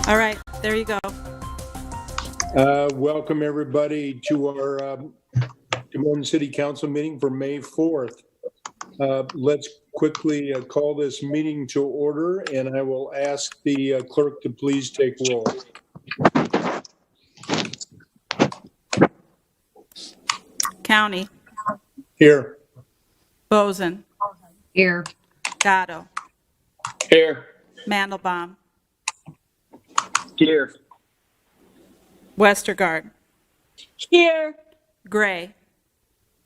All right, there you go. Welcome everybody to our Moines City Council meeting for May 4th. Let's quickly call this meeting to order, and I will ask the clerk to please take roll. County. Here. BOESEN. Here. Gatto. Here. Mandelbaum. Here. WESTERGAARD. Here. Gray.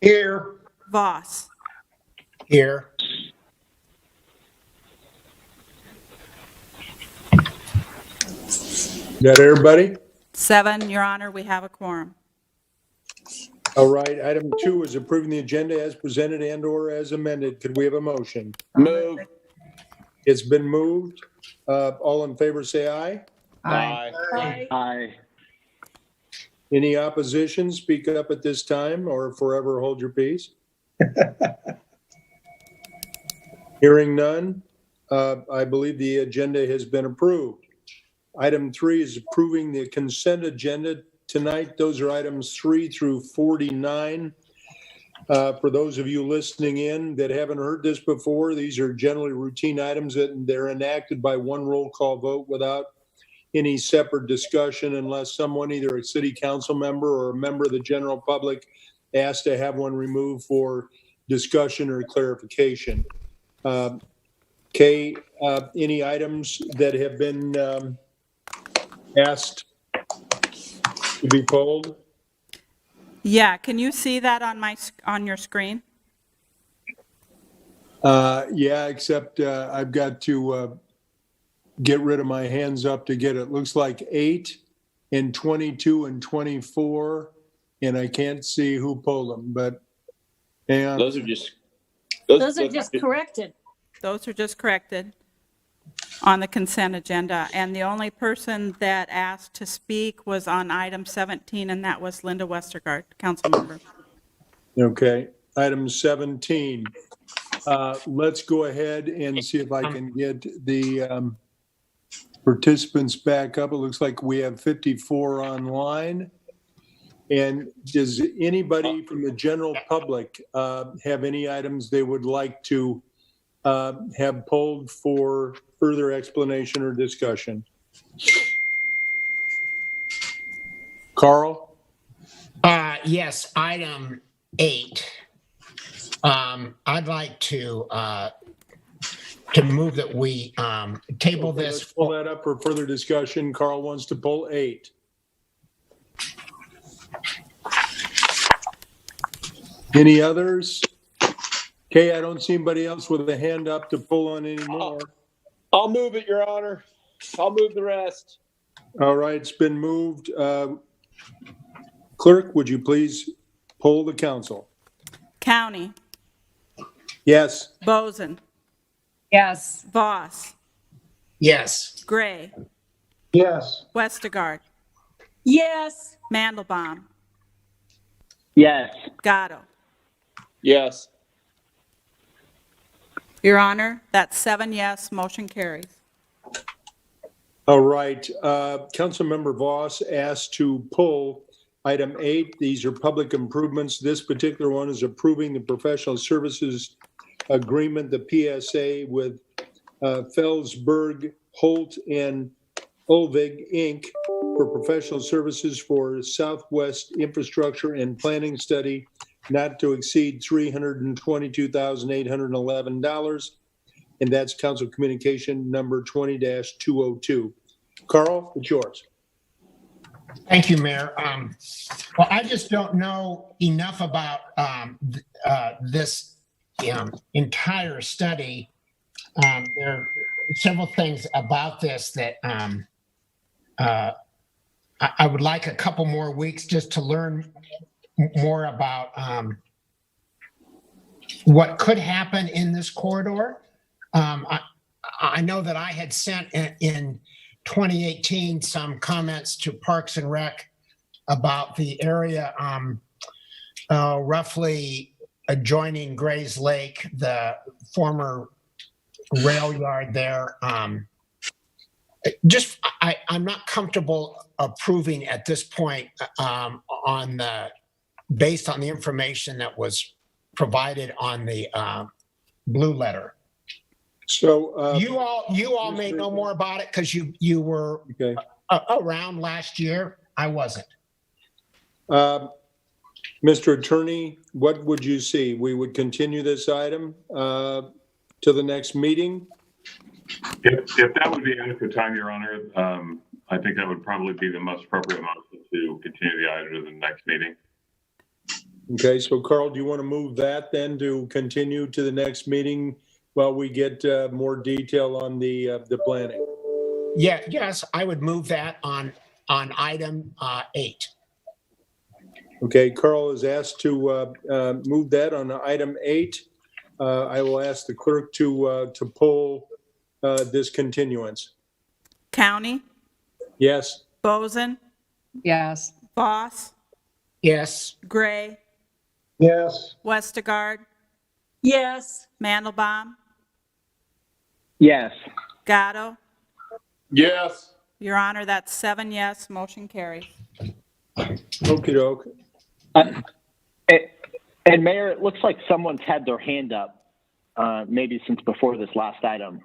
Here. Voss. Here. Got everybody? 7, Your Honor, we have a quorum. All right, item 2 is approving the agenda as presented and or as amended. Could we have a motion? Move. It's been moved. All in favor say aye. Aye. Aye. Aye. Any opposition, speak up at this time or forever hold your peace. Hearing none, I believe the agenda has been approved. Item 3 is approving the consent agenda tonight. Those are items 3 through 49. For those of you listening in that haven't heard this before, these are generally routine items that they're enacted by one roll call vote without any separate discussion unless someone, either a city council member or a member of the general public, asks to have one removed for discussion or clarification. Kay, any items that have been asked to be polled? Yeah, can you see that on your screen? Yeah, except I've got to get rid of my hands up to get it. Looks like 8 and 22 and 24, and I can't see who pulled them, but hang on. Those are just corrected. Those are just corrected on the consent agenda. And the only person that asked to speak was on item 17, and that was Linda WESTERGAARD, council member. Okay, item 17. Let's go ahead and see if I can get the participants back up. It looks like we have 54 online. And does anybody from the general public have any items they would like to have polled for further explanation or discussion? Carl? Yes, item 8. I'd like to move that we table Okay, this. let's pull that up for further discussion. Carl wants to pull 8. Any others? Okay, I don't see anybody else with a hand up to pull on anymore. I'll move it, Your Honor. I'll move the rest. All right, it's been moved. Clerk, would you please poll the council? County. Yes. BOESEN. Yes. Voss. Yes. Gray. Yes. WESTERGAARD. Yes. Mandelbaum. Yes. Gatto. Yes. Your Honor, that's 7 yes, motion carries. All right. Councilmember Voss asked to pull item 8. These are public improvements. This particular one is approving the professional services agreement, the PSA with Felsberg, Holt, and Olvig, Inc. for professional services for Southwest Infrastructure and Planning Study, not to exceed $322,811. And that's Council Communication number 20-202. Carl, it's yours. Thank you, Mayor. Well, I just don't know enough about this entire study. There are several things about this that I would like a couple more weeks just to learn more about what could happen in this corridor. I know that I had sent in 2018 some comments to Parks and Rec about the area roughly adjoining Gray's Lake, the former rail yard there. I'm not comfortable approving at this point based on the information that was provided on the blue letter. So. You all may know more about it because you were Okay. Around last year. I wasn't. Mr. Attorney, what would you see? We would continue this item to the next meeting? If that would be adequate time, Your Honor, I think that would probably be the most appropriate motion to continue the item to the next meeting. Okay, so Carl, do you want to move that then to continue to the next meeting while we get more detail on the planning? Yeah, yes, I would move that on item 8. Okay, Carl is asked to move that on item 8. I will ask the clerk to pull this continuance. County, Yes. Boesen, Yes. Voss, Yes. Gray, Yes. Westergaard, Yes. Mandelbaum, Yes. Gatto. Yes. Your Honor, that's 7 yes, motion carries. Okey doke. And Mayor, it looks like someone's had their hand up, maybe since before this last item.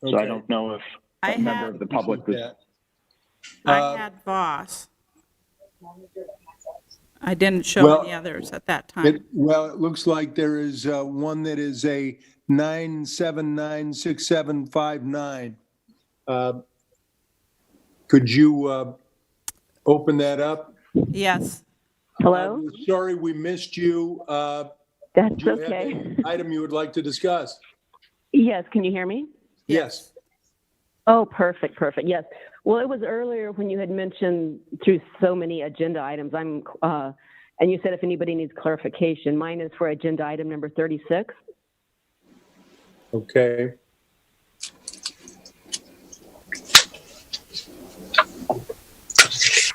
So I Okay. don't know if I a member have- of the public was. Yeah. I had Voss. I didn't show Well, any others at that time. Well, it looks like there is one that is a 9796759. Could you open that up? Yes. Hello? Sorry, we missed you. That's Do you have okay. an item you would like to discuss? Yes, can you hear me? Yes. Oh, perfect, perfect. Yes. Well, it was earlier when you had mentioned through so many agenda items. And you said if anybody needs clarification, mine is for agenda item number 36. Okay.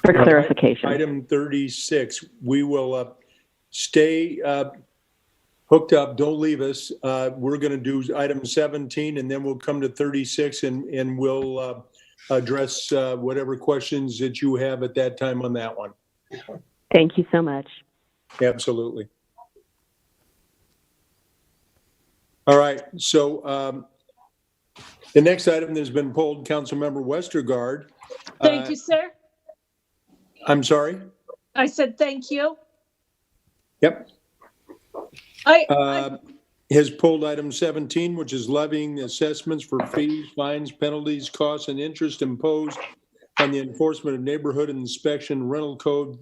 For clarification. Item 36, we will stay hooked up. Don't leave us. We're going to do item 17 and then we'll come to 36 and we'll address whatever questions that you have at that time on that one. Thank you so much. Absolutely. All right. So the next item that's been pulled, Councilmember Westergaard. Thank you, sir. I'm sorry. I said thank you. Yep. I Has pulled item 17, which is levying assessments for fees, fines, penalties, costs, and interest imposed on the enforcement of neighborhood inspection rental code,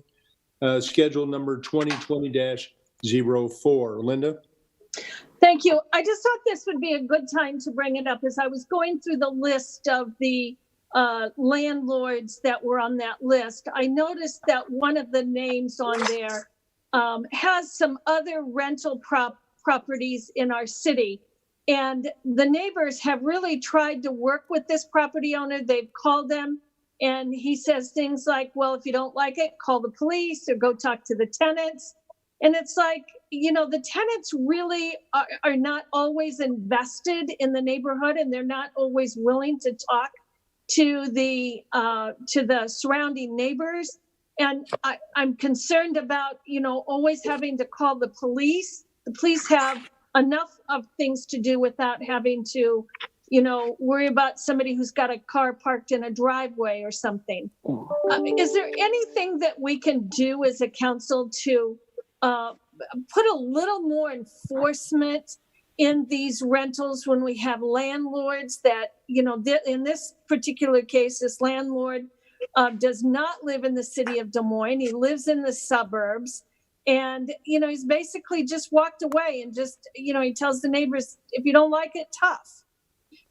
schedule number 2020-04. Linda? Thank you. I just thought this would be a good time to bring it up as I was going through the list of the landlords that were on that list. I noticed that one of the names on there has some other rental properties in our city. And the neighbors have really tried to work with this property owner. They've called them and he says things like, well, if you don't like it, call the police or go talk to the tenants. And it's like, you know, the tenants really are not always invested in the neighborhood and they're not always willing to talk to the surrounding neighbors. And I'm concerned about, you know, always having to call the police. The police have enough of things to do without having to, you know, worry about somebody who's got a car parked in a driveway or something. Is there anything that we can do as a council to put a little more enforcement in these rentals when we have landlords that, you know, in this particular case, this landlord does not live in the city of Des Moines. He lives in the suburbs. And, you know, he's basically just walked away and just, you know, he tells the neighbors, if you don't like it, tough.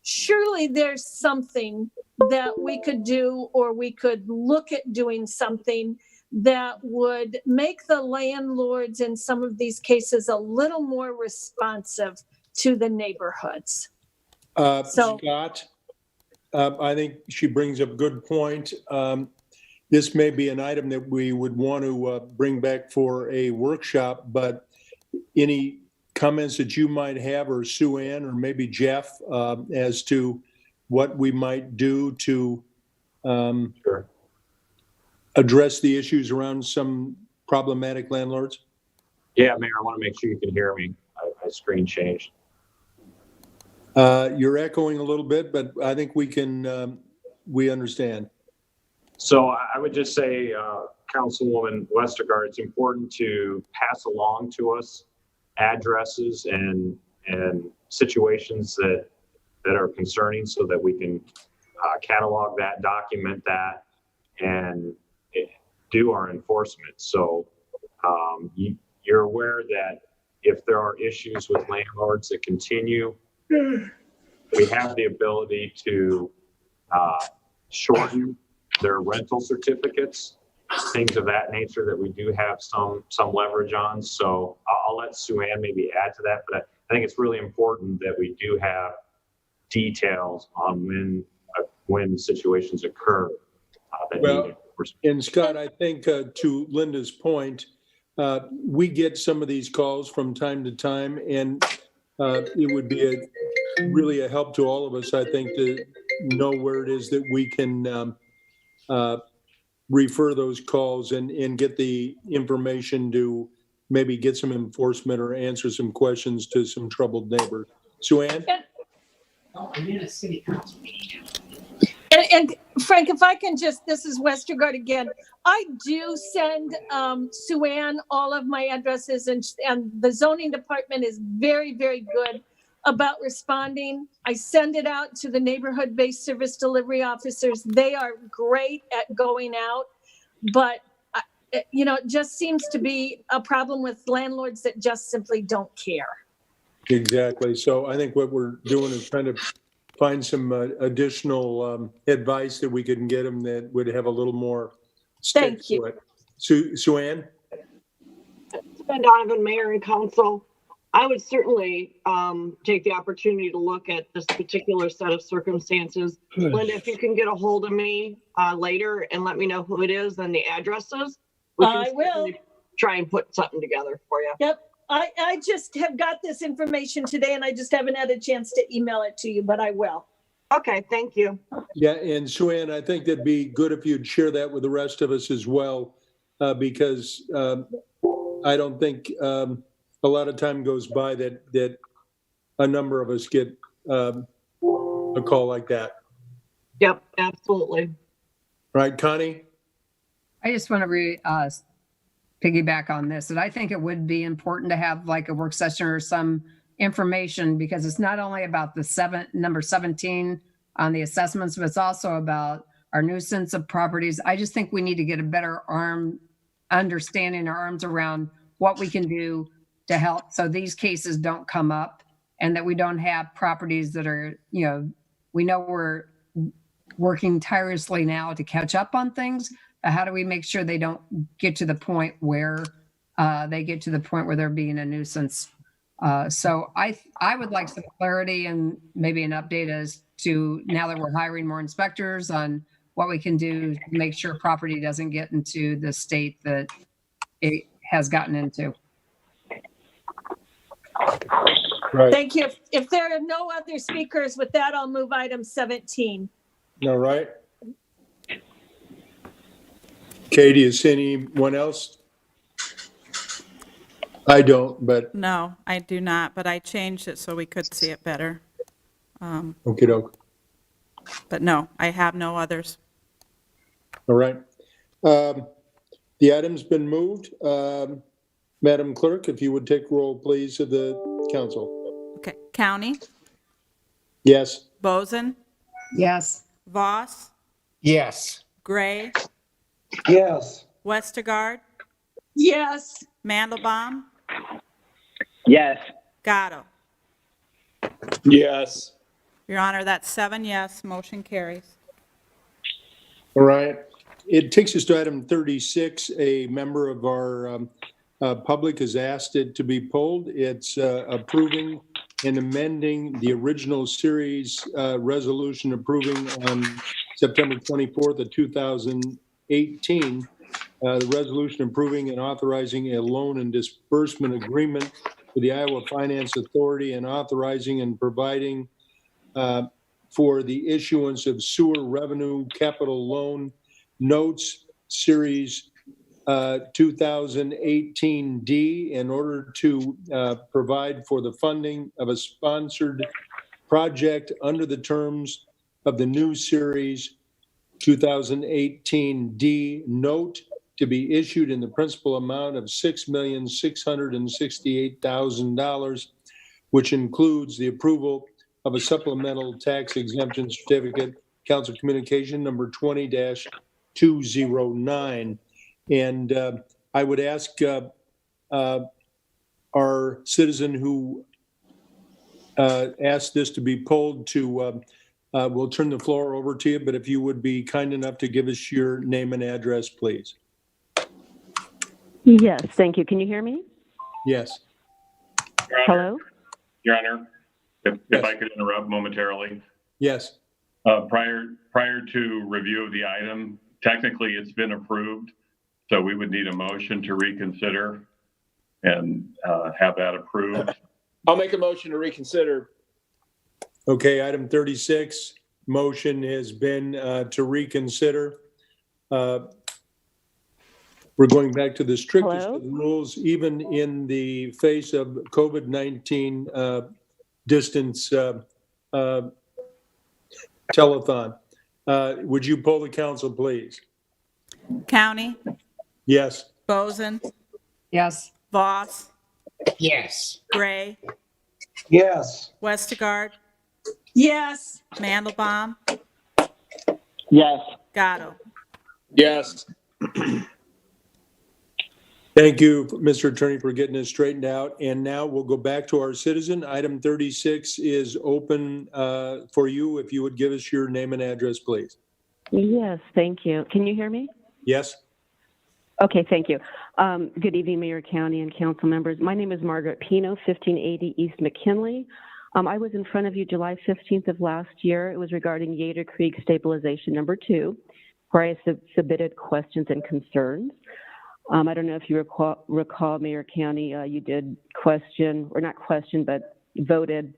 Surely there's something that we could do, or we could look at doing something that would make the landlords in some of these cases a little more responsive to the neighborhoods. Scott, I think she brings up a good point. This may be an item that we would want to bring back for a workshop, but any comments that you might have, or Sue Ann, or maybe Jeff, as to what we might do to Sure. address the issues around some problematic landlords? Yeah, Mayor, I want to make sure you can hear me. My screen changed. You're echoing a little bit, but I think we understand. So I would just say, Councilwoman WESTERGAARD, it's important to pass along to us addresses and situations that are concerning so that we can catalog that, document that, and do our enforcement. So you're aware that if there are issues with landlords that continue, we have the ability to shorten their rental certificates, things of that nature that we do have some leverage on. So I'll let Sue Ann maybe add to that, but I think it's really important that we do have details on when situations occur. And Scott, I think to Linda's point, we get some of these calls from time to time, and it would be really a help to all of us, I think, to know where it is that we can refer those calls and get the information to maybe get some enforcement or answer some questions to some troubled neighbors. Sue Ann? I'm in a city council meeting. And Frank, if I can just, this is WESTERGAARD again. I do send Sue Ann all of my addresses, and the zoning department is very, very good about responding. I send it out to the neighborhood-based service delivery officers. They are great at going out, but it just seems to be a problem with landlords that just simply don't care. Exactly. So I think what we're doing is trying to find some additional advice that we can get them that would have a little more stick Thank you. to it. Sue Ann? Donovan, Mayor and Council, I would certainly take the opportunity to look at this particular set of circumstances. Linda, if you can get a hold of me later and let me know who it is and the addresses, we can I will try and put something together for you. Yep. I just have got this information today, and I just haven't had a chance to email it to you, but I will. Okay, thank you. Yeah, and Sue Ann, I think that'd be good if you'd share that with the rest of us as well, because I don't think a lot of time goes by that a number of us get a call like that. Yep, absolutely. Right, Connie? I just want to piggyback on this, and I think it would be important to have like a work session or some information, because it's not only about the number 17 on the assessments, but it's also about our nuisance of properties. I just think we need to get a better understanding, our arms around what we can do to help so these cases don't come up, and that we don't have properties that are, we know we're working tirelessly now to catch up on things. How do we make sure they don't get to the point where they're being a nuisance? So I would like some clarity and maybe an update as to, now that we're hiring more inspectors, on what we can do to make sure property doesn't get into the state that it has gotten into. Right. Thank you. If there are no other speakers, with that, I'll move item 17. All right. Katie, is anyone else? I don't, but No, I do not, but I changed it so we could see it better. okey doke. But no, I have no others. All right. The item's been moved. Madam Clerk, if you would take roll, please, of the council. Okay, County, Yes. Boesen, Yes. Voss, Yes. Gray, Yes. WESTERGAARD, Yes. Mandelbaum, Yes. Gatto. Yes. Your Honor, that's 7 yes, motion carries. All right. It takes us to item 36. A member of our public has asked it to be pulled. It's approving and amending the original series resolution approving on September 24th of 2018, the resolution approving and authorizing a loan and disbursement agreement with the Iowa Finance Authority and authorizing and providing for the issuance of sewer revenue capital loan notes series 2018D in order to provide for the funding of a sponsored project under the terms of the new series 2018D note to be issued in the principal amount of $6,668,000, which includes the approval of a supplemental tax exemption certificate, Council Communication number 20-209. And I would ask our citizen who asked this to be pulled to, we'll turn the floor over to you, but if you would be kind enough to give us your name and address, please. Yes, thank you. Can you hear me? Yes. Hello? Your Honor, if Yes. I could interrupt momentarily. Yes. Prior to review of the item, technically it's been approved, so we would need a motion to reconsider and have that approved. I'll make a motion to reconsider. Okay, item 36, motion has been to reconsider. We're going back to the strictest Hello? of rules, even in the face of COVID-19 distance telethon. Would you poll the council, please? County, Yes. Boesen, Yes. Voss, Yes. Gray, Yes. Westergaard, Yes. Mandelbaum, Yes. Gatto. Yes. Thank you, Mr. Attorney, for getting this straightened out. And now we'll go back to our citizen. Item 36 is open for you. If you would give us your name and address, please. Yes, thank you. Can you hear me? Yes? Okay, thank you. Good evening, Mayor, County, and council members. My name is Margaret Pino, 1580 East McKinley. I was in front of you July 15th of last year. It was regarding Yater Creek Stabilization Number 2, where I submitted questions and concerns. I don't know if you recall, Mayor, County, you did question, or not question, but voted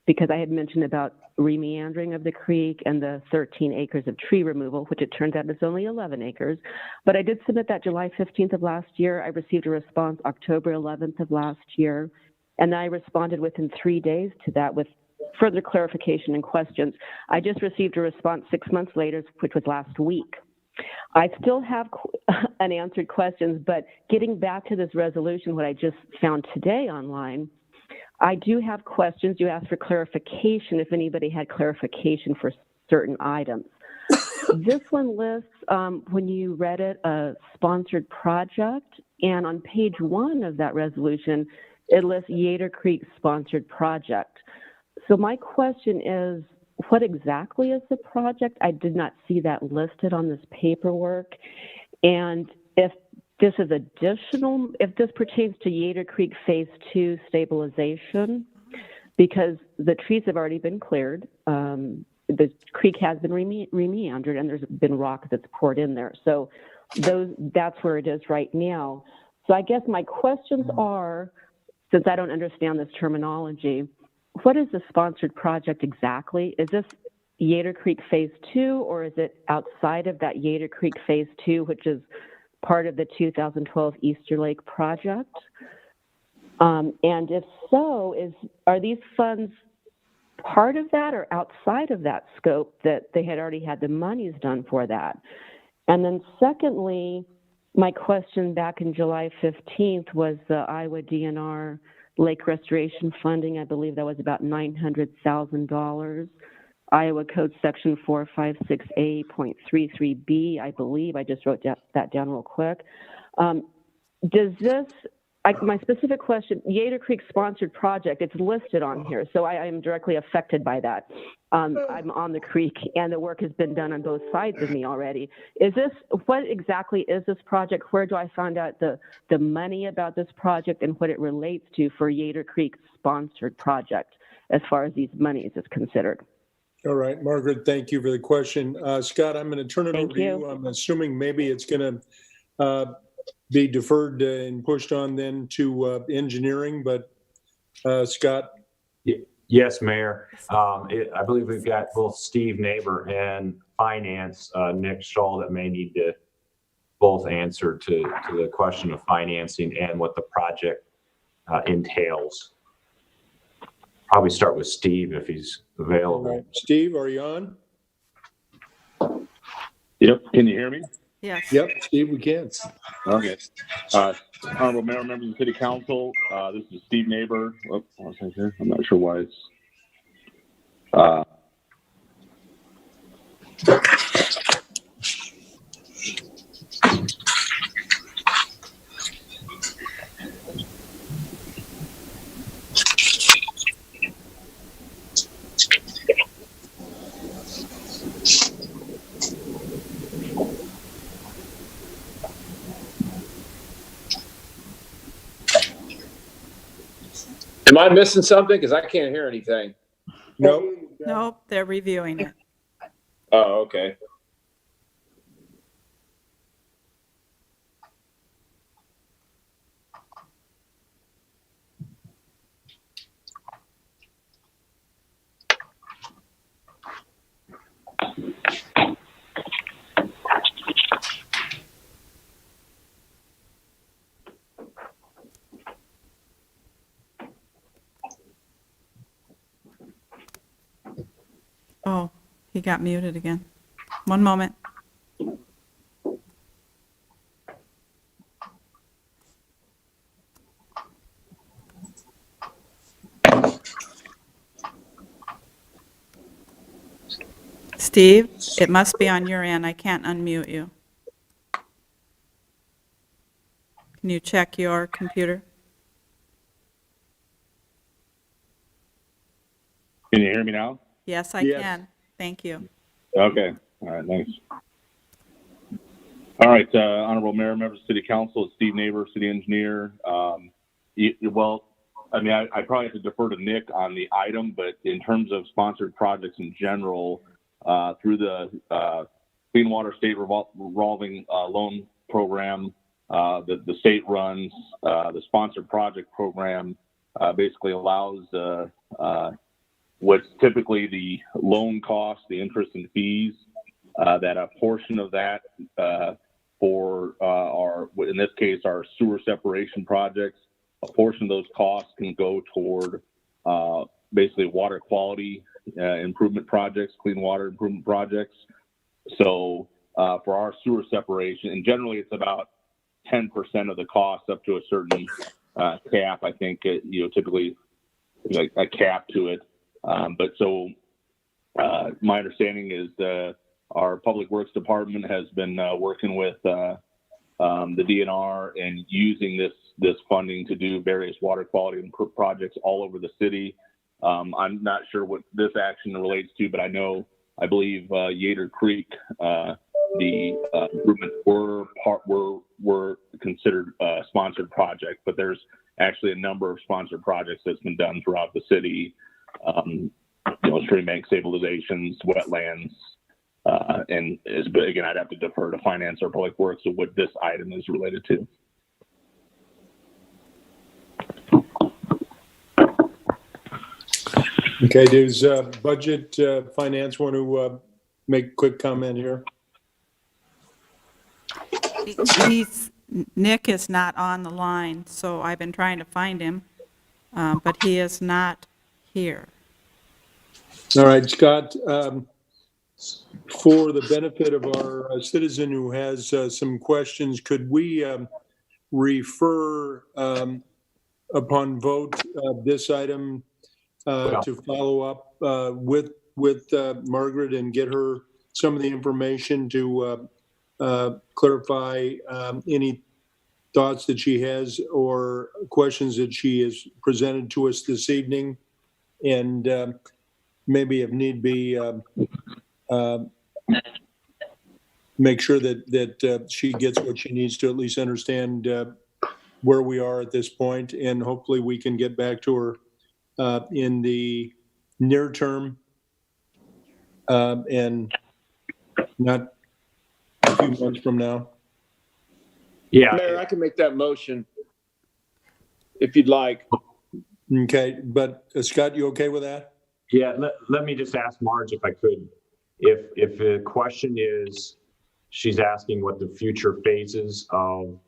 because I had mentioned about remeandering of the creek and the 13 acres of tree removal, which it turns out is only 11 acres. But I did submit that July 15th of last year. I received a response October 11th of last year, and I responded within 3 days to that with further clarification and questions. I just received a response 6 months later, which was last week. I still have unanswered questions, but getting back to this resolution, what I just found today online, I do have questions. You asked for clarification if anybody had clarification for certain items. This one lists, when you read it, a sponsored project, and on page 1 of that resolution, it lists Yater Creek sponsored project. So my question is, what exactly is the project? I did not see that listed on this paperwork. And if this is additional, if this pertains to Yater Creek Phase 2 stabilization, because the trees have already been cleared, the creek has been remeandered, and there's been rock that's poured in there. So that's where it is right now. So I guess my questions are, since I don't understand this terminology, what is the sponsored project exactly? Is this Yater Creek Phase 2, or is it outside of that Yater Creek Phase 2, which is part of the 2012 Easter Lake project? And if so, are these funds part of that or outside of that scope that they had already had the monies done for that? And then secondly, my question back in July 15th was the Iowa DNR Lake Restoration Funding. I believe that was about $900,000. Iowa Code Section 456A.33B, I believe. I just wrote that down real quick. Does this, my specific question, Yater Creek sponsored project, it's listed on here, so I am directly affected by that. I'm on the creek, and the work has been done on both sides of me already. What exactly is this project? Where do I find out the money about this project and what it relates to for Yater Creek sponsored project as far as these monies is considered? All right, Margaret, thank you for the question. Scott, I'm going to turn it over to you. I'm assuming maybe it's going to be deferred and pushed on then to engineering, but Scott? Yes, Mayor. I believe we've got both Steve Neighbor and Finance, Nick Scholl, that may need to both answer to the question of financing and what the project entails. Probably start with Steve if he's available. All right. Steve, are you on? Yep. Can you hear me? Yes. Yep, Steve, we can. Okay. Honorable Mayor, members of the City Council, this is Steve Neighbor. Oh, one second here. I'm not sure why it's. Am I missing something? Because I can't hear anything. Nope. Nope, they're reviewing it. Oh, okay. Oh, he got muted again. One moment. Steve, it must be on your end. I can't unmute you. Can you check your computer? Can you hear me now? Yes, I Yes. can. Thank you. Okay. All right. Thanks. All right. Honorable Mayor, members of the City Council, it's Steve Neighbor, City Engineer. Well, I mean, I probably have to defer to Nick on the item, but in terms of sponsored projects in general, through the Clean Water State Revolving Loan Program, the state runs the sponsored project program, basically allows what's typically the loan costs, the interest and fees, that a portion of that for our, in this case, our sewer separation projects, a portion of those costs can go toward basically water quality improvement projects, clean water improvement projects. So for our sewer separation, and generally it's about 10% of the cost up to a certain cap. I think typically like a cap to it. But so my understanding is our Public Works Department has been working with the DNR and using this funding to do various water quality projects all over the city. I'm not sure what this action relates to, but I believe Yater Creek, the improvements were considered a sponsored project, but there's actually a number of sponsored projects that's been done throughout the city. Stream bank stabilizations, wetlands, and again, I'd have to defer to Finance or Public Works of what this item is related to. Okay, does Budget Finance want to make a quick comment here? Nick is not on the line, so I've been trying to find him, but he is not here. All right, Scott, for the benefit of our citizen who has some questions, could we refer upon vote this item to follow up with Margaret and get her some of the information to clarify any thoughts that she has or questions that she has presented to us this evening, and maybe if need be, make sure that she gets what she needs to at least understand where we are at this point, and hopefully we can get back to her in the near term and not a few months from now. Yeah. Mayor, I can make that motion if you'd like. Okay, but Scott, you okay with that? Yeah, let me just ask Marge if I could. If the question is, she's asking what the future phases of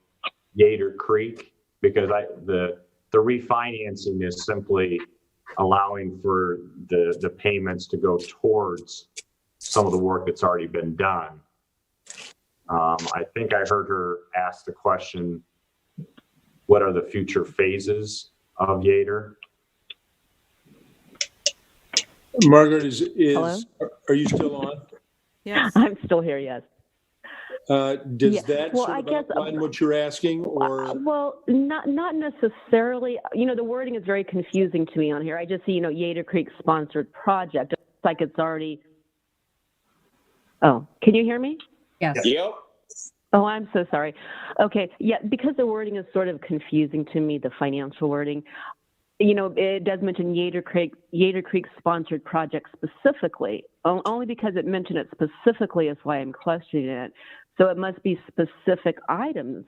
Yater Creek, because the refinancing is simply allowing for the payments to go towards some of the work that's already been done. I think I heard her ask the question, what are the future phases of Yater? Margaret, Hello? are you still on? Yes. I'm still here, yes. Does Yeah, that well, sort I of guess, outline what you're asking, or? Well, not necessarily. You know, the wording is very confusing to me on here. I just see, Yater Creek sponsored project. It's like it's already. Oh, can you hear me? Yes. Yep. Oh, I'm so sorry. Okay, yeah, because the wording is sort of confusing to me, the financial wording. It does mention Yater Creek sponsored project specifically. Only because it mentioned it specifically is why I'm questioning it. So it must be specific items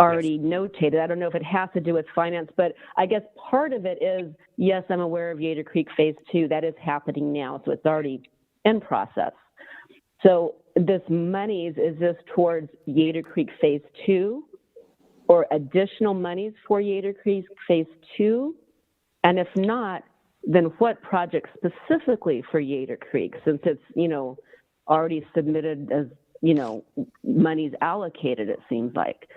already notated. I don't know if it has to do with finance, but I guess part of it is, yes, I'm aware of Yater Creek Phase 2. That is happening now, so it's already in process. So this monies, is this towards Yater Creek Phase 2 or additional monies for Yater Creek Phase 2? And if not, then what project specifically for Yater Creek, since it's, already submitted as, monies allocated, it seems like.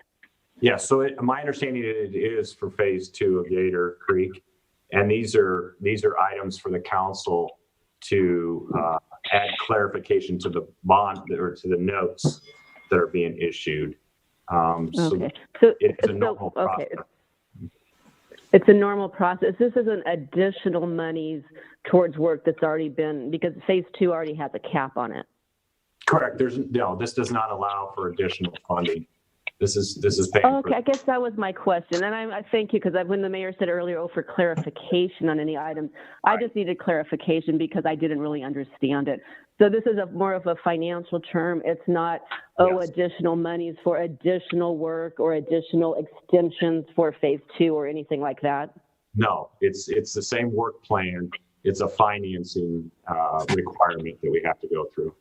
Yeah, so my understanding it is for Phase 2 of Yater Creek, and these are items for the council to add clarification to the bond or to the notes that are being issued. Okay. So it's a normal process. It's a normal process. This isn't additional monies towards work that's already been, because Phase 2 already has a cap on it. Correct. This does not allow for additional funding. This is paying Okay, for. I guess that was my question. And I thank you, because when the mayor said earlier, for clarification on any items, I just needed clarification because I didn't really understand it. So this is more of a financial term. It's not, Yes. additional monies for additional work or additional extensions for Phase 2 or anything like that. No, it's the same work plan. It's a financing requirement that we have to go through.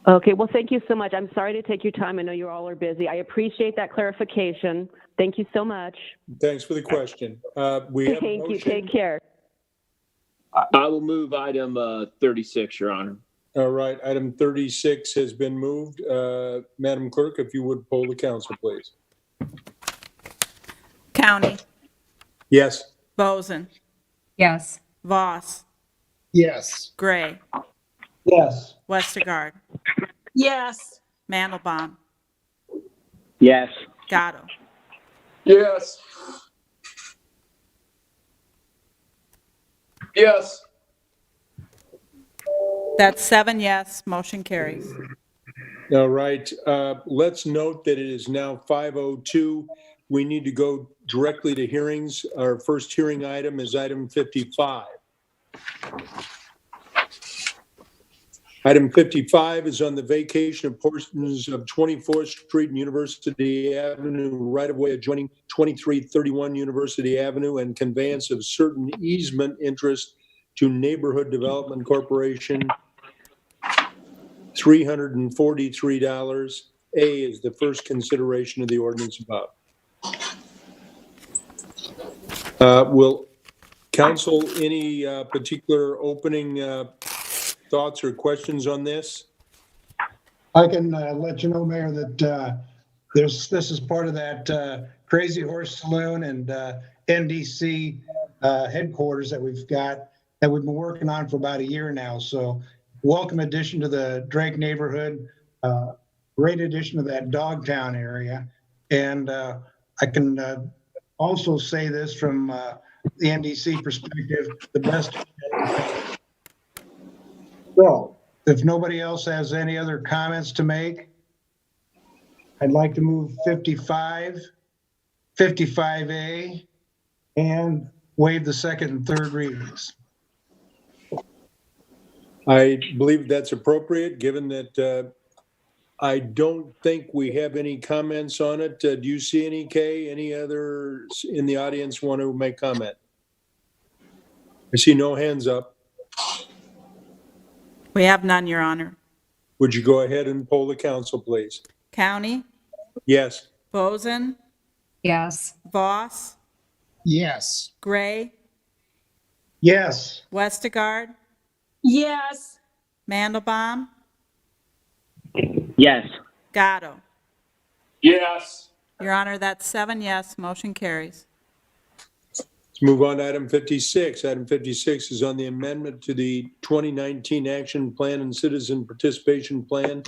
Okay, well, thank you so much. I'm sorry to take your time. I know you all are busy. I appreciate that clarification. Thank you so much. Thanks for the question. We have a Thank you. motion. Take care. I will move item 36, Your Honor. All right, item 36 has been moved. Madam Clerk, if you would poll the council, please. County, Yes. Boesen, Yes. Voss, Yes. Gray, Yes. Westergaard, Yes. Mandelbaum, Yes. Gatto. Yes. Yes. That's 7 yes, motion carries. All right, let's note that it is now 5:02. We need to go directly to hearings. Our first hearing item is item 55. Item 55 is on the vacation of portions of 24th Street and University Avenue right-of-way adjoining 2331 University Avenue and conveyance of certain easement interest to Neighborhood Development Corporation, $343. A is the first consideration of the ordinance above. Will council, any particular opening thoughts or questions on this? I can let you know, Mayor, that this is part of that Crazy Horse Saloon and NDC headquarters that we've got, that we've been working on for about a year now. So welcome addition to the Drake neighborhood, great addition to that Dogtown area. And I can also say this from the NDC perspective, the best. So if nobody else has any other comments to make, I'd like to move 55, 55A, and waive the second and third readings. I believe that's appropriate, given that I don't think we have any comments on it. Do you see any, Kay? Any others in the audience want to make comment? I see no hands up. We have none, Your Honor. Would you go ahead and poll the council, please? County, Yes. Boesen, Yes. Voss, Yes. Gray, Yes. WESTERGAARD, Yes. Mandelbaum, Yes. Gatto. Yes. Your Honor, that's 7 yes, motion carries. Let's move on to item 56. Item 56 is on the amendment to the 2019 Action Plan and Citizen Participation Plan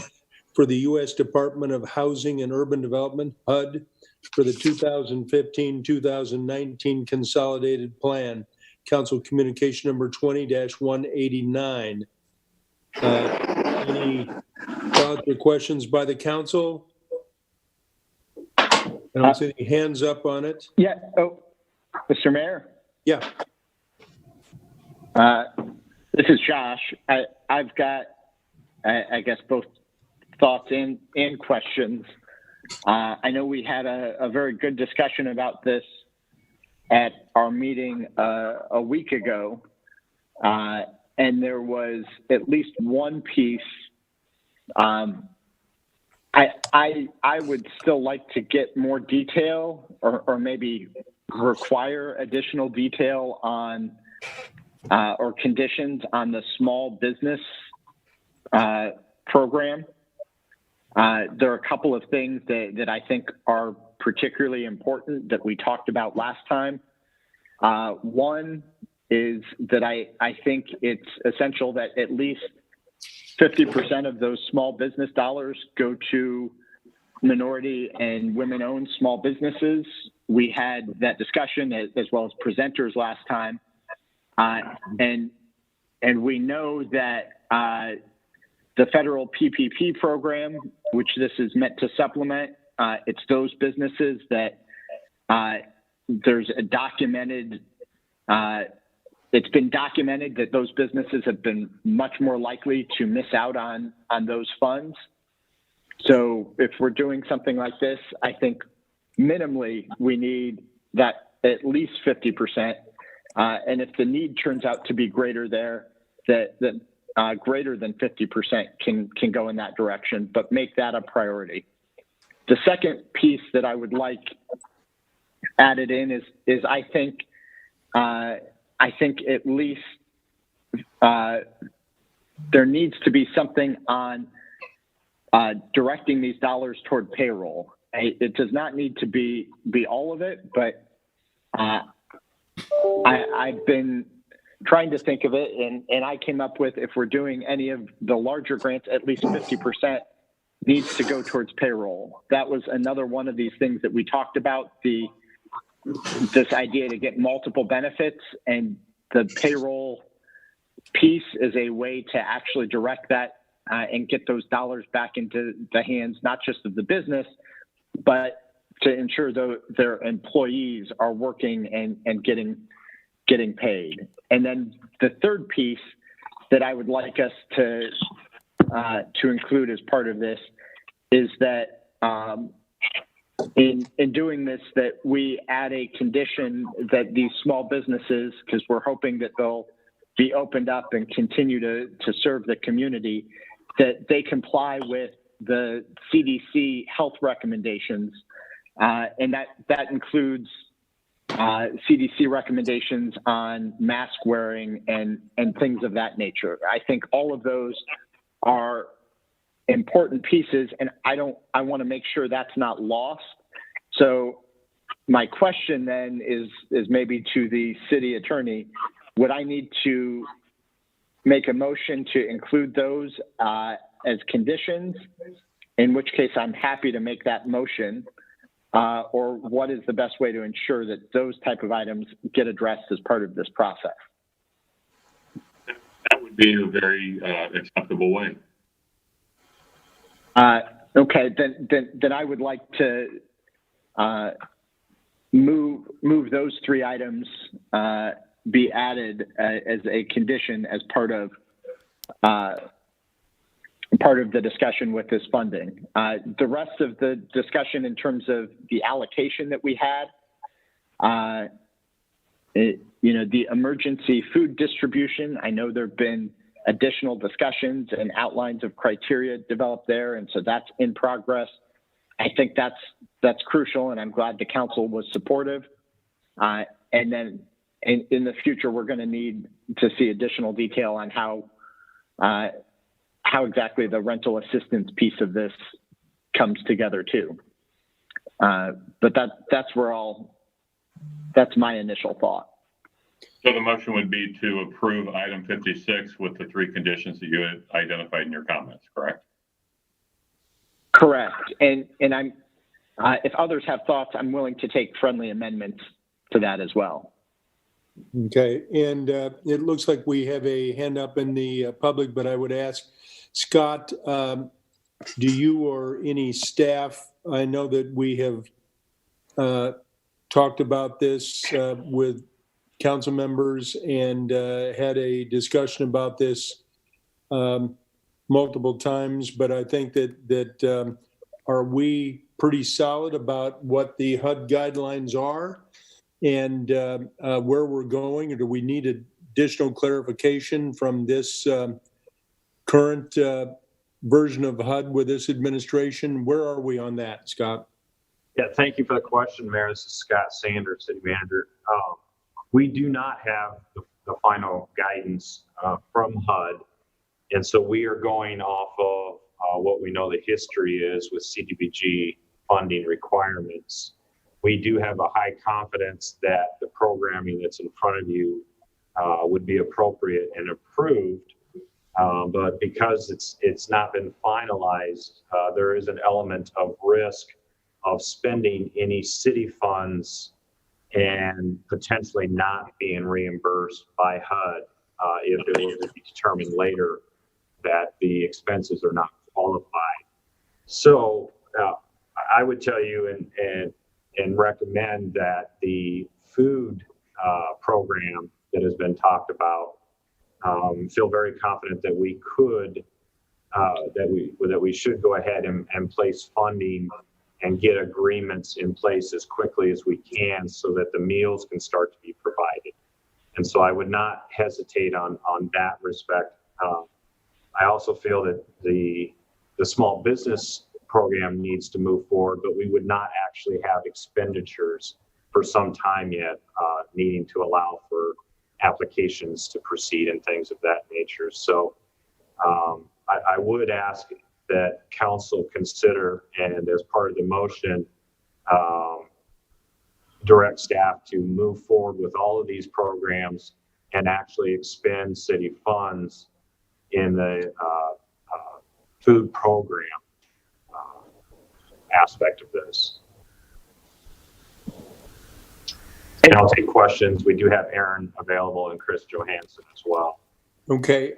for the U.S. Department of Housing and Urban Development, HUD, for the 2015-2019 Consolidated Plan, Council Communication Number 20-189. Any thoughts or questions by the council? I don't see any hands up on it. Yeah. Oh, Mr. Mayor. Yeah. This is Josh. I've got, I guess, both thoughts and questions. I know we had a very good discussion about this at our meeting a week ago, and there was at least one piece. I would still like to get more detail, or maybe require additional detail on or conditions on the small business program. There are a couple of things that I think are particularly important that we talked about last time. One is that I think it's essential that at least 50% of those small business dollars go to minority and women-owned small businesses. We had that discussion as well as presenters last time. And we know that the federal PPP program, which this is meant to supplement, it's those businesses that there's a documented, it's been documented that those businesses have been much more likely to miss out on those funds. So if we're doing something like this, I think minimally we need that at least 50%. And if the need turns out to be greater there, that greater than 50% can go in that direction, but make that a priority. The second piece that I would like added in is I think at least there needs to be something on directing these dollars toward payroll. It does not need to be all of it, but I've been trying to think of it, and I came up with, if we're doing any of the larger grants, at least 50% needs to go towards payroll. That was another one of these things that we talked about, this idea to get multiple benefits, and the payroll piece is a way to actually direct that and get those dollars back into the hands, not just of the business, but to ensure their employees are working and getting paid. And then the third piece that I would like us to include as part of this is that in doing this, that we add a condition that these small businesses, because we're hoping that they'll be opened up and continue to serve the community, that they comply with the CDC health recommendations. And that includes CDC recommendations on mask wearing and things of that nature. I think all of those are important pieces, and I want to make sure that's not lost. So my question then is maybe to the city attorney, would I need to make a motion to include those as conditions, in which case I'm happy to make that motion, or what is the best way to ensure that those type of items get addressed as part of this process? That would be a very acceptable way. Okay, then I would like to move those three items be added as a condition as part of part of the discussion with this funding. The rest of the discussion in terms of the allocation that we had, the emergency food distribution, I know there have been additional discussions and outlines of criteria developed there, and so that's in progress. I think that's crucial, and I'm glad the council was supportive. And then in the future, we're going to need to see additional detail on how exactly the rental assistance piece of this comes together too. But that's my initial thought. So the motion would be to approve item 56 with the 3 conditions that you had identified in your comments, correct? Correct. And I'm, if others have thoughts, I'm willing to take friendly amendments to that as well. Okay, and it looks like we have a hand up in the public, but I would ask, Scott, do you or any staff, I know that we have talked about this with council members and had a discussion about this multiple times, but I think that are we pretty solid about what the HUD guidelines are and where we're going, or do we need additional clarification from this current version of HUD with this administration? Where are we on that, Scott? Yeah, thank you for the question, Mayor. This is Scott Sanders, City Manager. We do not have the final guidance from HUD, and so we are going off of what we know the history is with CDBG funding requirements. We do have a high confidence that the programming that's in front of you would be appropriate and approved, but because it's not been finalized, there is an element of risk of spending any city funds and potentially not being reimbursed by HUD if it will be determined later that the expenses are not qualified. So I would tell you and recommend that the food program that has been talked about, feel very confident that we could, that we should go ahead and place funding and get agreements in place as quickly as we can so that the meals can start to be provided. And so I would not hesitate on that respect. I also feel that the small business program needs to move forward, but we would not actually have expenditures for some time yet, needing to allow for applications to proceed and things of that nature. So I would ask that council consider, and as part of the motion, direct staff to move forward with all of these programs and actually expend city funds in the food program aspect of this. And I'll take questions. We do have Aaron available and Chris Johansson as well. Okay,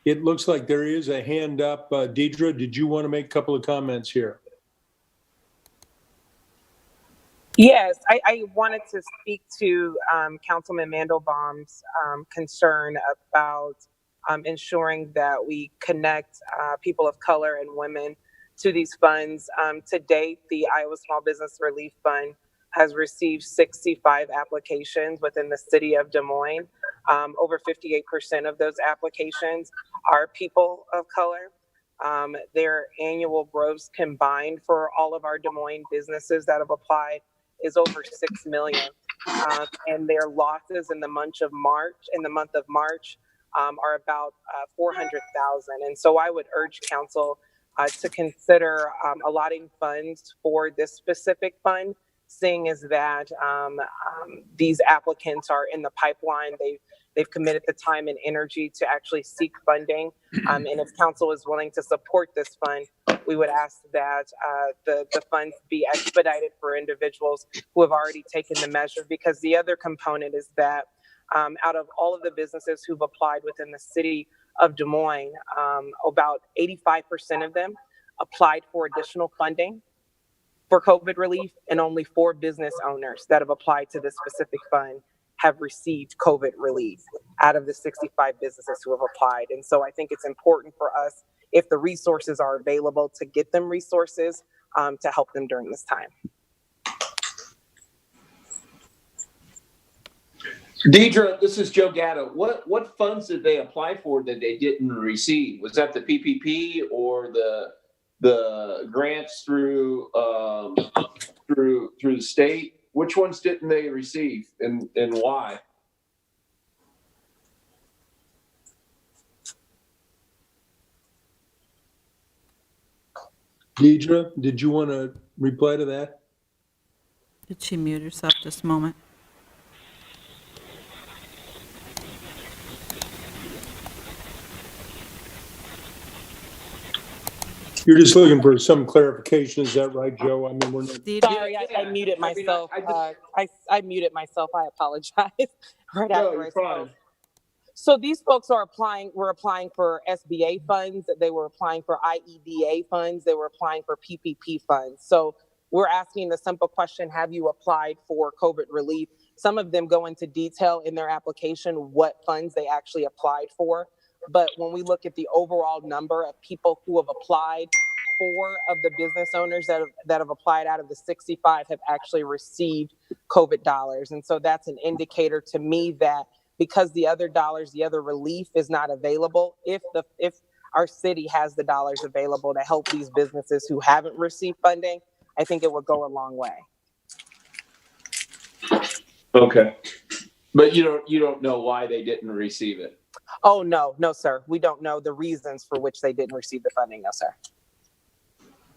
it looks like there is a hand up. Deidre, did you want to make a couple of comments here? Yes, I wanted to speak to Councilman Mandelbaum's concern about ensuring that we connect people of color and women to these funds. To date, the Iowa Small Business Relief Fund has received 65 applications within the city of Des Moines. Over 58% of those applications are people of color. Their annual gross combined for all of our Des Moines businesses that have applied is over 6 million. And their losses in the month of March, are about 400,000. And so I would urge council to consider allotting funds for this specific fund, seeing as that these applicants are in the pipeline. They've committed the time and energy to actually seek funding. And if council is willing to support this fund, we would ask that the funds be expedited for individuals who have already taken the measure, because the other component is that out of all of the businesses who've applied within the city of Des Moines, about 85% of them applied for additional funding for COVID relief, and only 4 business owners that have applied to this specific fund have received COVID relief out of the 65 businesses who have applied. And so I think it's important for us if the resources are available, to get them resources to help them during this time. Deidre, this is Joe Gatto. What funds did they apply for that they didn't receive? Was that the PPP or the grants through the state? Which ones didn't they receive, and why? Deidre, did you want to reply to that? Did she mute herself just a moment? You're just looking for some clarification, is that right, Joe? I mean, we're not. Sorry, I muted myself. I muted myself. I apologize. Right after I spoke. So these folks were applying for SBA funds. They were applying for IEDA funds. They were applying for PPP funds. So we're asking the simple question, have you applied for COVID relief? Some of them go into detail in their application what funds they actually applied for. But when we look at the overall number of people who have applied, 4 of the business owners that have applied out of the 65 have actually received COVID dollars. And so that's an indicator to me that because the other dollars, the other relief is not available, if our city has the dollars available to help these businesses who haven't received funding, I think it would go a long way. Okay. But you don't know why they didn't receive it? Oh, no, sir. We don't know the reasons for which they didn't receive the funding. No, sir.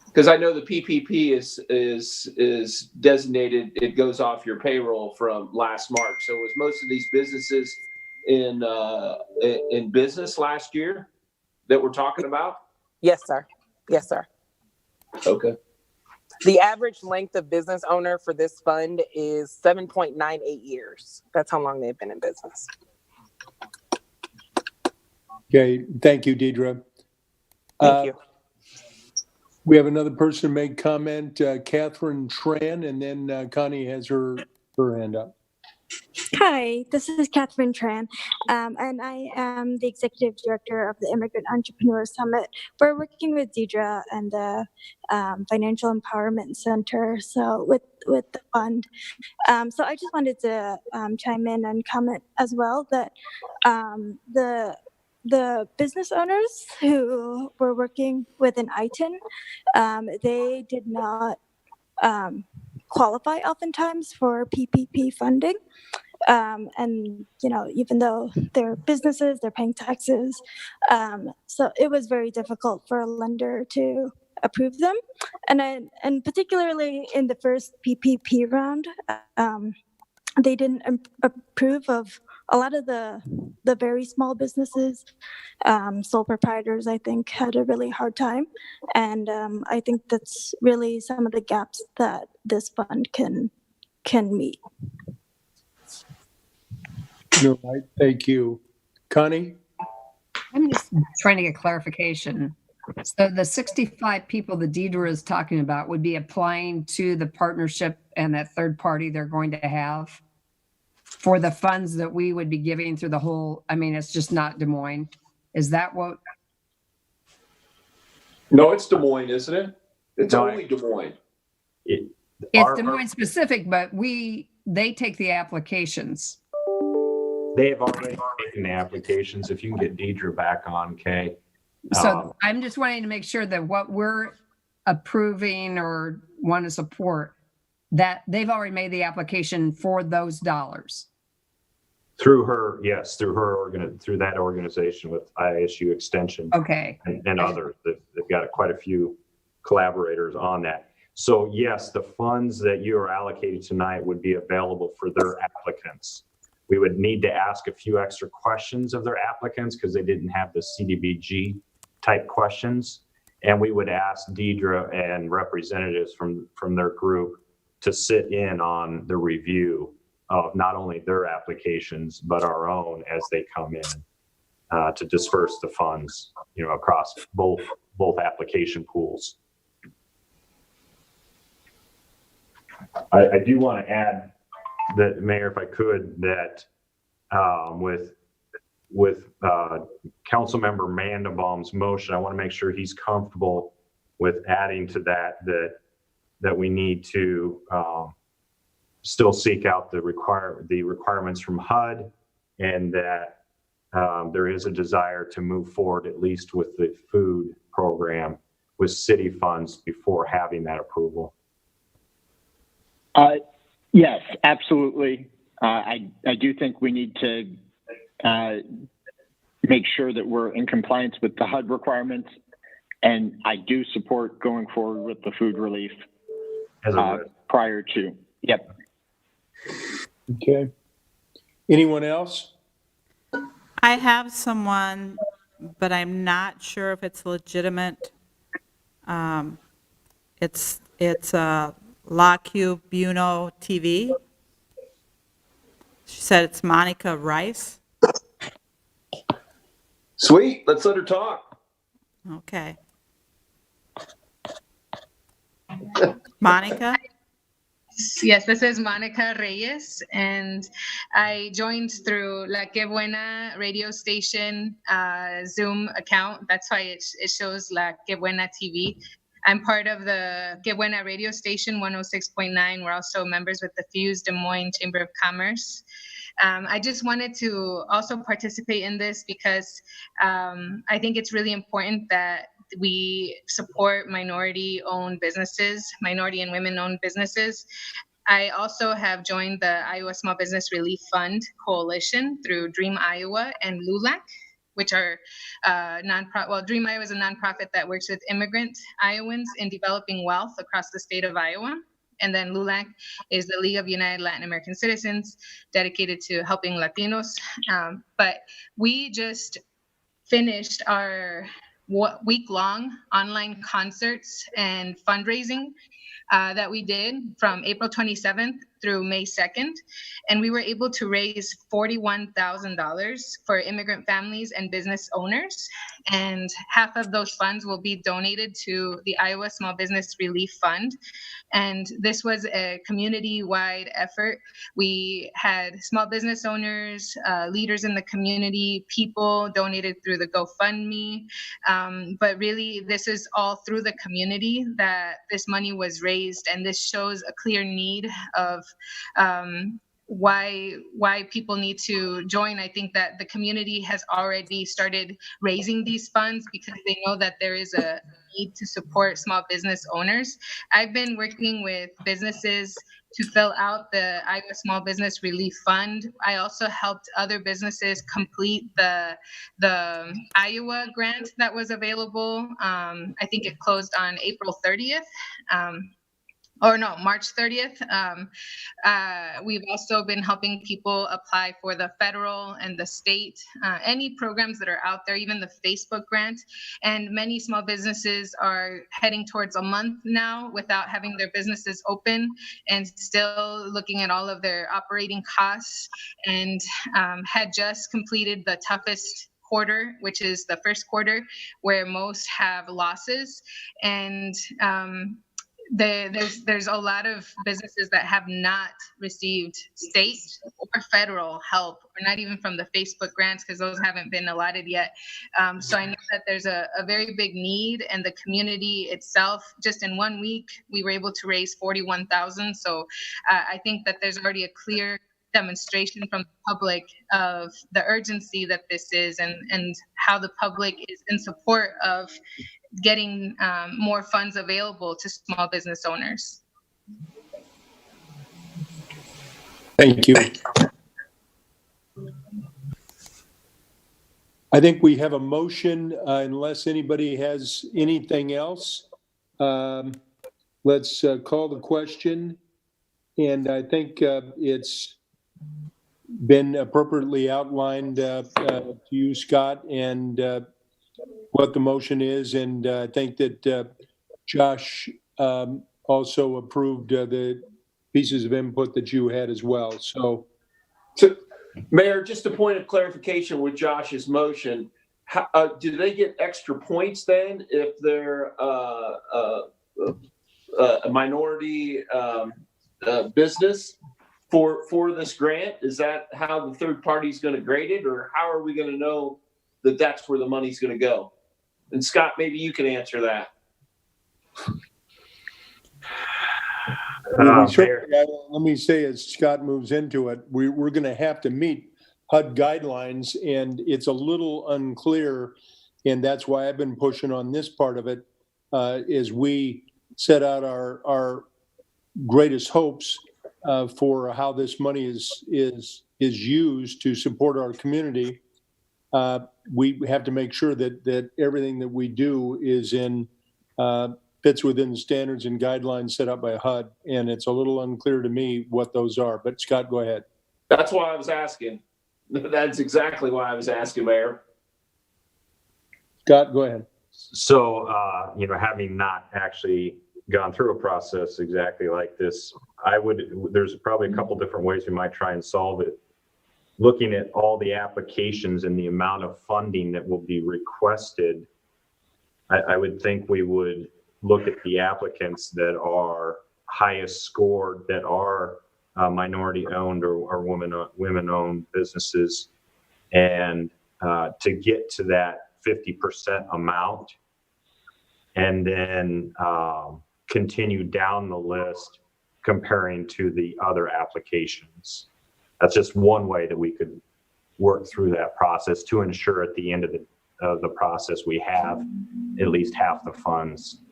Because I know the PPP is designated, it goes off your payroll from last March. So was most of these businesses in business last year that we're talking about? Yes, sir. Yes, sir. Okay. The average length of business owner for this fund is 7.98 years. That's how long they've been in business. Okay, thank you, Deidre. Thank you. We have another person make comment, Catherine Tran, and then Connie has her hand up. Hi, this is Catherine Tran, and I am the Executive Director of the Immigrant Entrepreneur Summit. We're working with Deidre and the Financial Empowerment Center, so with the fund. So I just wanted to chime in and comment as well that the business owners who were working with an ITIN, they did not qualify oftentimes for PPP funding. And, even though they're businesses, they're paying taxes. So it was very difficult for a lender to approve them. And particularly in the first PPP round, they didn't approve of a lot of the very small businesses. Sole proprietors, I think, had a really hard time. And I think that's really some of the gaps that this fund can meet. No, thank you. Connie? I'm just trying to get clarification. So the 65 people that Deidre is talking about would be applying to the partnership and that third party they're going to have for the funds that we would be giving through the whole, it's just not Des Moines. Is that what? No, it's Des Moines, isn't it? It's only Des Moines. It's Des Moines specific, but they take the applications. They have already taken the applications. If you can get Deidre back on, Kay. So I'm just wanting to make sure that what we're approving or want to support, that they've already made the application for those dollars. Through her, yes, through that organization with ISU Extension. Okay. And others. They've got quite a few collaborators on that. So yes, the funds that you are allocated tonight would be available for their applicants. We would need to ask a few extra questions of their applicants because they didn't have the CDBG type questions. And we would ask Deidre and representatives from their group to sit in on the review of not only their applications, but our own as they come in to disperse the funds, across both application pools. I do want to add that, Mayor, if I could, that with Councilmember Mandelbaum's motion, I want to make sure he's comfortable with adding to that we need to still seek out the requirements from HUD, and that there is a desire to move forward at least with the food program with city funds before having that approval. Yes, absolutely. I do think we need to make sure that we're in compliance with the HUD requirements, and I do support going forward with the food relief prior to. Yep. Okay. Anyone else? I have someone, but I'm not sure if it's legitimate. It's La Cubuno TV. She said it's Monica Rice. Sweet, let's let her talk. Okay. Monica? Yes, this is Monica Reyes, and I joined through La Que Buena radio station Zoom account. That's why it shows La Que Buena TV. I'm part of the Que Buena radio station 106.9. We're also members with the Fuse Des Moines Chamber of Commerce. I just wanted to also participate in this because I think it's really important that we support minority-owned businesses, minority and women-owned businesses. I also have joined the Iowa Small Business Relief Fund Coalition through Dream Iowa and LULAC, which are nonprofit. Well, Dream Iowa is a nonprofit that works with immigrant Iowans in developing wealth across the state of Iowa. And then LULAC is the League of United Latin American Citizens, dedicated to helping Latinos. But we just finished our week-long online concerts and fundraising that we did from April 27th through May 2nd. And we were able to raise $41,000 for immigrant families and business owners. And half of those funds will be donated to the Iowa Small Business Relief Fund. And this was a community-wide effort. We had small business owners, leaders in the community, people donated through the GoFundMe. But really, this is all through the community that this money was raised. And this shows a clear need of why people need to join. I think that the community has already started raising these funds because they know that there is a need to support small business owners. I've been working with businesses to fill out the Iowa Small Business Relief Fund. I also helped other businesses complete the Iowa grant that was available. I think it closed on April 30th. March 30th. We've also been helping people apply for the federal and the state, any programs that are out there, even the Facebook grant. And many small businesses are heading towards a month now without having their businesses open and still looking at all of their operating costs, and had just completed the toughest quarter, which is the first quarter, where most have losses. And there's a lot of businesses that have not received state or federal help, or not even from the Facebook grants, because those haven't been allotted yet. So I know that there's a very big need, and the community itself, just in 1 week, we were able to raise $41,000. So I think that there's already a clear demonstration from the public of the urgency that this is, and how the public is in support of getting more funds available to small business owners. Thank you. I think we have a motion, unless anybody has anything else. Let's call the question. And I think it's been appropriately outlined to you, Scott, and what the motion is. And I think that Josh also approved the pieces of input that you had as well. So Mayor, just a point of clarification with Josh's motion. Do they get extra points then if they're a minority business? for this grant? Is that how the third party is going to grade it, or how are we going to know that that's where the money's going to go? And Scott, maybe you can answer that. Let me say, as Scott moves into it, we're going to have to meet HUD guidelines, and it's a little unclear, and that's why I've been pushing on this part of it, as we set out our greatest hopes for how this money is used to support our community. We have to make sure that everything that we do is fits within the standards and guidelines set up by HUD, and it's a little unclear to me what those are. But Scott, go ahead. That's why I was asking. That's exactly why I was asking, Mayor. Scott, go ahead. So, having not actually gone through a process exactly like this, there's probably a couple different ways we might try and solve it. Looking at all the applications and the amount of funding that will be requested, I would think we would look at the applicants that are highest scored, that are minority owned or women owned businesses, and to get to that 50% amount, and then continue down the list comparing to the other applications. That's just one way that we could work through that process to ensure at the end of the process we have at least half the funds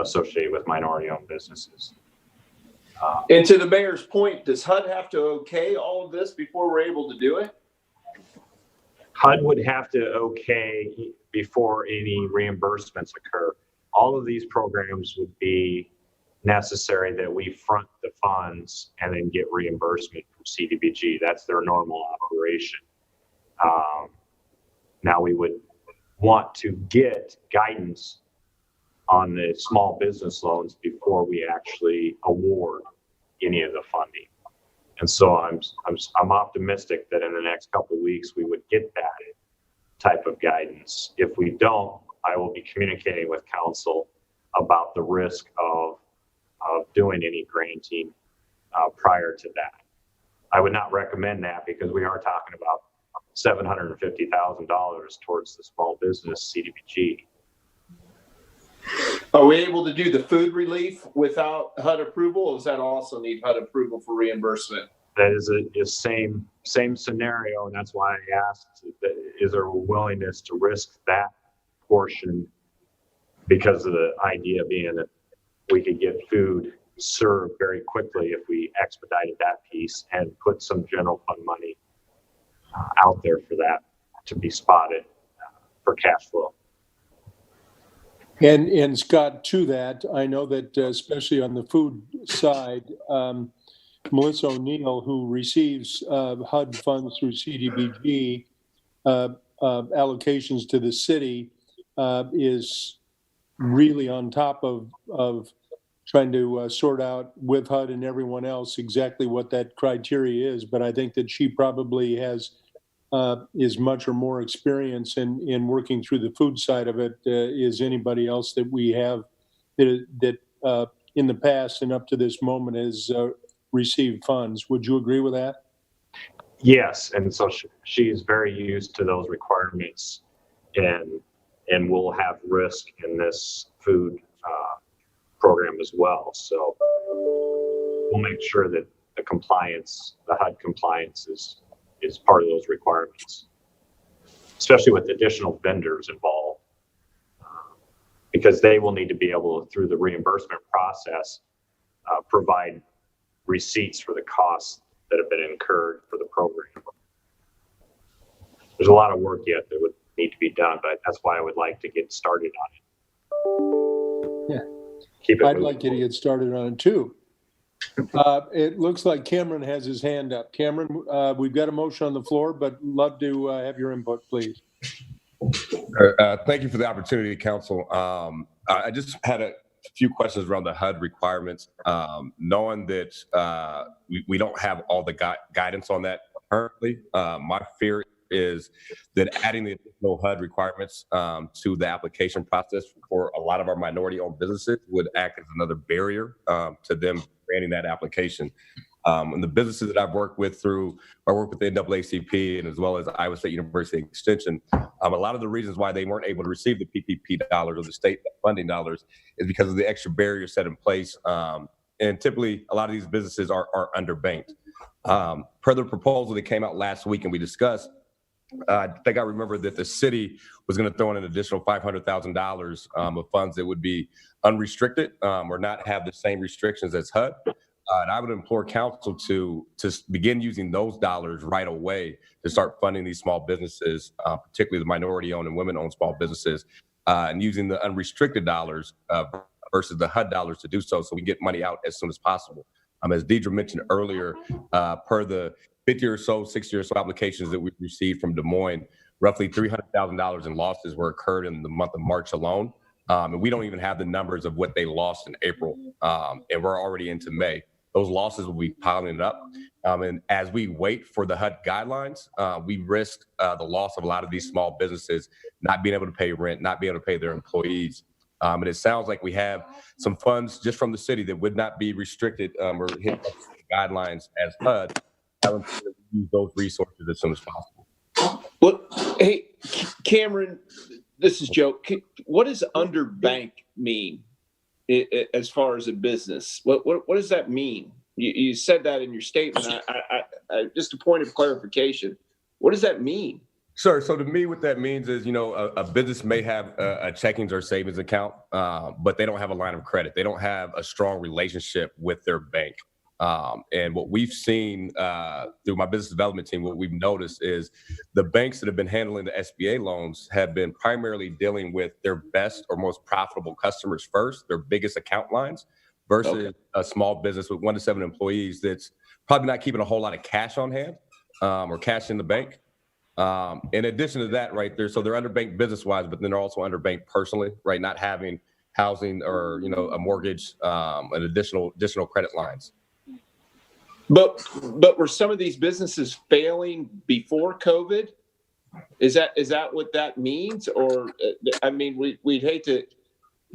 associated with minority-owned businesses. And to the mayor's point, does HUD have to okay all of this before we're able to do it? HUD would have to okay before any reimbursements occur. All of these programs would be necessary that we front the funds and then get reimbursement from CDBG. That's their normal operation. Now we would want to get guidance on the small business loans before we actually award any of the funding. And so I'm optimistic that in the next couple of weeks we would get that type of guidance. If we don't, I will be communicating with council about the risk of doing any granting prior to that. I would not recommend that because we are talking about $750,000 towards the small business CDBG. Are we able to do the food relief without HUD approval, or does that also need HUD approval for reimbursement? That is a same scenario, and that's why I asked, is there a willingness to risk that portion, because of the idea being that we could get food served very quickly if we expedited that piece and put some general fund money out there for that to be spotted for cash flow. And Scott, to that, I know that especially on the food side, Melissa O'Neill, who receives HUD funds through CDBG allocations to the city, is really on top of trying to sort out with HUD and everyone else exactly what that criteria is. But I think that she probably has is much or more experience in working through the food side of it is anybody else that we have that in the past and up to this moment has received funds. Would you agree with that? Yes, and so she is very used to those requirements, and will have risk in this food program as well. So we'll make sure that the HUD compliance is part of those requirements, especially with additional vendors involved, because they will need to be able to, through the reimbursement process, provide receipts for the costs that have been incurred for the program. There's a lot of work yet that would need to be done, but that's why I would like to get started on it. Yeah. I'd like you to get started on it too. It looks like Cameron has his hand up. Cameron, we've got a motion on the floor, but love to have your input, please. Thank you for the opportunity, Council. I just had a few questions around the HUD requirements, knowing that we don't have all the guidance on that currently. My fear is that adding the additional HUD requirements to the application process for a lot of our minority-owned businesses would act as another barrier to them granting that application. And the businesses that I've worked with through I work with the NAACP and as well as Iowa State University Extension, a lot of the reasons why they weren't able to receive the PPP dollars or the state funding dollars is because of the extra barriers set in place. And typically, a lot of these businesses are underbanked. Per the proposal that came out last week and we discussed, I think I remember that the city was going to throw in an additional $500,000 of funds that would be unrestricted or not have the same restrictions as HUD. And I would implore council to begin using those dollars right away to start funding these small businesses, particularly the minority-owned and women-owned small businesses, and using the unrestricted dollars versus the HUD dollars to do so we get money out as soon as possible. As Deidre mentioned earlier, per the 50 or so, 60 or so applications that we received from Des Moines, roughly $300,000 in losses were occurred in the month of March alone. And we don't even have the numbers of what they lost in April. And we're already into May. Those losses will be piling up. And as we wait for the HUD guidelines, we risk the loss of a lot of these small businesses not being able to pay rent, not being able to pay their employees. And it sounds like we have some funds just from the city that would not be restricted or hit the guidelines as HUD. I would use those resources as soon as possible. Well, hey, Cameron, this is Joe. What does underbank mean as far as a business? What does that mean? You said that in your statement. I just a point of clarification. What does that mean? Sure. So to me, what that means is, a business may have a checkings or savings account, but they don't have a line of credit. They don't have a strong relationship with their bank. And what we've seen through my business development team, what we've noticed is the banks that have been handling the SBA loans have been primarily dealing with their best or most profitable customers first, their biggest account lines, versus a small business with 1 to 7 employees that's probably not keeping a whole lot of cash on hand or cash in the bank. In addition to that, right there, so they're underbanked business-wise, but then they're also underbanked personally, right? Not having housing or a mortgage and additional credit lines. But were some of these businesses failing before COVID? Is that what that means? Or we'd hate to.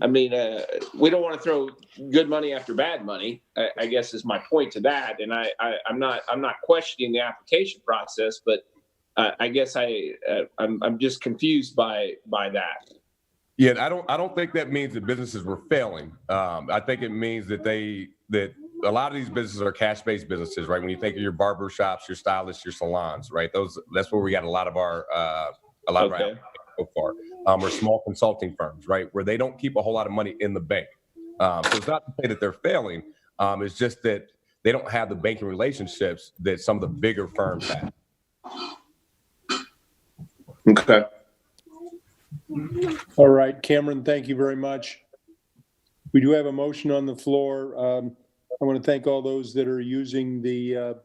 We don't want to throw good money after bad money, I guess is my point to that. And I'm not questioning the application process, but I guess I'm just confused by that. Yeah, I don't think that means that businesses were failing. I think it means that a lot of these businesses are cash-based businesses, right? When you think of your barber shops, your stylists, your salons, right? That's where we got a lot of our applications so far. Or small consulting firms, right? Where they don't keep a whole lot of money in the bank. So it's not to say that they're failing. It's just that they don't have the banking relationships that some of the bigger firms have. Okay. All right, Cameron, thank you very much. We do have a motion on the floor. I want to thank all those that are using the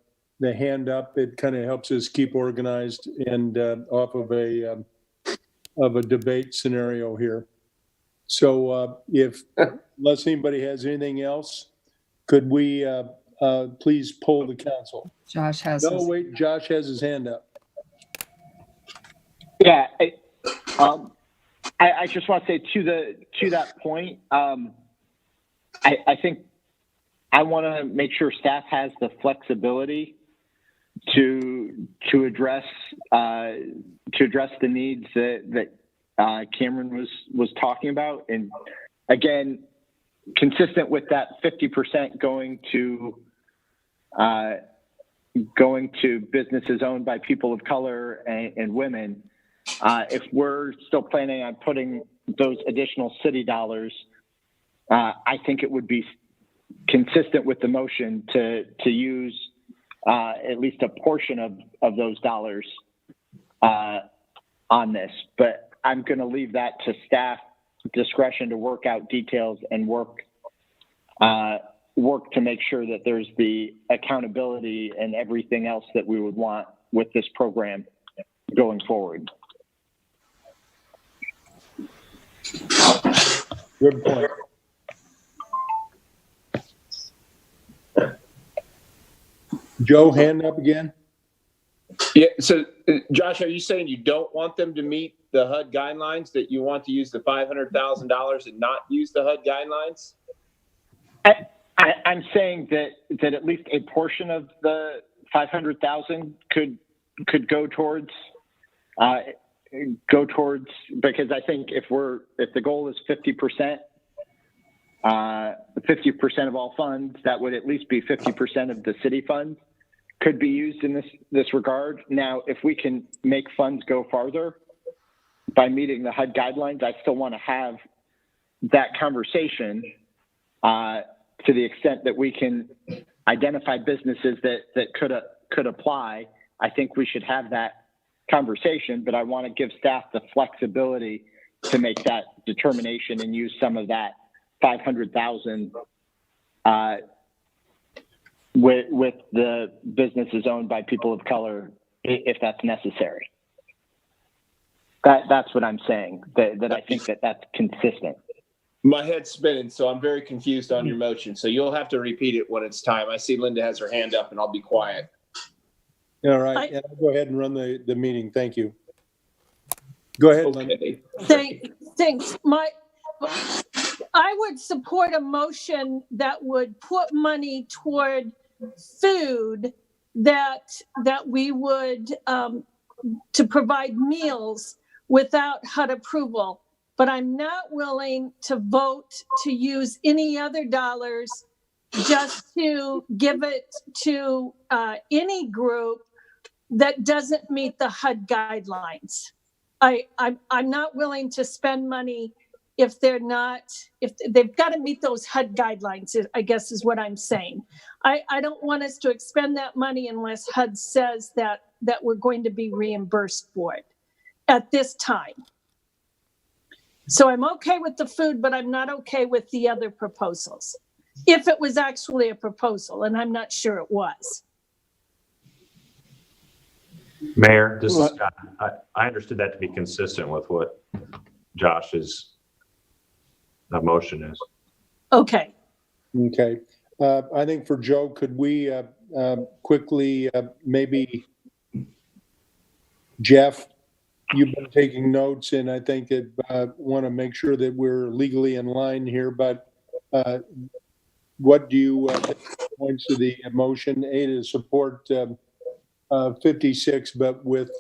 hand up. It kind of helps us keep organized and off of a debate scenario here. So unless anybody has anything else, could we please poll the council? Josh has. No, wait, Josh has his hand up. Yeah, I just want to say to that point, I think I want to make sure staff has the flexibility to address the needs that Cameron was talking about, and again, consistent with that 50% going to businesses owned by people of color and women. If we're still planning on putting those additional city dollars, I think it would be consistent with the motion to use at least a portion of those dollars on this. But I'm going to leave that to staff discretion to work out details and work to make sure that there's the accountability and everything else that we would want with this program going forward. Good point. Joe, hand up again. Yeah. So, Josh, are you saying you don't want them to meet the HUD guidelines? That you want to use the $500,000 and not use the HUD guidelines? I'm saying that at least a portion of the 500,000 could go towards because I think if the goal is 50%, 50% of all funds, that would at least be 50% of the city funds could be used in this regard. Now, if we can make funds go farther by meeting the HUD guidelines, I still want to have that conversation to the extent that we can identify businesses that could apply. I think we should have that conversation, but I want to give staff the flexibility to make that determination and use some of that 500,000 with the businesses owned by people of color, if that's necessary. That's what I'm saying. That I think that's consistent. My head's spinning, so I'm very confused on your motion. So you'll have to repeat it when it's time. I see Linda has her hand up, and I'll be quiet. All right, I'll go ahead and run the meeting. Thank you. Go ahead, Linda. Thanks. I would support a motion that would put money toward food that we would to provide meals without HUD approval. But I'm not willing to vote to use any other dollars just to give it to any group that doesn't meet the HUD guidelines. I'm not willing to spend money if they've got to meet those HUD guidelines, I guess is what I'm saying. I don't want us to expend that money unless HUD says that we're going to be reimbursed for it at this time. So I'm okay with the food, but I'm not okay with the other proposals. If it was actually a proposal, and I'm not sure it was. Mayor, this is Scott. I understood that to be consistent with what Josh's motion is. Okay. Okay. I think for Joe, could we quickly maybe, Jeff, you've been taking notes, and I think that want to make sure that we're legally in line here, but what do you think points to the motion? A, to support 56, but with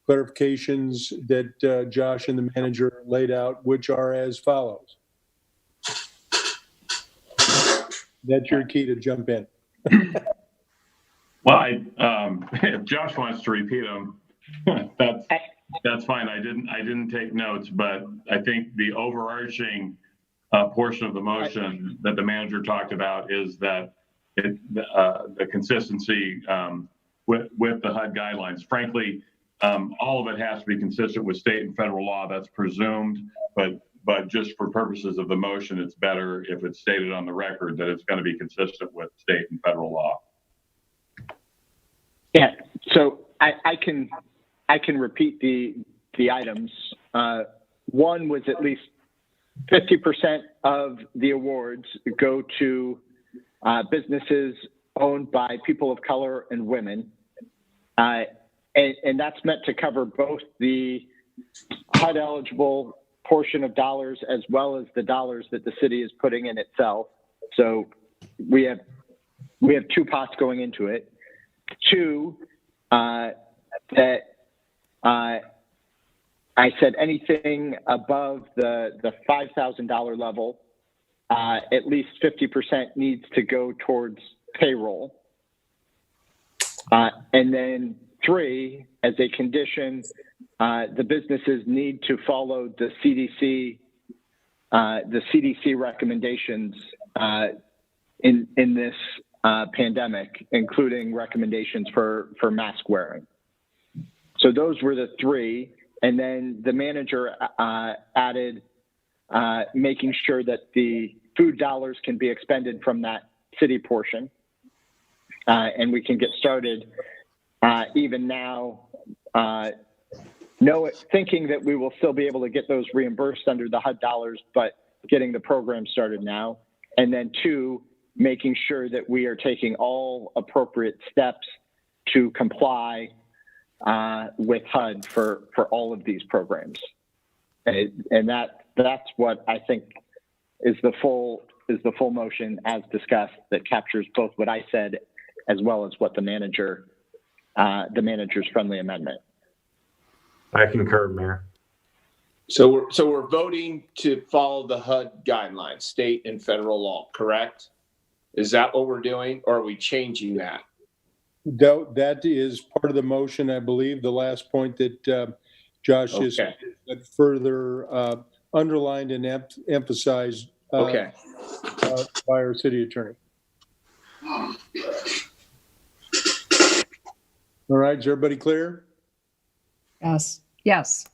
clarifications that Josh and the manager laid out, which are as follows. That's your key to jump in. Well, if Josh wants to repeat them, that's fine. I didn't take notes, but I think the overarching portion of the motion that the manager talked about is that the consistency with the HUD guidelines. Frankly, all of it has to be consistent with state and federal law. That's presumed, but just for purposes of the motion, it's better if it's stated on the record that it's going to be consistent with state and federal law. Yeah. So I can repeat the items. One was at least 50% of the awards go to businesses owned by people of color and women. And that's meant to cover both the HUD eligible portion of dollars as well as the dollars that the city is putting in itself. So we have two pots going into it. Two, that I said anything above the $5,000 level, at least 50% needs to go towards payroll. And then three, as a condition, the businesses need to follow the CDC recommendations in this pandemic, including recommendations for mask wearing. So those were the three. And then the manager added making sure that the food dollars can be expended from that city portion. And we can get started even now, thinking that we will still be able to get those reimbursed under the HUD dollars, but getting the program started now. And then two, making sure that we are taking all appropriate steps to comply with HUD for all of these programs. And that's what I think is the full is the full motion as discussed that captures both what I said as well as what the manager's friendly amendment. I concur, Mayor. So we're voting to follow the HUD guidelines, state and federal law, correct? Is that what we're doing, or are we changing that? That is part of the motion, I believe, the last point that Josh just further underlined and emphasized by our city attorney. All right, is everybody clear? Yes. Yes.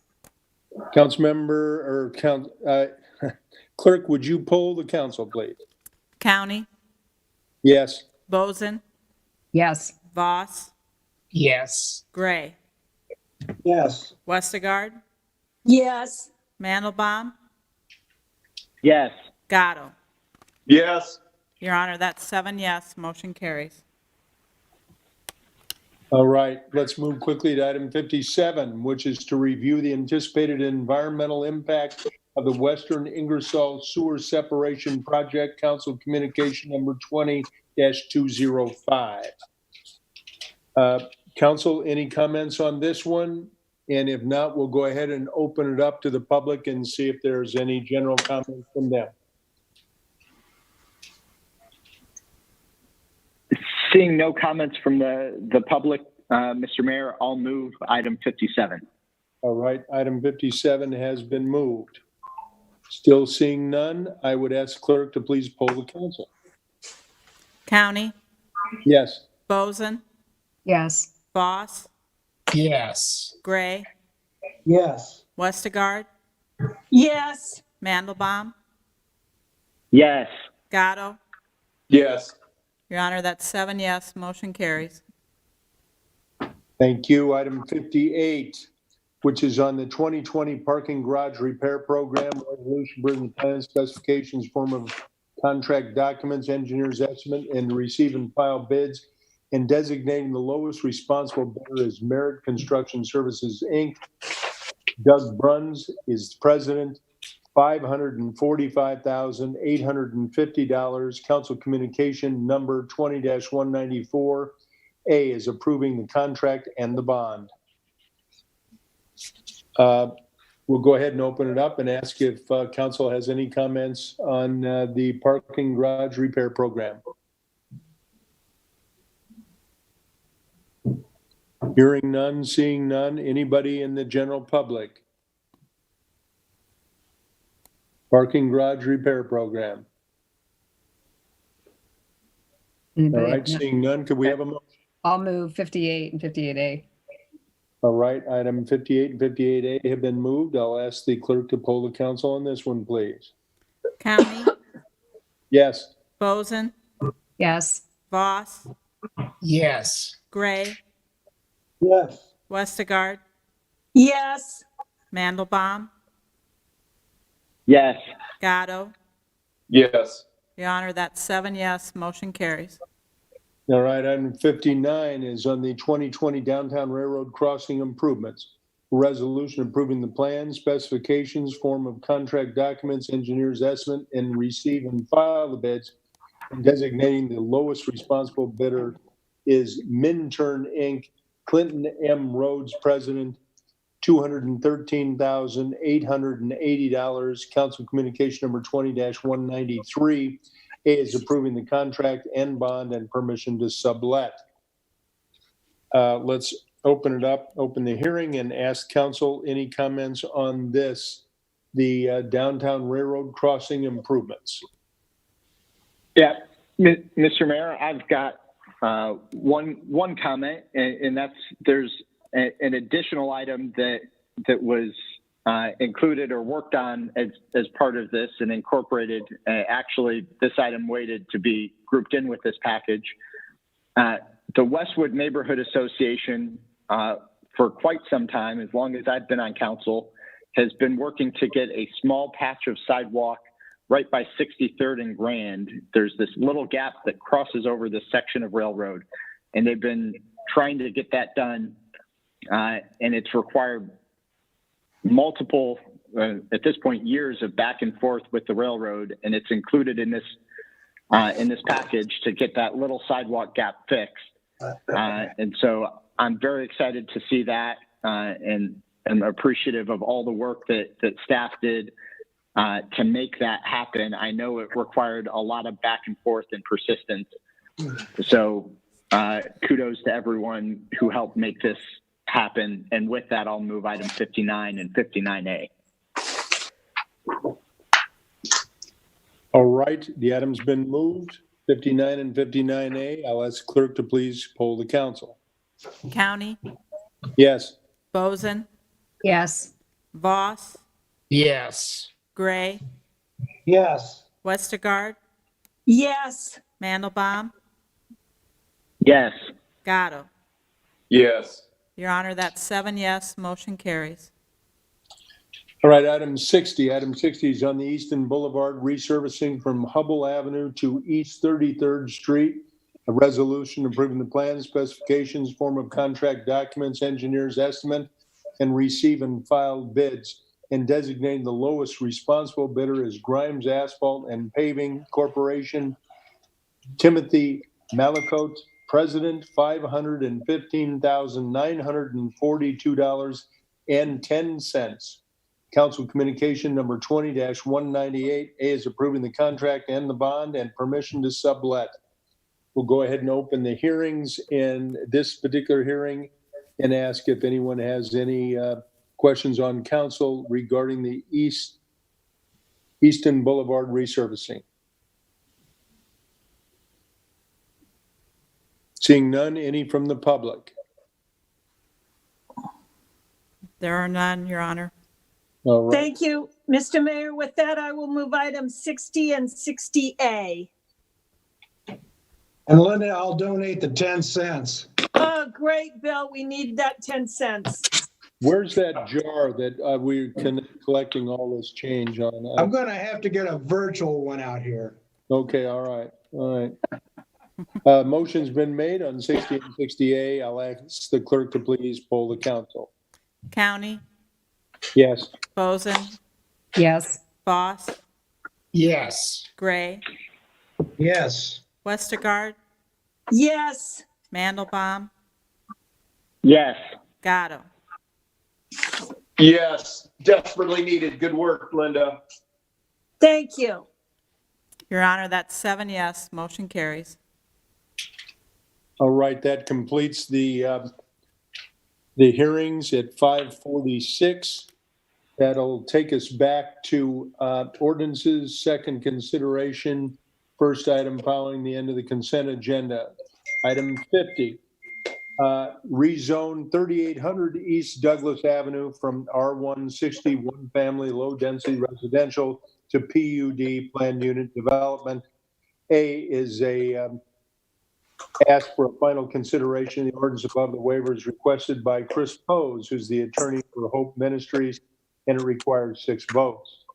Clerk, would you poll the council, please? County, Yes. Boesen, Yes. Voss, Yes. Gray, Yes. Westergaard, Yes. Mandelbaum, Yes. Gatto. Yes. Your Honor, that's 7 yes, motion carries. All right, let's move quickly to item 57, which is to review the anticipated environmental impact of the Western Ingersoll Sewer Separation Project, Council Communication number 20-205. Council, any comments on this one? And if not, we'll go ahead and open it up to the public and see if there's any general comments from them. Seeing no comments from the public, Mr. Mayor, I'll move item 57. All right, item 57 has been moved. Still seeing none, I would ask clerk to please poll the council. County, Yes. Boesen, Yes. Voss, Yes. Gray, Yes. Westergaard, Yes. Mandelbaum, Yes. Gatto. Yes. Your Honor, that's 7 yes, motion carries. Thank you. Item 58, which is on the 2020 parking garage repair program, resolution bringing plan specifications, form of contract documents, engineer's estimate, and receive and file bids, and designating the lowest responsible bidder as Merit Construction Services, Inc. Doug Bruns is president, $545,850. Council communication number 20-194. A is approving the contract and the bond. We'll go ahead and open it up and ask if council has any comments on the parking garage repair program. Hearing none, seeing none. Anybody in the general public? Parking garage repair program. Anybody? All right, seeing none, could we have a motion? I'll move 58 and 58A. All right, item 58 and 58A have been moved. I'll ask the clerk to poll the council on this one, please. County, Yes. Boesen, Yes. Voss, Yes. Gray, Yes. Westergaard, Yes. Mandelbaum, Yes. Gatto. Yes. Your Honor, that's 7 yes, motion carries. All right, item 59 is on the 2020 Downtown Railroad Crossing improvements. Resolution approving the plan, specifications, form of contract documents, engineer's estimate, and receive and file the bids, and designating the lowest responsible bidder is Minturn, Inc., Clinton M. Rhodes, president, $213,880. Council communication number 20-193. A is approving the contract and bond and permission to sublet. Let's open it up, open the hearing, and ask council any comments on this, the downtown railroad crossing improvements. Yeah, Mr. Mayor, I've got one comment, and that's there's an additional item that was included or worked on as part of this and incorporated. Actually, this item waited to be grouped in with this package. The Westwood Neighborhood Association, for quite some time, as long as I've been on council, has been working to get a small patch of sidewalk right by 63rd and Grand. There's this little gap that crosses over this section of railroad, and they've been trying to get that done, and it's required multiple, at this point, years of back and forth with the railroad, and it's included in this in this package to get that little sidewalk gap fixed. And so I'm very excited to see that and appreciative of all the work that staff did to make that happen. I know it required a lot of back and forth and persistence. So kudos to everyone who helped make this happen. And with that, I'll move item 59 and 59A. All right, the item's been moved. 59 and 59A. I'll ask clerk to please poll the council. County, Yes. Boesen, Yes. Voss, Yes. Gray, Yes. Westergaard, Yes. Mandelbaum, Yes. Gatto. Yes. Your Honor, that's 7 yes, motion carries. All right, item 60. Item 60 is on the Easton Boulevard resurfacing from Hubble Avenue to East 33rd Street. A resolution approving the plan, specifications, form of contract documents, engineer's estimate, and receive and file bids, and designating the lowest responsible bidder as Grimes Asphalt and Paving Corporation. Timothy Malicote, President, $515,942.10. Council Communication number 20-198. A is approving the contract and the bond and permission to sublet. We'll go ahead and open the hearings in this particular hearing and ask if anyone has any questions on council regarding the Easton Boulevard resurfacing. Seeing none, any from the public? There are none, Your Honor. All right. Thank you, Mr. Mayor. With that, I will move items 60 and 60A. And Linda, I'll donate the 10 cents. Oh, great, Bill. We need that 10 cents. Where's that jar that we're collecting all this change on? I'm going to have to get a virtual one out here. Okay, all right. Motion's been made on 60 and 60A. I'll ask the clerk to please poll the council. County, Yes. Boesen, Yes. Voss, Yes. Gray, Yes. Westergaard, Yes. Mandelbaum, Yes. Gatto. Yes. Desperately needed. Good work, Linda. Thank you. Your Honor, that's 7 yes, motion carries. All right, that completes the hearings at 5:46. That'll take us back to ordinances, second consideration, first item following the end of the consent agenda. Item 50, rezone 3800 East Douglas Avenue from R160 one family low density residential to PUD planned unit development. A is ask for a final consideration of the ordinance above the waivers requested by Chris Pose, who's the attorney for Hope Ministries, and it requires 6 votes.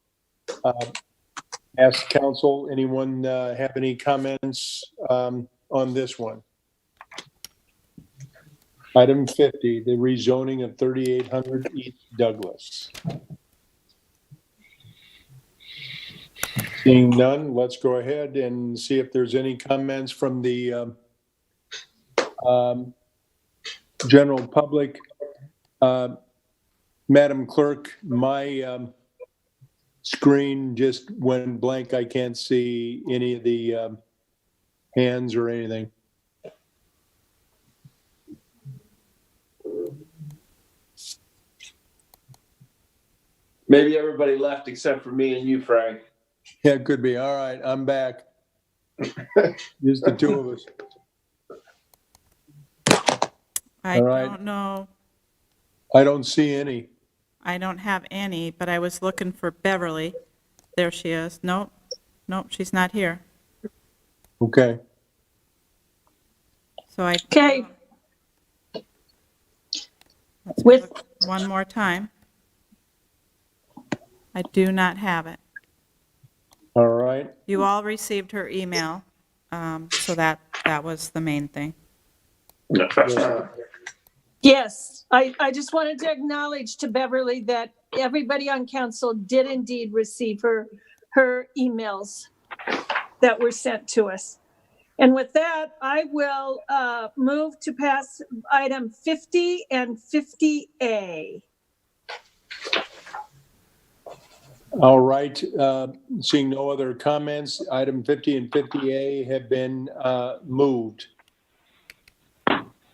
Ask council, anyone have any comments on this one? Item 50, the rezoning of 3800 East Douglas. Seeing none, let's go ahead and see if there's any comments from the general public. Madam Clerk, my screen just went blank. I can't see any of the hands or anything. Maybe everybody left except for me and you, Frank. Yeah, it could be. All right, I'm back. Just the two of us. I All right. don't know. I don't see any. I don't have any, but I was looking for Beverly. There she is. Nope, she's not here. Okay. So I. Okay. Let's With- look one more time. I do not have it. All right. You all received her email, so that was the main thing. Yes, I just wanted to acknowledge to Beverly that everybody on council did indeed receive her emails. that were sent to us. And with that, I will move to pass item 50 and 50A. All right, seeing no other comments, item 50 and 50A have been moved.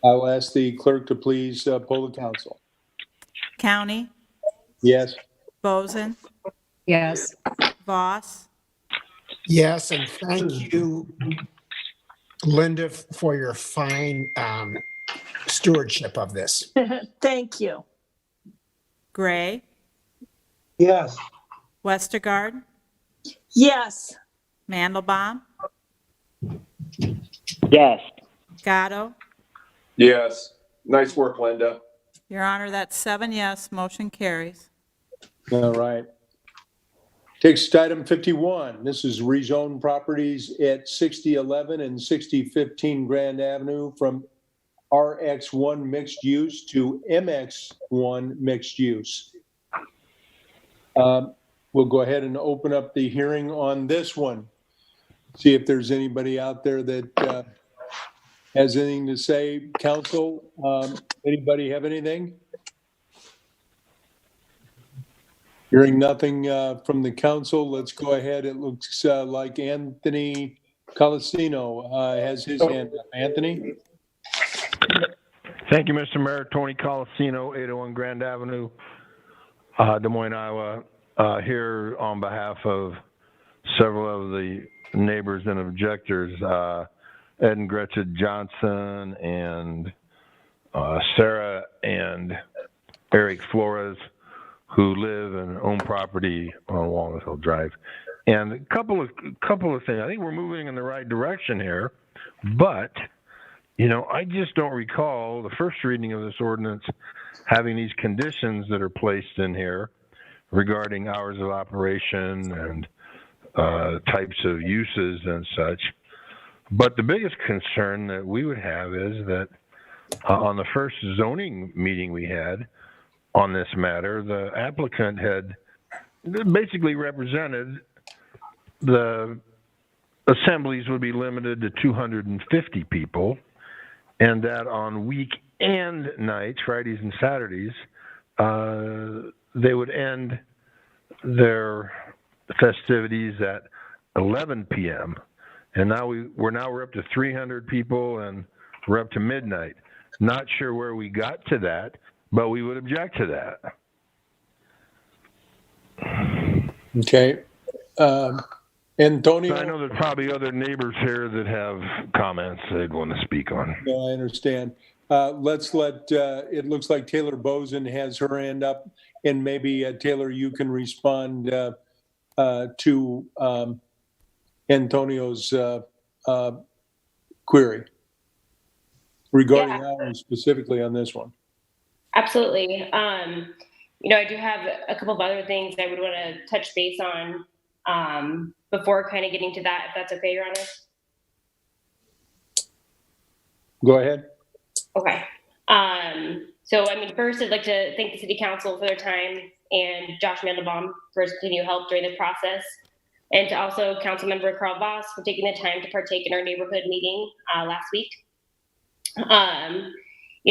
I'll ask the clerk to please poll the council. County, Yes. Boesen, Yes. Voss, Yes, and thank you, Linda, for your fine stewardship of this. Thank you. Gray, Yes. Westergaard, Yes. Mandelbaum, Yes. Gatto. Yes. Nice work, Linda. Your Honor, that's 7 yes, motion carries. All right. Takes us to item 51. This is rezone properties at 6011 and 6015 Grand Avenue from RX1 mixed use to MX1 mixed use. We'll go ahead and open up the hearing on this one. See if there's anybody out there that has anything to say. Council, anybody have anything? Hearing nothing from the council, let's go ahead. It looks like Anthony Colasino has his hand up. Anthony? Thank you, Mr. Mayor. Tony Colasino, 801 Grand Avenue, Des Moines, Iowa. Here on behalf of several of the neighbors and objectors, Ed and Gretchen Johnson and Sarah and Eric Flores, who live and own property on Walnut Hill Drive. And a couple of things. I think we're moving in the right direction here, but I just don't recall the first reading of this ordinance having these conditions that are placed in here regarding hours of operation and types of uses and such. But the biggest concern that we would have is that on the first zoning meeting we had on this matter, the applicant had basically represented the assemblies would be limited to 250 people, and that on weekend nights, Fridays and Saturdays, they would end their festivities at 11 p.m. And now we're up to 300 people and we're up to midnight. Not sure where we got to that, but we would object to that. Okay. Antonio? I know there's probably other neighbors here that have comments they'd want to speak on. No, I understand. Let's let, it looks like Taylor Boesen has her hand up, and maybe Taylor, you can respond to Antonio's query regarding hours specifically on this one. Absolutely. I do have a couple of other things I would want to touch base on before kind of getting to that, if that's okay, Your Honor. Go ahead. Okay. First I'd like to thank the City Council for their time and Josh Mandelbaum for his continued help during the process. And to also Councilmember Carl Voss for taking the time to partake in our neighborhood meeting last week.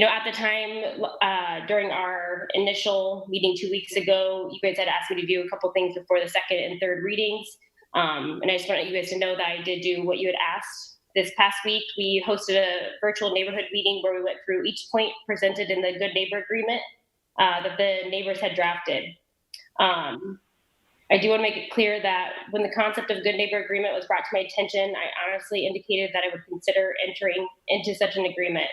At the time, during our initial meeting 2 weeks ago, you guys had asked me to do a couple things before the second and third readings. And I just wanted you guys to know that I did do what you had asked. This past week, we hosted a virtual neighborhood meeting where we went through each point presented in the Good Neighbor Agreement that the neighbors had drafted. I do want to make it clear that when the concept of Good Neighbor Agreement was brought to my attention, I honestly indicated that I would consider entering into such an agreement.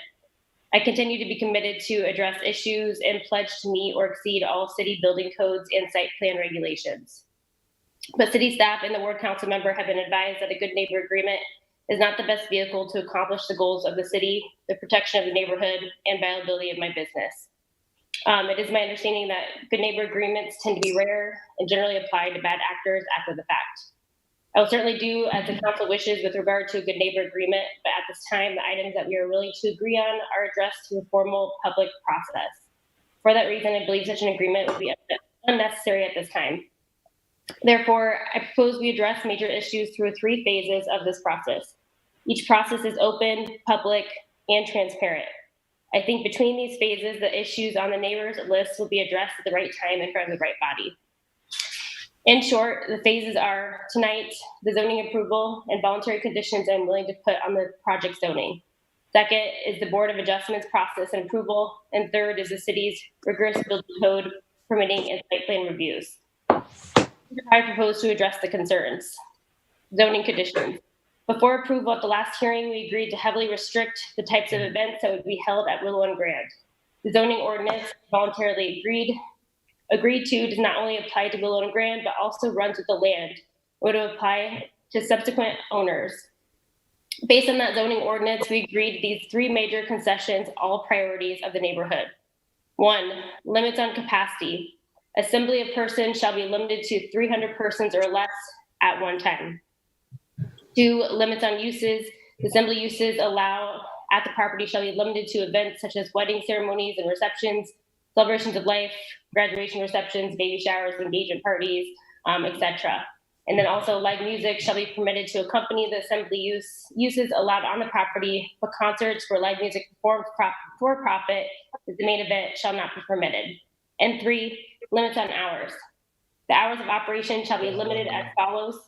I continue to be committed to address issues and pledge to meet or exceed all city building codes and site plan regulations. But city staff and the ward council member have been advised that a Good Neighbor Agreement is not the best vehicle to accomplish the goals of the city, the protection of the neighborhood, and viability of my business. It is my understanding that Good Neighbor Agreements tend to be rare and generally applied to bad actors after the fact. I will certainly do as the council wishes with regard to a Good Neighbor Agreement, but at this time, the items that we are willing to agree on are addressed through a formal public process. For that reason, I believe such an agreement would be unnecessary at this time. Therefore, I propose we address major issues through 3 phases of this process. Each process is open, public, and transparent. I think between these phases, the issues on the neighbors list will be addressed at the right time in front of the right body. In short, the phases are tonight, the zoning approval and voluntary conditions I'm willing to put on the project zoning. Second is the Board of Adjustments process and approval. And third is the city's rigorous building code, permitting, and site plan reviews. I propose to address the concerns. Zoning conditions. Before approval at the last hearing, we agreed to heavily restrict the types of events that would be held at Willow and Grand. The zoning ordinance voluntarily agreed to does not only apply to Willow and Grand, but also runs with the land, or to apply to subsequent owners. Based on that zoning ordinance, we agreed these 3 major concessions, all priorities of the neighborhood. 1, limits on capacity. Assembly of persons shall be limited to 300 persons or less at one time. 2, limits on uses. Assembly uses allowed at the property shall be limited to events such as wedding ceremonies and receptions, celebrations of life, graduation receptions, baby showers, engagement parties, etc. And then also live music shall be permitted to accompany the assembly uses allowed on the property, but concerts where live music performed for profit is the main event shall not be permitted. And 3, limits on hours. The hours of operation shall be limited as follows: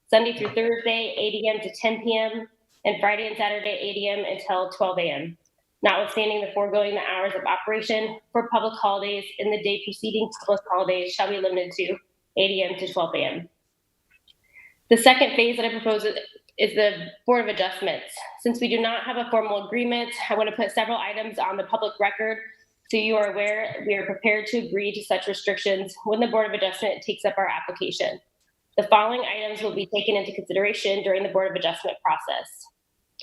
Sunday through Thursday, 8 a.m. to 10 p.m., and Friday and Saturday, 8 a.m. until 12 a.m. Notwithstanding the foregoing, the hours of operation for public holidays in the day preceding public holidays shall be limited to 8 a.m. to 12 a.m. The second phase that I propose is the Board of Adjustments. Since we do not have a formal agreement, I want to put several items on the public record so you are aware we are prepared to agree to such restrictions when the Board of Adjustment takes up our application. The following items will be taken into consideration during the Board of Adjustment process.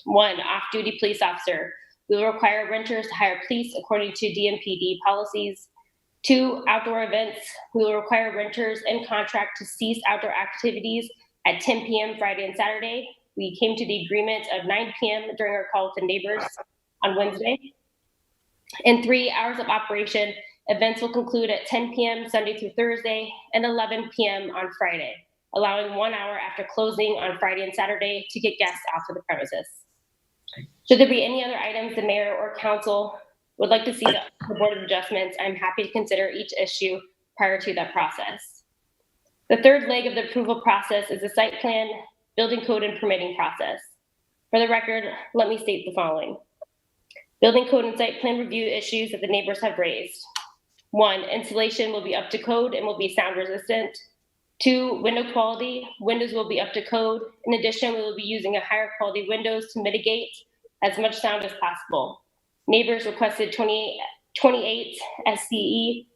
1, off-duty police officer. We will require renters to hire police according to DMPD policies. 2, outdoor events. We will require renters in contract to cease outdoor activities at 10 p.m. Friday and Saturday. We came to the agreement of 9 p.m. during our call to neighbors on Wednesday. And 3, hours of operation. Events will conclude at 10 p.m. Sunday through Thursday and 11 p.m. on Friday, allowing 1 hour after closing on Friday and Saturday to get guests off of the premises. Should there be any other items the mayor or council would like to see the Board of Adjustments, I'm happy to consider each issue prior to that process. The third leg of the approval process is the site plan, building code, and permitting process. For the record, let me state the following. Building code and site plan review issues that the neighbors have raised. 1, installation will be up to code and will be sound resistant. 2, window quality. Windows will be up to code. In addition, we will be using a higher quality windows to mitigate as much sound as possible. Neighbors requested 28 SCE.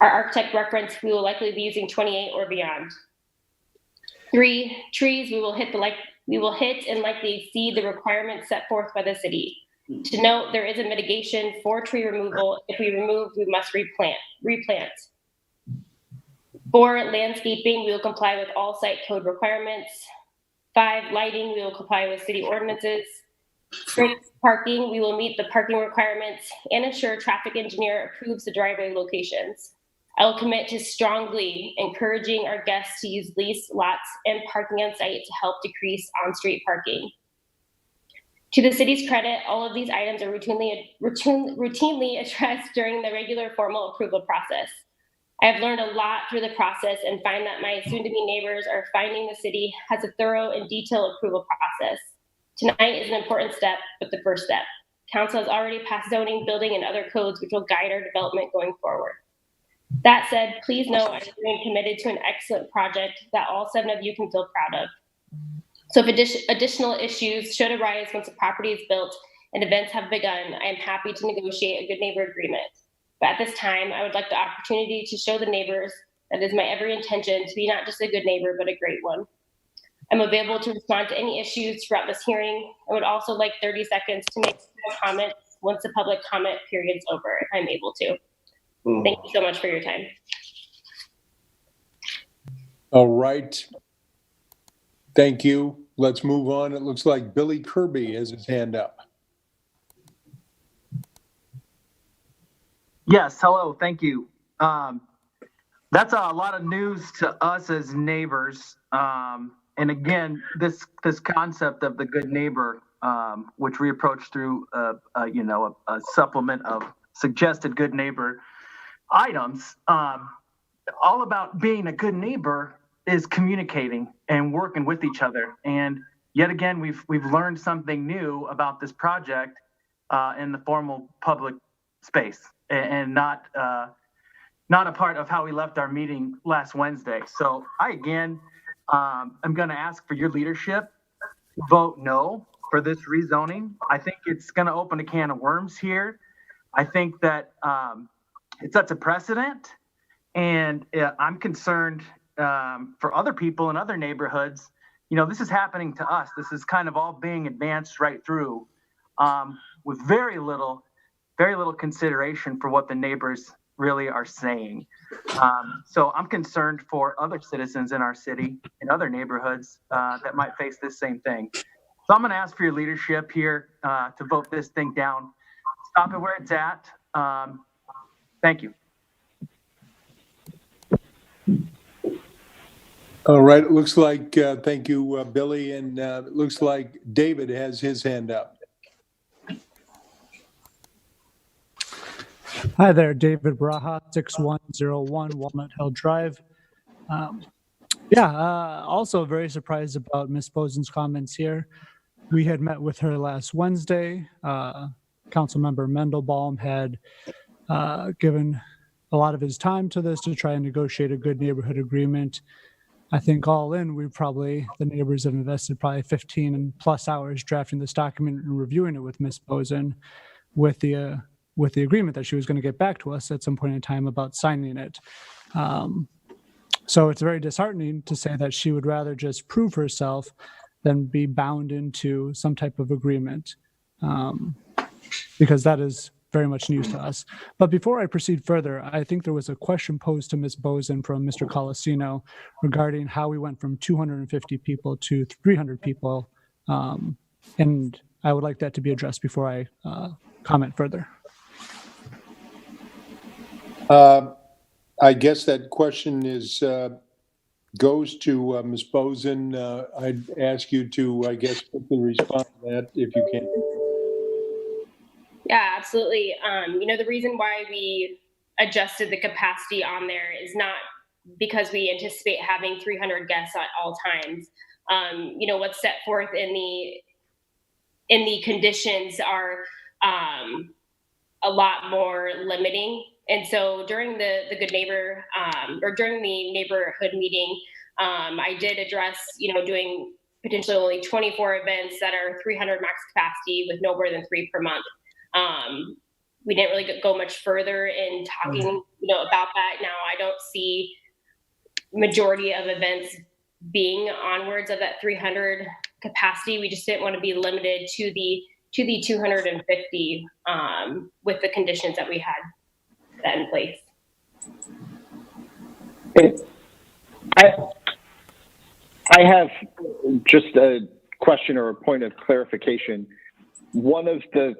Our architect reference, we will likely be using 28 or beyond. 3, trees, we will hit and likely exceed the requirements set forth by the city. To note, there is a mitigation for tree removal. If we remove, we must replant. 4, landscaping, we will comply with all site code requirements. 5, lighting, we will comply with city ordinances. 6, parking, we will meet the parking requirements and ensure traffic engineer approves the driveway locations. I will commit to strongly encouraging our guests to use leased lots and parking on site to help decrease on-street parking. To the city's credit, all of these items are routinely addressed during the regular formal approval process. I have learned a lot through the process and find that my soon-to-be neighbors are finding the city has a thorough and detailed approval process. Tonight is an important step, but the first step. Council has already passed zoning, building, and other codes which will guide our development going forward. That said, please know I remain committed to an excellent project that all 7 of you can feel proud of. So if additional issues should arise once the property is built and events have begun, I am happy to negotiate a good neighbor agreement. But at this time, I would like the opportunity to show the neighbors that it is my every intention to be not just a good neighbor, but a great one. I'm available to respond to any issues throughout this hearing. I would also like 30 seconds to make comments once the public comment period is over, if I'm able to. Thank you so much for your time. All right. Thank you. Let's move on. It looks like Billy Kirby has his hand up. Yes, hello, thank you. that's a lot of news to us as neighbors. And again, this concept of the good neighbor, which we approach through a supplement of suggested good neighbor items. All about being a good neighbor is communicating and working with each other. And yet again, we've learned something new about this project in the formal public space, and not a part of how we left our meeting last Wednesday. So I'm going to ask for your leadership. Vote no for this rezoning. I think it's going to open a can of worms here. I think that it sets a precedent, and I'm concerned for other people in other neighborhoods. This is happening to us. This is kind of all being advanced right through with very little consideration for what the neighbors really are saying. So I'm concerned for other citizens in our city, in other neighborhoods that might face this same thing. So I'm going to ask for your leadership here to vote this thing down. Stop it where it's at. Thank you. All right, it looks like, thank you, Billy, and it looks like David has his hand up. Hi there, David Braha, 6101 Walnut Hill Drive. Also very surprised about Ms. Boesen's comments here. We had met with her last Wednesday. Councilmember Mandelbaum had given a lot of his time to this to try and negotiate a good neighborhood agreement. I think all in, the neighbors have invested probably 15 and plus hours drafting this document and reviewing it with Ms. Boesen with the agreement that she was going to get back to us at some point in time about signing it. So it's very disheartening to say that she would rather just prove herself than be bound into some type of agreement, because that is very much news to us. But before I proceed further, I think there was a question posed to Ms. Boesen from Mr. Colosino regarding how we went from 250 people to 300 people. And I would like that to be addressed before I comment further. I guess that question goes to Ms. Boesen. I'd ask you to, quickly respond to that if you can. Yeah, absolutely. The reason why we adjusted the capacity on there is not because we anticipate having 300 guests at all times. What's set forth in the conditions are a lot more limiting. And so during the Good Neighbor or during the neighborhood meeting, I did address, doing potentially only 24 events that are 300 max capacity with no more than 3 per month. We didn't really go much further in talking, about that. Now, I don't see majority of events being onwards of that 300 capacity. We just didn't want to be limited to the 250 with the conditions that we had set in place. I have just a question or a point of clarification. One of the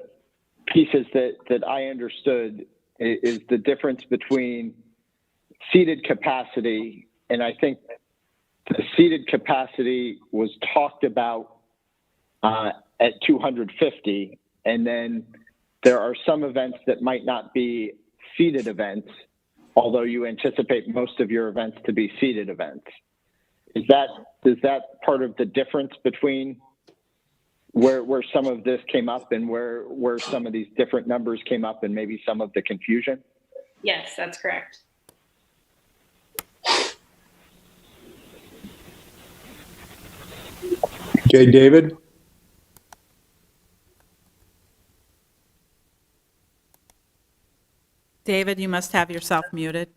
pieces that I understood is the difference between seated capacity, and I think the seated capacity was talked about at 250, and then there are some events that might not be seated events, although you anticipate most of your events to be seated events. Is that part of the difference between where some of this came up and where some of these different numbers came up and maybe some of the confusion? Yes, that's correct. Okay, David? David, you must have yourself muted.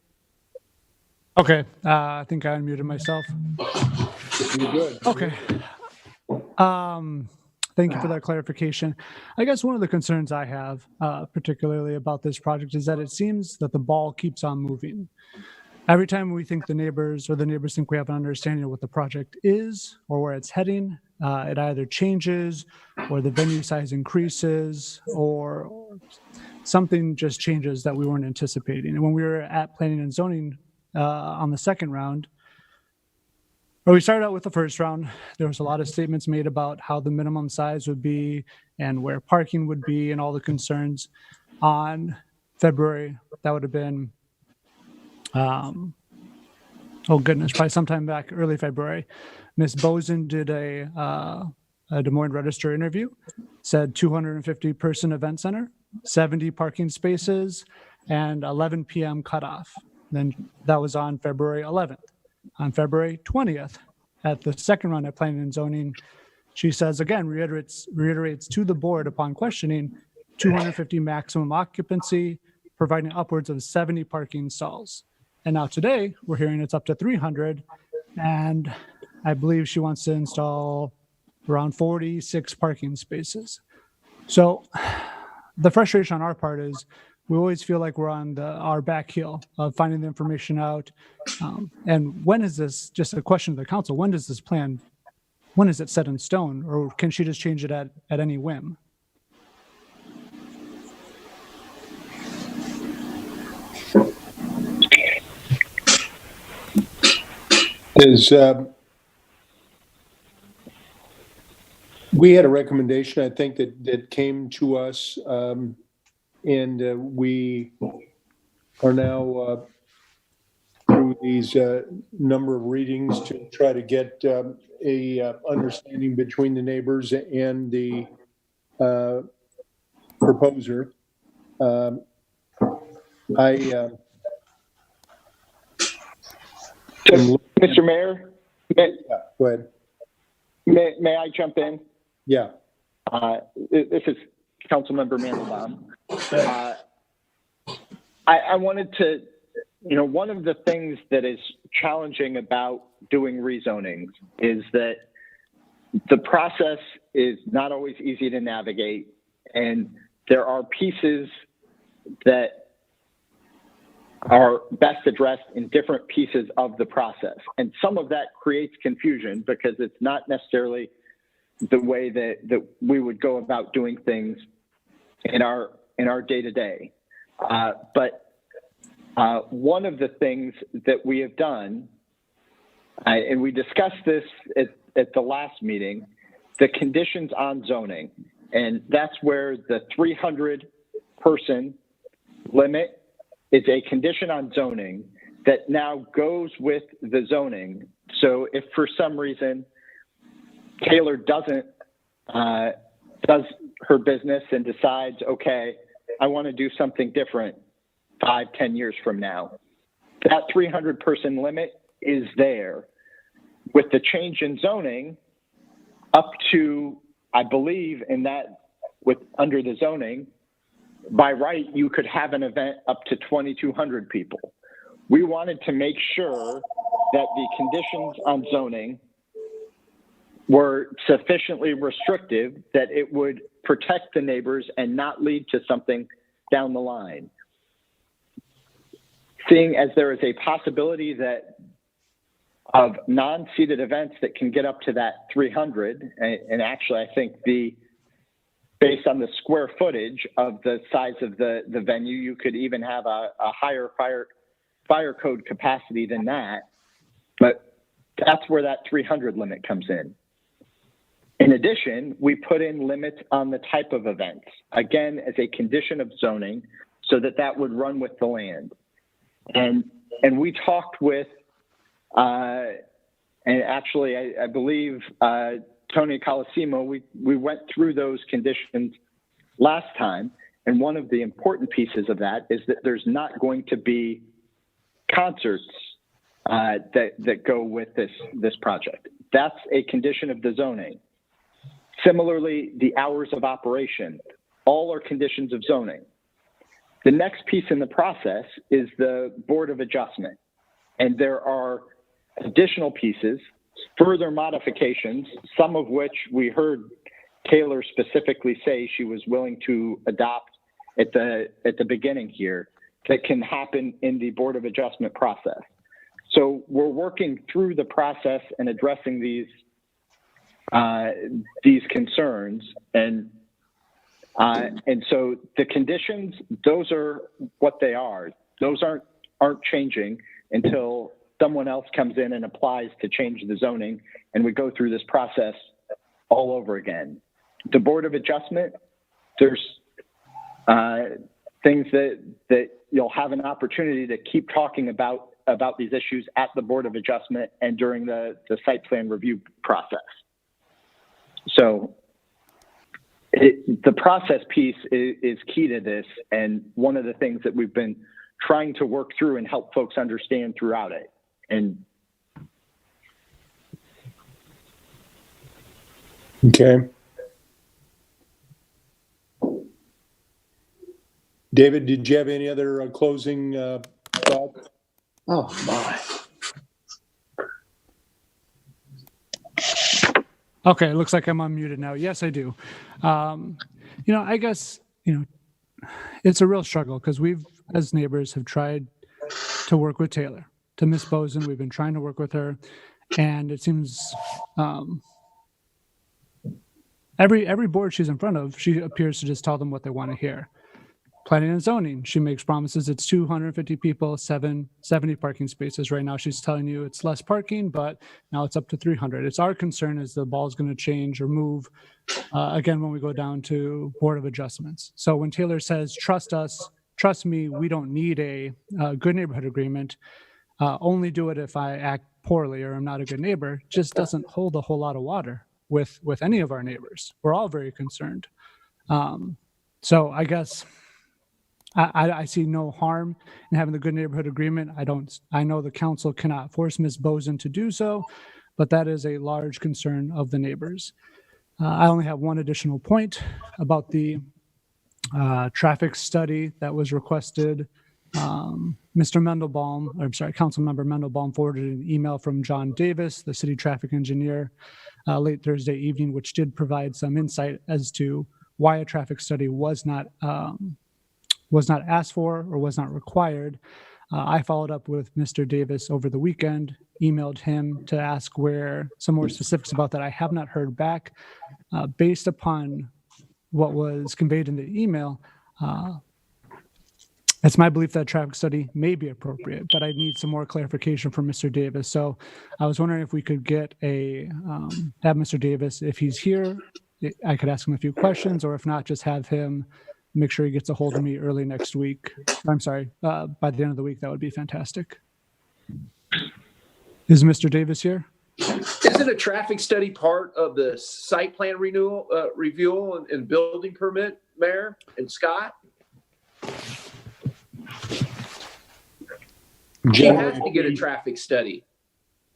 Okay, I think I unmuted myself. You're good. Okay. Thank you for that clarification. I guess one of the concerns I have, particularly about this project, is that it seems that the ball keeps on moving. Every time we think the neighbors think we have an understanding of what the project is or where it's heading, it either changes or the venue size increases or something just changes that we weren't anticipating. And when we were at Planning and Zoning on the second round. Or we started out with the first round. There was a lot of statements made about how the minimum size would be and where parking would be and all the concerns. On February, that would have been, oh goodness, probably sometime back early February. Ms. BOESEN did a Des Moines Register interview, said 250 person event center, 70 parking spaces, and 11 p.m. cutoff. Then that was on February 11th. On February 20th, at the second round at Planning and Zoning, she says again, reiterates to the board upon questioning, 250 maximum occupancy, providing upwards of 70 parking stalls. And now today, we're hearing it's up to 300, and I believe she wants to install around 46 parking spaces. So the frustration on our part is we always feel like we're on our back heel of finding the information out. And when is this, just a question to the council, when does this plan, when is it set in stone, or can she just change it at any whim? We had a recommendation, I think, that came to us, and we are now through these number of readings to try to get a understanding between the neighbors and the proposer. Mr. Mayor, go ahead. May I jump in? Yeah. This is Councilmember Mandelbaum. I wanted to, one of the things that is challenging about doing rezonings is that the process is not always easy to navigate, and there are pieces that are best addressed in different pieces of the process. And some of that creates confusion because it's not necessarily the way that we would go about doing things in our day-to-day. But one of the things that we have done, and we discussed this at the last meeting, the conditions on zoning. And that's where the 300 person limit is a condition on zoning that now goes with the zoning. So if for some reason Taylor does her business and decides, okay, I want to do something different 5-10 years from now, that 300 person limit is there. With the change in zoning up to, I believe in that, under the zoning, by right, you could have an event up to 2,200 people. We wanted to make sure that the conditions on zoning were sufficiently restrictive that it would protect the neighbors and not lead to something down the line. Seeing as there is a possibility of non-seated events that can get up to that 300, and actually I think based on the square footage of the size of the venue, you could even have a higher fire code capacity than that. But that's where that 300 limit comes in. In addition, we put in limits on the type of events, again, as a condition of zoning, so that would run with the land. And we talked with, and actually, I believe Tony Colosimo, we went through those conditions last time, and one of the important pieces of that is that there's not going to be concerts that go with this project. That's a condition of the zoning. Similarly, the hours of operation, all are conditions of zoning. The next piece in the process is the Board of Adjustment, and there are additional pieces, further modifications, some of which we heard Taylor specifically say she was willing to adopt at the beginning here, that can happen in the Board of Adjustment process. So we're working through the process and addressing these concerns, and so the conditions, those are what they are. Those aren't changing. until someone else comes in and applies to change the zoning, and we go through this process all over again. The Board of Adjustment, there's things that you'll have an opportunity to keep talking about these issues at the Board of Adjustment and during the site plan review process. So the process piece is key to this, and one of the things that we've been trying to work through and help folks understand throughout it. And Okay. David, did you have any other closing thoughts? Oh, my. Okay, it looks like I'm unmuted now. Yes, I do. I guess, it's a real struggle because we've, as neighbors, have tried to work with Taylor, to Miss Boesen. We've been trying to work with her, and it seems every board she's in front of, she appears to just tell them what they want to hear. Planning and zoning, she makes promises. It's 250 people, 70 parking spaces. Right now, she's telling you it's less parking, but now it's up to 300. It's our concern is the ball's going to change or move again when we go down to Board of Adjustments. So when Taylor says, trust us, trust me, we don't need a good neighborhood agreement, only do it if I act poorly or I'm not a good neighbor, just doesn't hold a whole lot of water with any of our neighbors. We're all very concerned. So I guess I see no harm in having the good neighborhood agreement. I know the council cannot force Ms. Boesen to do so, but that is a large concern of the neighbors. I only have one additional point about the traffic study that was requested. Councilmember Mandelbaum forwarded an email from John Davis, the city traffic engineer, late Thursday evening, which did provide some insight as to why a traffic study was not asked for or was not required. I followed up with Mr. Davis over the weekend, emailed him to ask where some more specifics about that. I have not heard back. Based upon what was conveyed in the email, it's my belief that a traffic study may be appropriate, but I need some more clarification from Mr. Davis. So I was wondering if we could get have Mr. Davis, if he's here, I could ask him a few questions, or if not, just have him make sure he gets a hold of me early next week. I'm sorry, by the end of the week, that would be fantastic. Is Mr. Davis here? Isn't a traffic study part of the site plan review and building permit, Mayor and Scott? He has to get a traffic study.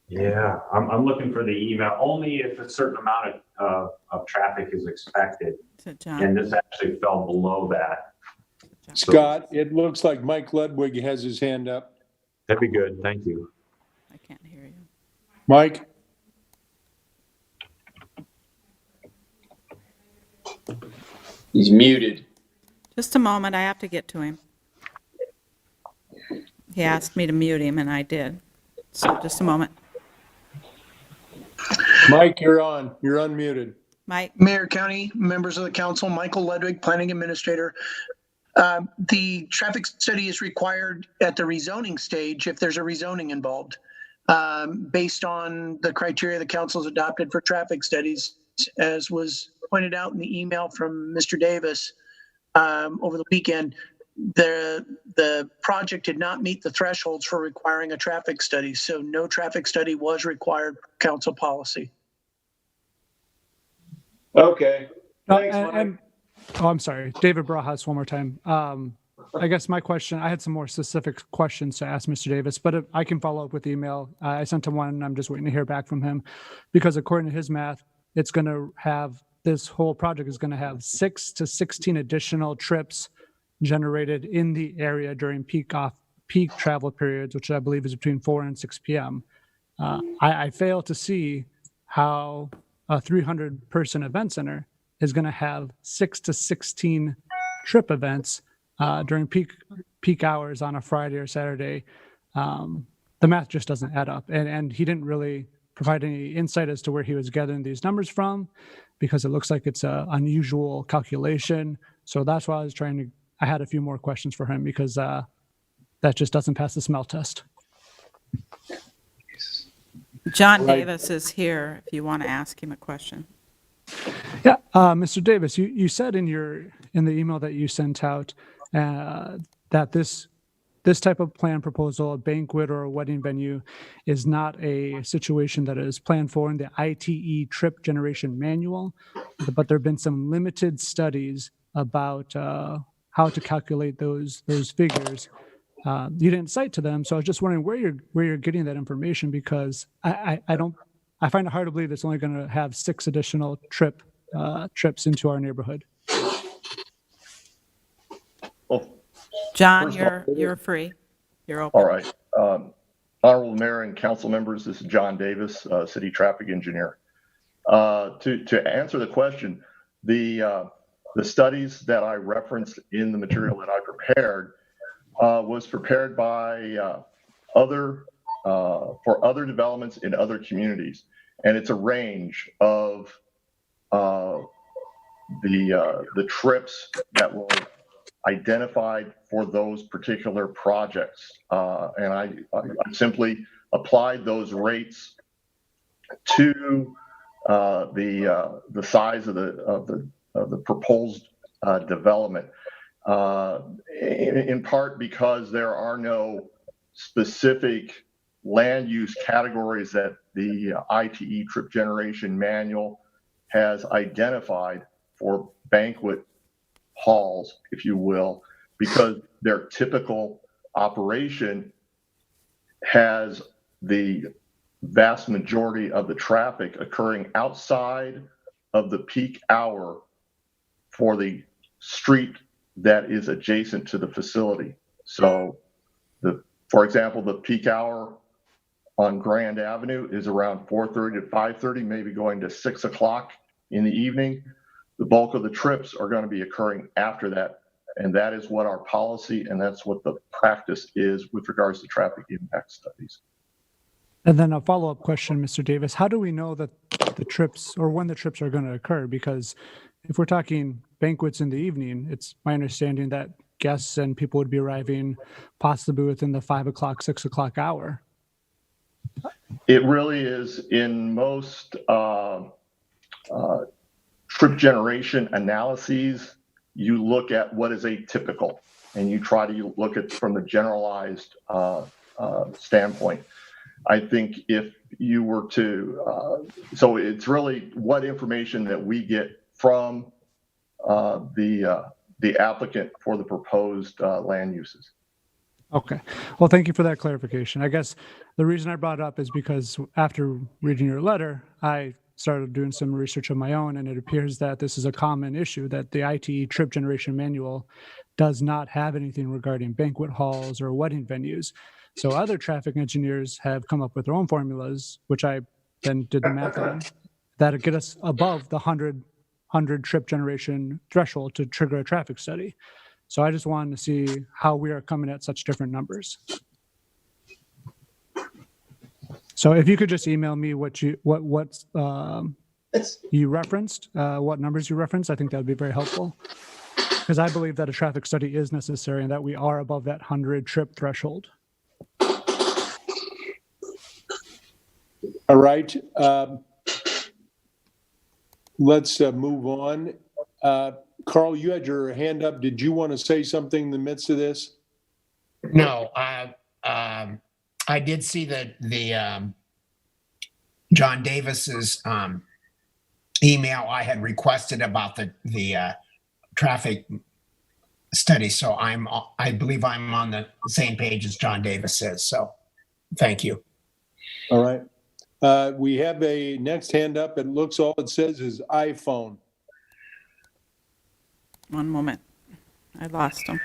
Yeah, I'm looking for the email, only if a certain amount of traffic is expected. And this actually fell below that. Scott, it looks like Mike Ludwig has his hand up. That'd be good. Thank you. I can't hear you. Mike? He's muted. Just a moment, I have to get to him. He asked me to mute him, and I did. So just a moment. Mike, you're on. You're unmuted. Mike. Mayor, County, members of the council, Michael Ludwig, Planning Administrator. The traffic study is required at the rezoning stage if there's a rezoning involved. Based on the criteria the council's adopted for traffic studies, as was pointed out in the email from Mr. Davis over the weekend, the project did not meet the thresholds for requiring a traffic study, so no traffic study was required per council policy. Okay. Thanks, Mike. I'm sorry, David Brajas, one more time. I guess my question, I had some more specific questions to ask Mr. Davis, but I can follow up with email. I sent him one, and I'm just waiting to hear back from him, because according to his math, it's going to have, this whole project is going to have 6 to 16 additional trips generated in the area during peak travel periods, which I believe is between 4 and 6 p.m. I fail to see how a 300-person event center is going to have 6 to 16 trip events during peak hours on a Friday or Saturday. The math just doesn't add up. And he didn't really provide any insight as to where he was gathering these numbers from, because it looks like it's an unusual calculation. So that's why I had a few more questions for him, because that just doesn't pass the smell test. John Right. Davis is here if you want to ask him a question. Yeah, Mr. Davis, you said in the email that you sent out that this type of plan proposal, a banquet or a wedding venue, is not a situation that is planned for in the ITE trip generation manual, but there have been some limited studies about how to calculate those figures. You didn't cite to them, so I was just wondering where you're getting that information, because I find it hard to believe it's only going to have 6 additional trips into our neighborhood. Well, John, first of all, you're free. You're open. all right. Honorable Mayor and council members, this is John Davis, city traffic engineer. To answer the question, the studies that I referenced in the material that I prepared was prepared by for other developments in other communities, and it's a range of the trips that were identified for those particular projects, and I simply applied those rates to the size of the proposed development, in part because there are no specific land use categories that the ITE trip generation manual has identified for banquet halls, if you will, because their typical operation has the vast majority of the traffic occurring outside of the peak hour for the street that is adjacent to the facility. So, for example, the peak hour on Grand Avenue is around 4:30 to 5:30, maybe going to 6 o'clock in the evening. The bulk of the trips are going to be occurring after that, and that is what our policy and that's what the practice is with regards to traffic impact studies. And then a follow-up question, Mr. Davis, how do we know that the trips or when the trips are going to occur? Because if we're talking banquets in the evening, it's my understanding that guests and people would be arriving possibly within the 5 o'clock, 6 o'clock hour. It really is in most trip generation analyses, you look at what is atypical and you try to look at from the generalized standpoint. I think if you were to, so it's really what information that we get from the applicant for the proposed land uses. Okay. Well, thank you for that clarification. I guess the reason I brought it up is because after reading your letter, I started doing some research of my own, and it appears that this is a common issue, that the ITE trip generation manual does not have anything regarding banquet halls or wedding venues. So other traffic engineers have come up with their own formulas, which I then did the math on, that get us above the 100 trip generation threshold to trigger a traffic study. So I just wanted to see how we are coming at such different numbers. So if you could just email me what you referenced, what numbers you referenced, I think that would be very helpful. Because I believe that a traffic study is necessary and that we are above that 100 trip threshold. All right. Let's move on. Carl, you had your hand up. Did you want to say something in the midst of this? No, I did see that the John Davis's email I had requested about the traffic study. So I believe I'm on the same page as John Davis is. So thank you. All right. We have a next hand up. It looks all it says is iPhone. One moment. I lost them.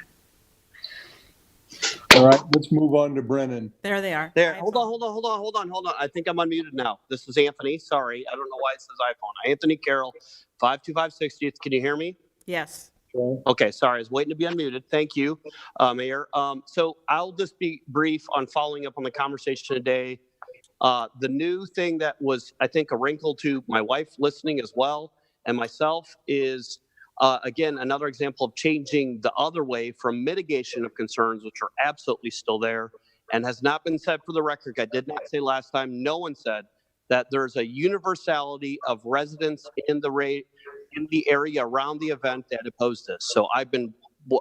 All right, let's move on to Brennan. There they are. There. Hold on. I think I'm unmuted now. This is Anthony. Sorry. I don't know why it says iPhone. Anthony Carroll, 52560th. Can you hear me? Yes. Okay. Sorry. I was waiting to be unmuted. Thank you, Mayor. So I'll just be brief on following up on the conversation today. The new thing that was, I think, a wrinkle to my wife listening as well and myself is, again, another example of changing the other way from mitigation of concerns, which are absolutely still there, and has not been said for the record, I did not say last time, no one said that there's a universality of residents in the area around the event that oppose this. So I've been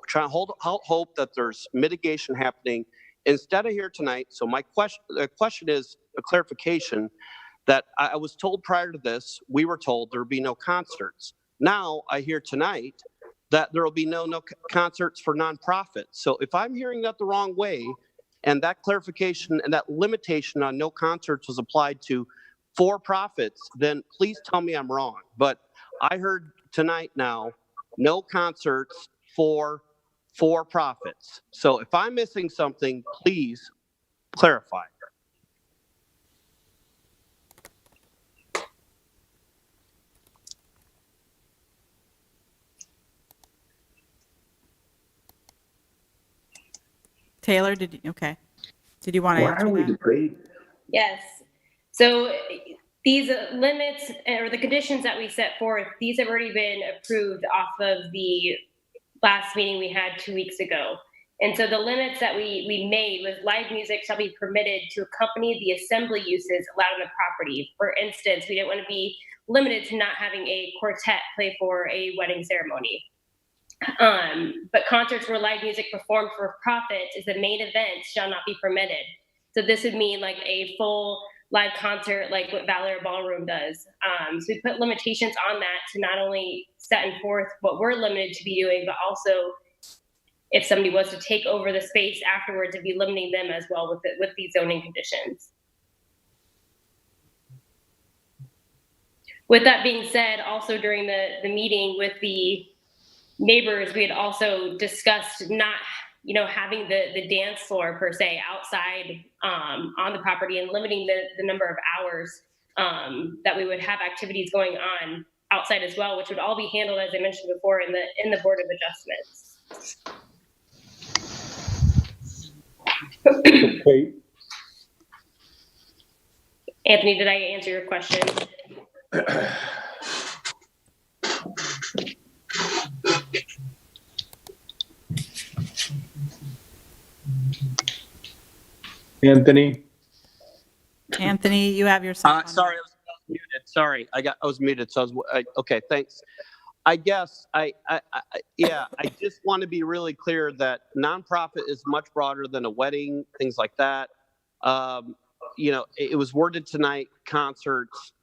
trying to hope that there's mitigation happening instead of here tonight. So my question is a clarification that I was told prior to this, we were told there would be no concerts. Now I hear tonight that there will be no concerts for nonprofits. So if I'm hearing that the wrong way, and that clarification and that limitation on no concerts was applied to for-profits, then please tell me I'm wrong. But I heard tonight now, no concerts for-profits. So if I'm missing something, please clarify. Taylor, did you want to answer that? Yes. So these limits or the conditions that we set forth, these have already been approved off of the last meeting we had 2 weeks ago. And so the limits that we made was live music shall be permitted to accompany the assembly uses allowed on the property. For instance, we didn't want to be limited to not having a quartet play for a wedding ceremony. But concerts where live music performed for profit is the main event shall not be permitted. So this would mean like a full live concert, like what Valor Ballroom does. So we put limitations on that to not only set forth what we're limited to be doing, but also if somebody was to take over the space afterwards, it'd be limiting them as well with these zoning conditions. With that being said, also during the meeting with the neighbors, we had also discussed not, having the dance floor per se outside on the property and limiting the number of hours that we would have activities going on outside as well, which would all be handled, as I mentioned before, in the Board of Adjustments. Okay. Anthony, did I answer your question? Anthony, you have yourself. Sorry, I was muted. Sorry, I was muted. So okay. Thanks. I guess I just want to be really clear that nonprofit is much broader than a wedding, things like that. It was worded tonight, concerts,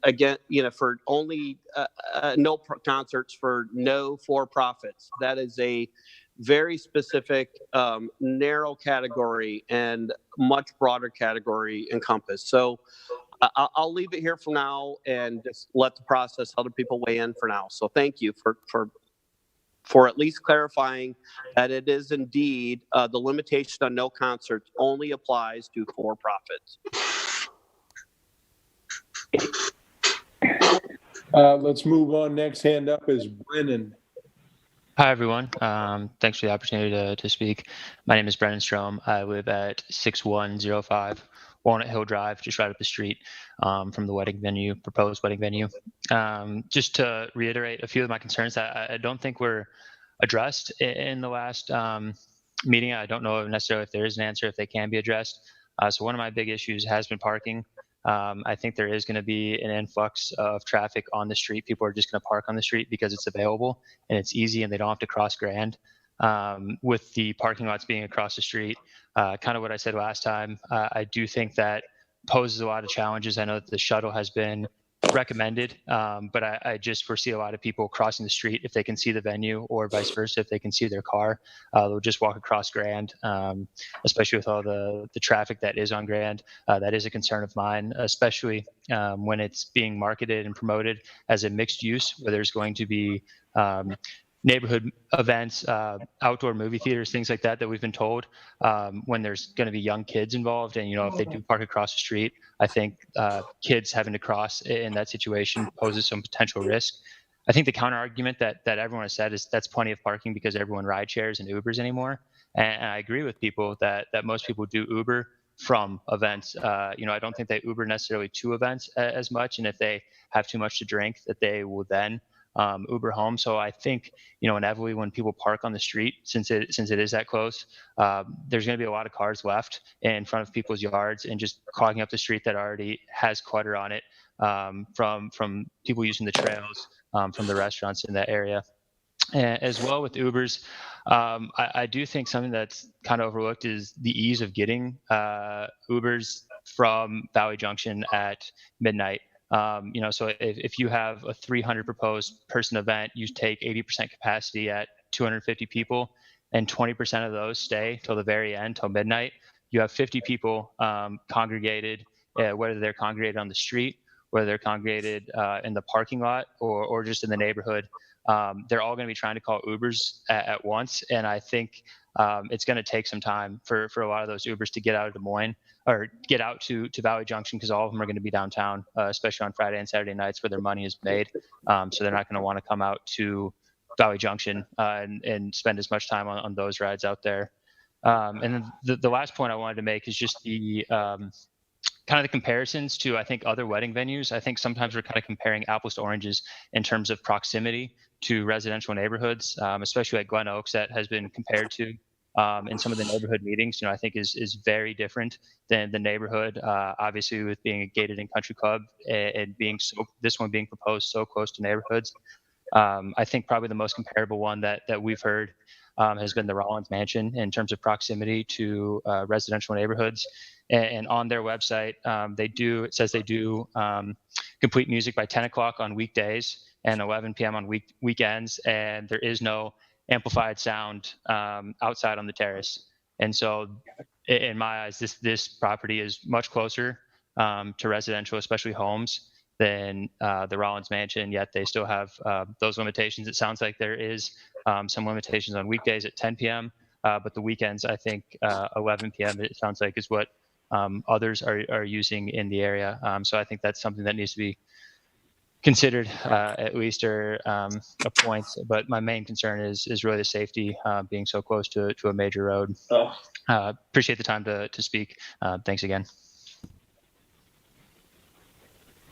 again, for only no concerts for no for-profits. That is a very specific, narrow category and much broader category encompassed. So I'll leave it here for now and just let the process, other people weigh in for now. So thank you for at least clarifying that it is indeed the limitation on no concerts only applies to for-profits. Let's move on. Next hand up is Brennan. Hi, everyone. Thanks for the opportunity to speak. My name is Brennan Strom. I live at 6105 Walnut Hill Drive, just right up the street from the wedding venue, proposed wedding venue. Just to reiterate a few of my concerns that I don't think were addressed in the last meeting. I don't know necessarily if there is an answer, if they can be addressed. So one of my big issues has been parking. I think there is going to be an influx of traffic on the street. People are just going to park on the street because it's available and it's easy and they don't have to cross Grand. With the parking lots being across the street, kind of what I said last time, I do think that poses a lot of challenges. I know that the shuttle has been recommended, but I just foresee a lot of people crossing the street if they can see the venue, or vice versa, if they can see their car, they'll just walk across Grand, especially with all the traffic that is on Grand. That is a concern of mine, especially when it's being marketed and promoted as a mixed use, where there's going to be neighborhood events, outdoor movie theaters, things like that we've been told, when there's going to be young kids involved. And, if they do park across the street, I think kids having to cross in that situation poses some potential risk. I think the counter argument that everyone has said is that's plenty of parking because everyone ride shares and Ubers anymore. And I agree with people that most people do Uber from events. I don't think they Uber necessarily to events as much. And if they have too much to drink, that they will then Uber home. So I think, inevitably when people park on the street, since it is that close, there's going to be a lot of cars left in front of people's yards and just clogging up the street that already has clutter on it from people using the trails, from the restaurants in that area. And as well with Ubers, I do think something that's kind of overlooked is the ease of getting Ubers from Valley Junction at midnight. So if you have a 300 proposed person event, you take 80% capacity at 250 people, and 20% of those stay till the very end, till midnight. You have 50 people congregated, whether they're congregated on the street, whether they're congregated in the parking lot, or just in the neighborhood. They're all going to be trying to call Ubers at once, and I think it's going to take some time for a lot of those Ubers to get out of Des Moines or get out to Valley Junction, because all of them are going to be downtown, especially on Friday and Saturday nights where their money is made. So they're not going to want to come out to Valley Junction and spend as much time on those rides out there. And then the last point I wanted to make is just the kind of the comparisons to, I think, other wedding venues. I think sometimes we're kind of comparing apples to oranges in terms of proximity to residential neighborhoods, especially like Glen Oaks, that has been compared to in some of the neighborhood meetings, I think is very different than the neighborhood, obviously with being a gated and country club and this one being proposed so close to neighborhoods. I think probably the most comparable one that we've heard has been the Rollins Mansion in terms of proximity to residential neighborhoods. And on their website, it says they do complete music by 10 o'clock on weekdays and 11 p.m. on weekends, and there is no amplified sound outside on the terrace. And so in my eyes, this property is much closer to residential, especially homes, than the Rollins Mansion, yet they still have those limitations. It sounds like there is some limitations on weekdays at 10 p.m., but the weekends, I think 11 p.m., it sounds like is what others are using in the area. So I think that's something that needs to be considered at least, or a point. But my main concern is really the safety, being so close to a major road. Appreciate the time to speak. Thanks again.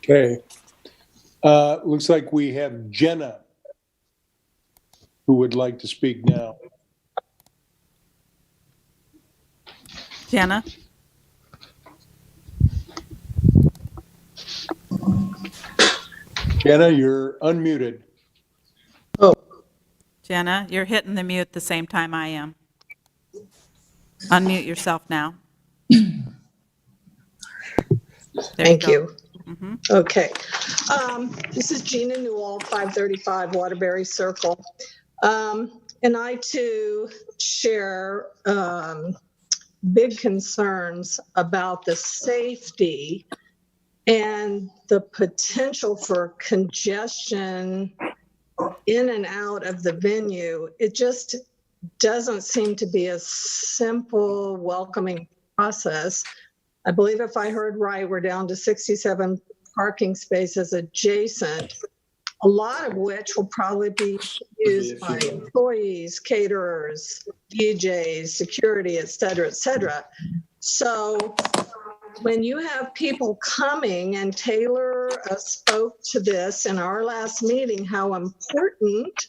Okay. Looks like we have Jenna who would like to speak now. Jenna? Jenna, you're unmuted. Jenna, you're hitting the mute the same time I am. Unmute yourself now. Thank you. Mm-hmm. Okay. This is Gina Newell, 535 Waterbury Circle. And I too share big concerns about the safety and the potential for congestion in and out of the venue. It just doesn't seem to be a simple, welcoming process. I believe if I heard right, we're down to 67 parking spaces adjacent, a lot of which will probably be used by employees, caterers, DJs, security, et cetera, et cetera. So when you have people coming, and Taylor spoke to this in our last meeting, how important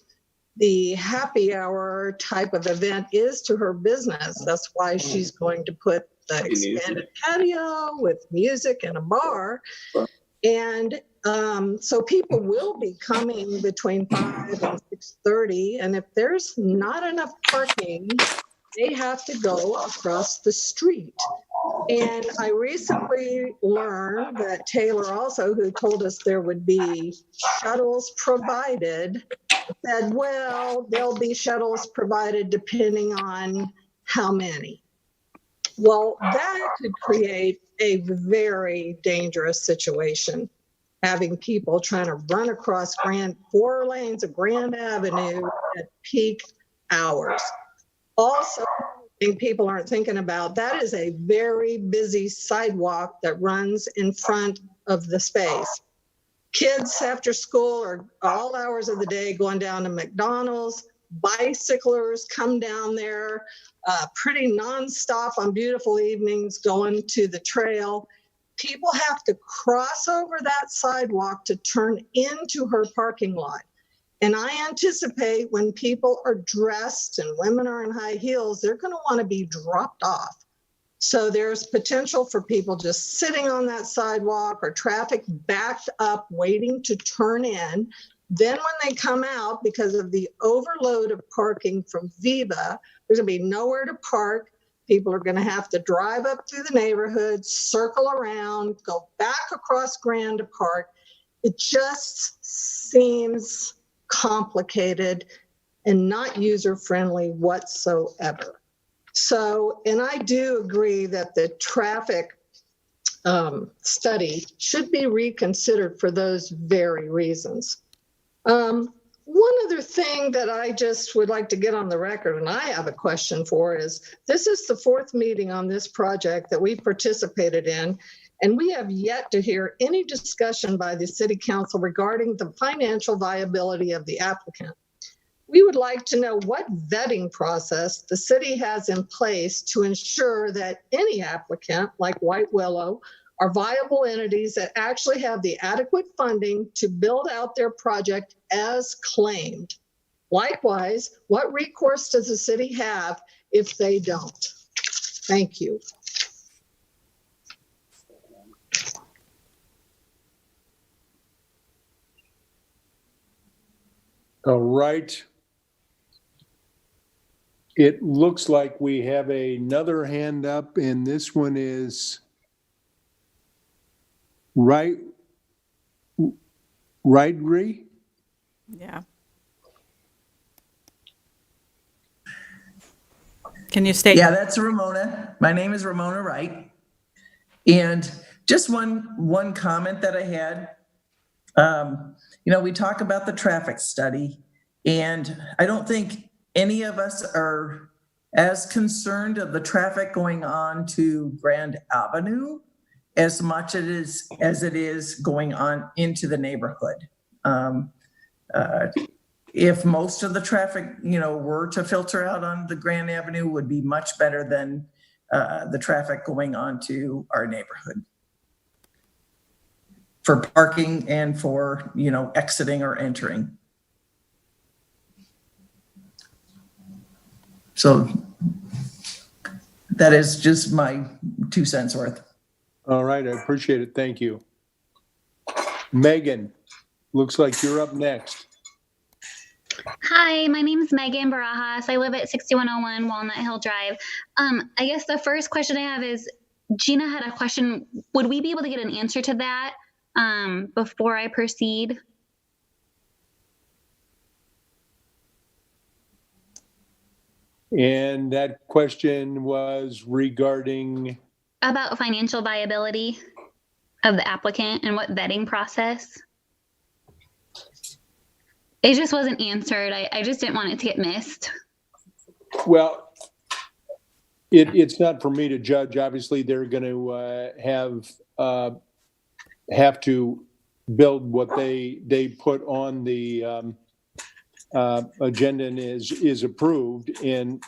the happy hour type of event is to her business. That's why she's going to put the expanded patio with music and a bar. And so people will be coming between 5 and 6:30. And if there's not enough parking, they have to go across the street. And I recently learned that Taylor also, who told us there would be shuttles provided, said, well, there'll be shuttles provided depending on how many. Well, that could create a very dangerous situation, having people trying to run across 4 lanes of Grand Avenue at peak hours. Also, people aren't thinking about, that is a very busy sidewalk that runs in front of the space. Kids after school or all hours of the day going down to McDonald's, bicyclers come down there pretty nonstop on beautiful evenings going to the trail. People have to cross over that sidewalk to turn into her parking lot. And I anticipate when people are dressed and women are in high heels, they're going to want to be dropped off. So there's potential for people just sitting on that sidewalk or traffic backed up waiting to turn in. Then when they come out, because of the overload of parking from Viva, there's going to be nowhere to park. People are going to have to drive up through the neighborhood, circle around, go back across Grand to park. It just seems complicated and not user-friendly whatsoever. So, and I do agree that the traffic study should be reconsidered for those very reasons. One other thing that I just would like to get on the record, and I have a question for, is this is the 4th meeting on this project that we participated in, and we have yet to hear any discussion by the City Council regarding the financial viability of the applicant. We would like to know what vetting process the city has in place to ensure that any applicant, like White Willow, are viable entities that actually have the adequate funding to build out their project as claimed. Likewise, what recourse does the city have if they don't? Thank you. All right. It looks like we have another hand up, and this one is Right, Yeah. Can you state? Yeah, that's Ramona. My name is Ramona Wright. And just one comment that I had. We talk about the traffic study, and I don't think any of us are as concerned of the traffic going on to Grand Avenue as much as it is going on into the neighborhood. If most of the traffic, were to filter out on the Grand Avenue, would be much better than the traffic going on to our neighborhood for parking and for, exiting or entering. So that is just my 2 cents worth. All right, I appreciate it. Thank you. Megan, looks like you're up next. Hi, my name is Megan Barajas. I live at 6101 Walnut Hill Drive. I guess the first question I have is, Gina had a question. Would we be able to get an answer to that before I proceed? And that question was regarding? About financial viability of the applicant and what vetting process. It just wasn't answered. I just didn't want it to get missed. Well, it's not for me to judge. Obviously, they're going to have to build what they put on the agenda and is approved. And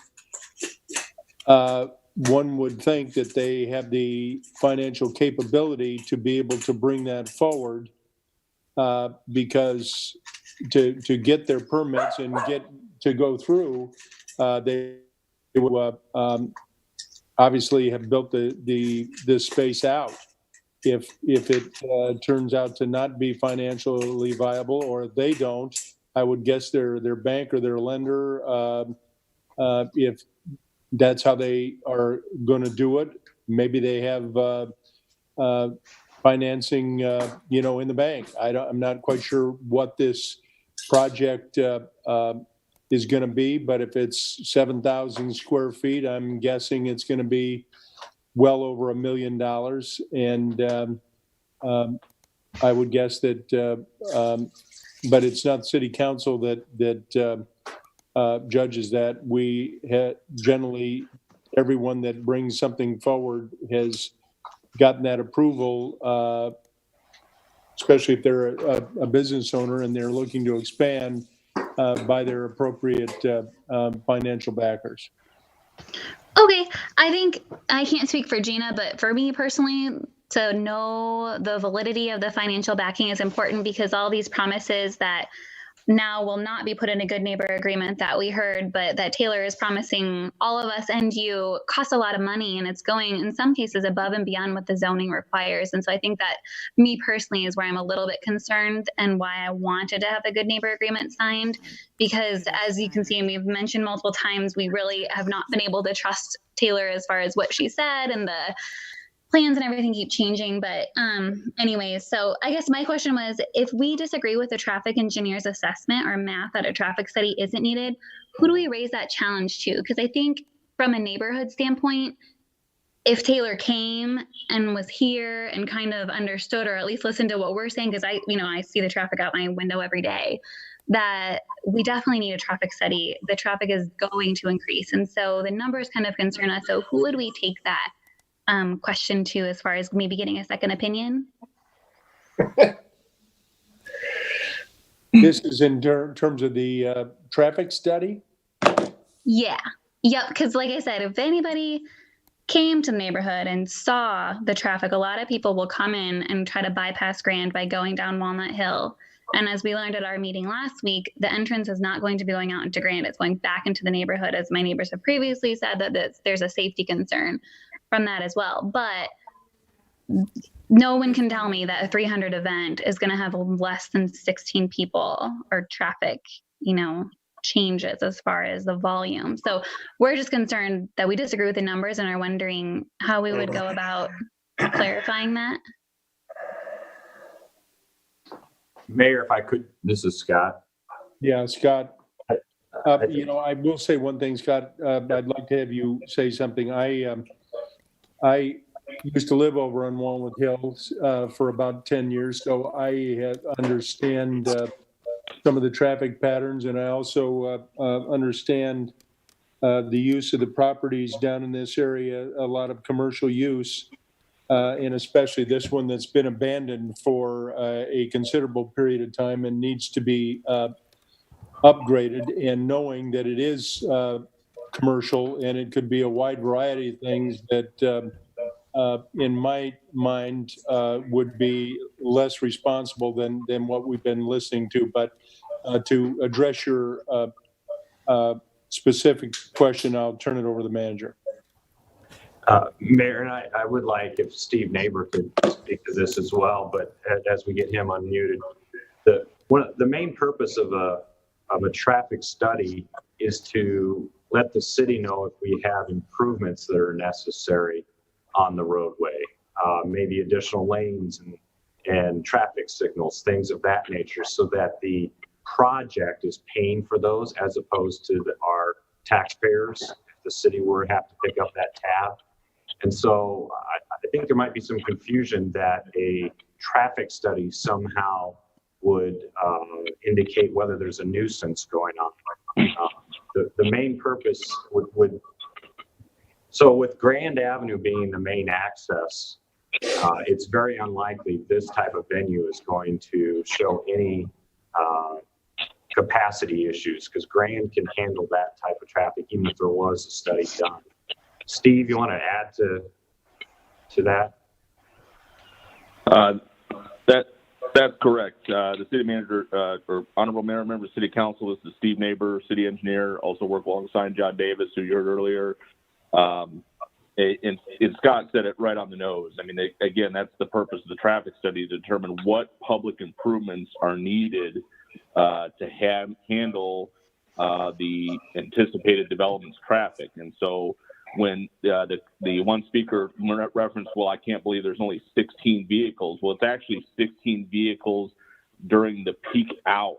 one would think that they have the financial capability to be able to bring that forward, because to get their permits and get to go through, they will obviously have built this space out. If it turns out to not be financially viable, or they don't, I would guess their bank or their lender, if that's how they are going to do it, maybe they have financing, in the bank. I'm not quite sure what this project is going to be, but if it's 7,000 square feet, I'm guessing it's going to be well over $1 million. And I would guess that, but it's not City Council that judges that. We generally, everyone that brings something forward has gotten that approval, especially if they're a business owner and they're looking to expand by their appropriate financial backers. Okay, I think I can't speak for Gina, but for me personally, to know the validity of the financial backing is important, because all these promises that now will not be put in a good neighbor agreement that we heard, but that Taylor is promising all of us and you costs a lot of money, and it's going in some cases above and beyond what the zoning requires. And so I think that me personally is where I'm a little bit concerned and why I wanted to have the good neighbor agreement signed, because as you can see, and we've mentioned multiple times, we really have not been able to trust Taylor as far as what she said, and the plans and everything keep changing. But anyways, so I guess my question was, if we disagree with the traffic engineer's assessment or math that a traffic study isn't needed, who do we raise that challenge to? Because I think from a neighborhood standpoint, if Taylor came and was here and kind of understood, or at least listened to what we're saying, because I see the traffic out my window every day, that we definitely need a traffic study. The traffic is going to increase. And so the numbers kind of concern us. So who would we take that question to as far as maybe getting a second opinion? This is in terms of the traffic study? Yeah. Yep. Because like I said, if anybody came to the neighborhood and saw the traffic, a lot of people will come in and try to bypass Grand by going down Walnut Hill. And as we learned at our meeting last week, the entrance is not going to be going out into Grand. It's going back into the neighborhood, as my neighbors have previously said, that there's a safety concern from that as well. But no one can tell me that a 300 event is going to have less than 16 people or traffic, changes as far as the volume. So we're just concerned that we disagree with the numbers and are wondering how we would go about clarifying that. Mayor, if I could, this is Scott. Yeah, Scott. I will say one thing, Scott. I'd like to have you say something. I used to live over on Walnut Hills for about 10 years, so I understand some of the traffic patterns, and I also understand the use of the properties down in this area, a lot of commercial use, and especially this one that's been abandoned for a considerable period of time and needs to be upgraded, and knowing that it is commercial and it could be a wide variety of things that in my mind would be less responsible than what we've been listening to. But to address your specific question, I'll turn it over to the manager. Mayor, and I would like if Steve Neighbor could speak to this as well, but as we get him unmuted, the main purpose of a traffic study is to let the city know if we have improvements that are necessary on the roadway, maybe additional lanes and traffic signals, things of that nature, so that the project is paying for those as opposed to our taxpayers if the city were to have to pick up that tab. And so I think there might be some confusion that a traffic study somehow would indicate whether there's a nuisance going on. The main purpose would so with Grand Avenue being the main access, it's very unlikely this type of venue is going to show any capacity issues, because Grand can handle that type of traffic even if there was a study done. Steve, you want to add to that? That's correct. The city manager, or honorable mayor, member of city council, this is Steve Neighbor, city engineer, also work alongside John Davis, who you heard earlier. And Scott said it right on the nose. I mean, again, that's the purpose of the traffic study, to determine what public improvements are needed to handle the anticipated development's traffic. And so when the one speaker referenced, well, I can't believe there's only 16 vehicles. Well, it's actually 16 vehicles during the peak hour.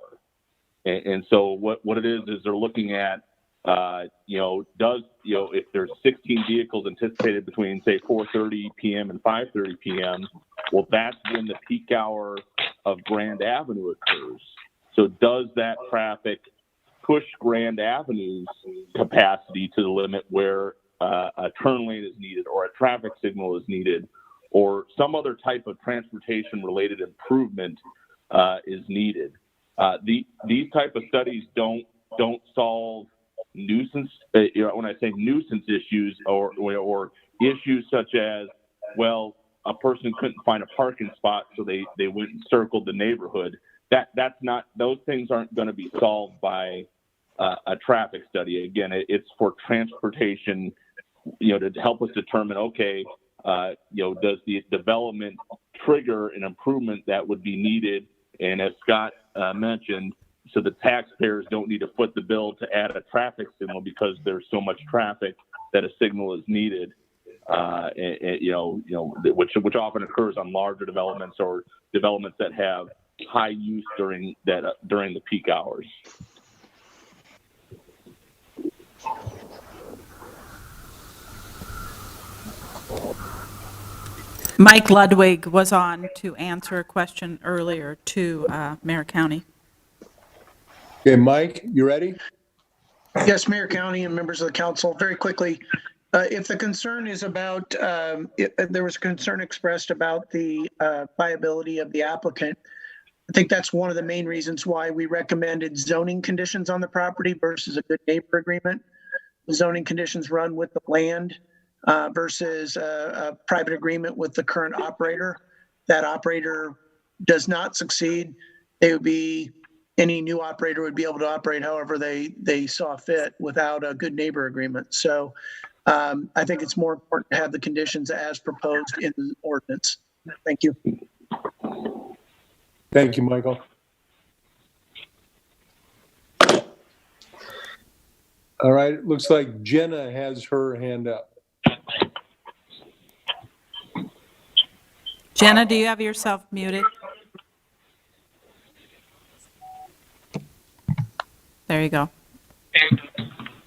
And so what it is they're looking at, if there's 16 vehicles anticipated between, say, 4:30 p.m. and 5:30 p.m., well, that's when the peak hour of Grand Avenue occurs. So does that traffic push Grand Avenue's capacity to the limit where a turn lane is needed, or a traffic signal is needed, or some other type of transportation-related improvement is needed? These type of studies don't solve nuisance. When I say nuisance issues, or issues such as, well, a person couldn't find a parking spot, so they went and circled the neighborhood. that's not, those things aren't going to be solved by a traffic study. Again, it's for transportation, to help us determine, okay, does the development trigger an improvement that would be needed? And as Scott mentioned, so the taxpayers don't need to foot the bill to add a traffic signal because there's so much traffic that a signal is needed. Which often occurs on larger developments or developments that have high use during the peak hours. Mike Ludwig was on to answer a question earlier to Mayor County. Okay, Mike, you ready? Yes, Mayor, County, and members of the council, very quickly. If the concern is about, there was concern expressed about the viability of the applicant, I think that's one of the main reasons why we recommended zoning conditions on the property versus a good neighbor agreement. The zoning conditions run with the land versus a private agreement with the current operator. That operator does not succeed. Any new operator would be able to operate however they saw fit without a good neighbor agreement. So I think it's more important to have the conditions as proposed in the ordinance. Thank you. Thank you, Michael. All right, it looks like Jenna has her hand up. Jenna, do you have yourself muted? There you go.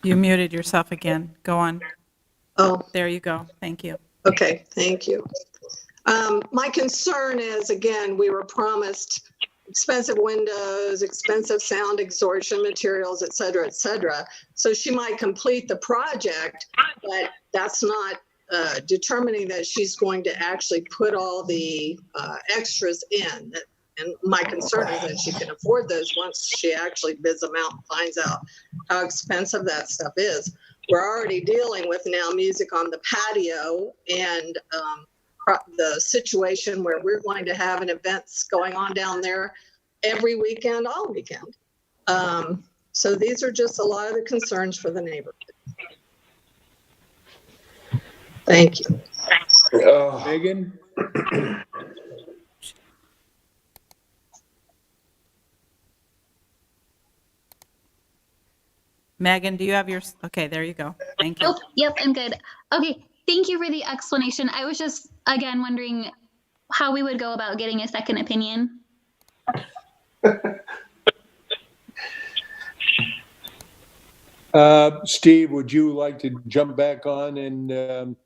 You muted yourself again. Go on. Oh, There you go. Thank you. okay, thank you. My concern is, again, we were promised expensive windows, expensive sound extortion materials, et cetera, et cetera. So she might complete the project, but that's not determining that she's going to actually put all the extras in. And my concern is that she can afford those once she actually bids them out and finds out how expensive that stuff is. We're already dealing with now music on the patio and the situation where we're going to have an events going on down there every weekend, all weekend. So these are just a lot of the concerns for the neighborhood. Thank you. Megan? Megan, do you have your, okay, there you go. Thank you. Oh, yep, I'm good. Okay, thank you for the explanation. I was just, again, wondering how we would go about getting a second opinion. Steve, would you like to jump back on and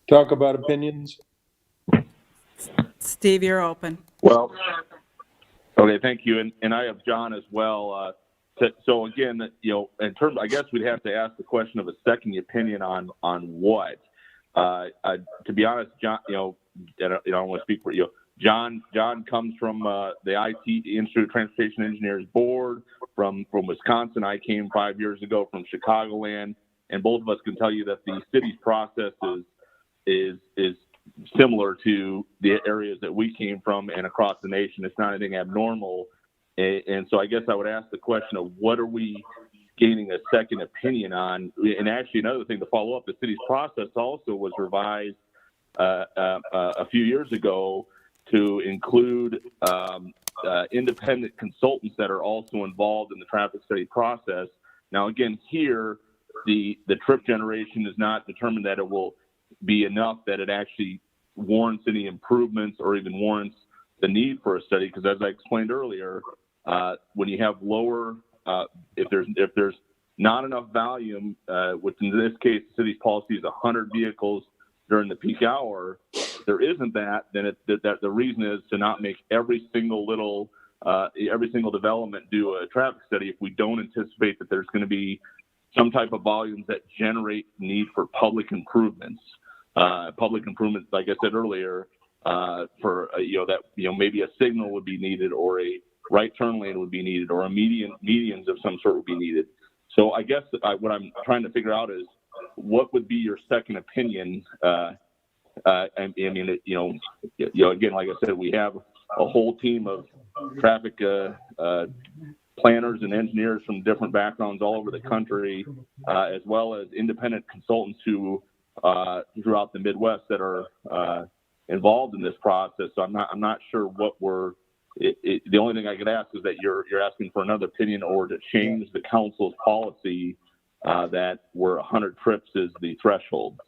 talk about opinions? Steve, you're open. Well, okay, thank you. And I have John as well. So again, in terms, I guess we'd have to ask the question of a second opinion on what. To be honest, John, I don't want to speak for you. John comes from the IT Institute of Transportation Engineers Board from Wisconsin. I came 5 years ago from Chicagoland, and both of us can tell you that the city's process is similar to the areas that we came from and across the nation. It's not anything abnormal. And so I guess I would ask the question of what are we gaining a second opinion on? And actually, another thing to follow up, the city's process also was revised a few years ago to include independent consultants that are also involved in the traffic study process. Now, again, here, the trip generation is not determined that it will be enough that it actually warrants any improvements or even warrants the need for a study, because as I explained earlier, when you have lower, if there's not enough volume, which in this case, the city's policy is 100 vehicles during the peak hour, there isn't that, then the reason is to not make every single development do a traffic study if we don't anticipate that there's going to be some type of volumes that generate need for public improvements. Public improvements, like I said earlier, maybe a signal would be needed, or a right turn lane would be needed, or a medians of some sort would be needed. So I guess what I'm trying to figure out is what would be your second opinion? I mean, again, like I said, we have whole team of traffic planners and engineers from different backgrounds all over the country, as well as independent consultants who throughout the Midwest that are involved in this process. So I'm not sure what the only thing I could ask is that you're asking for another opinion or to change the council's policy that where 100 trips is the threshold.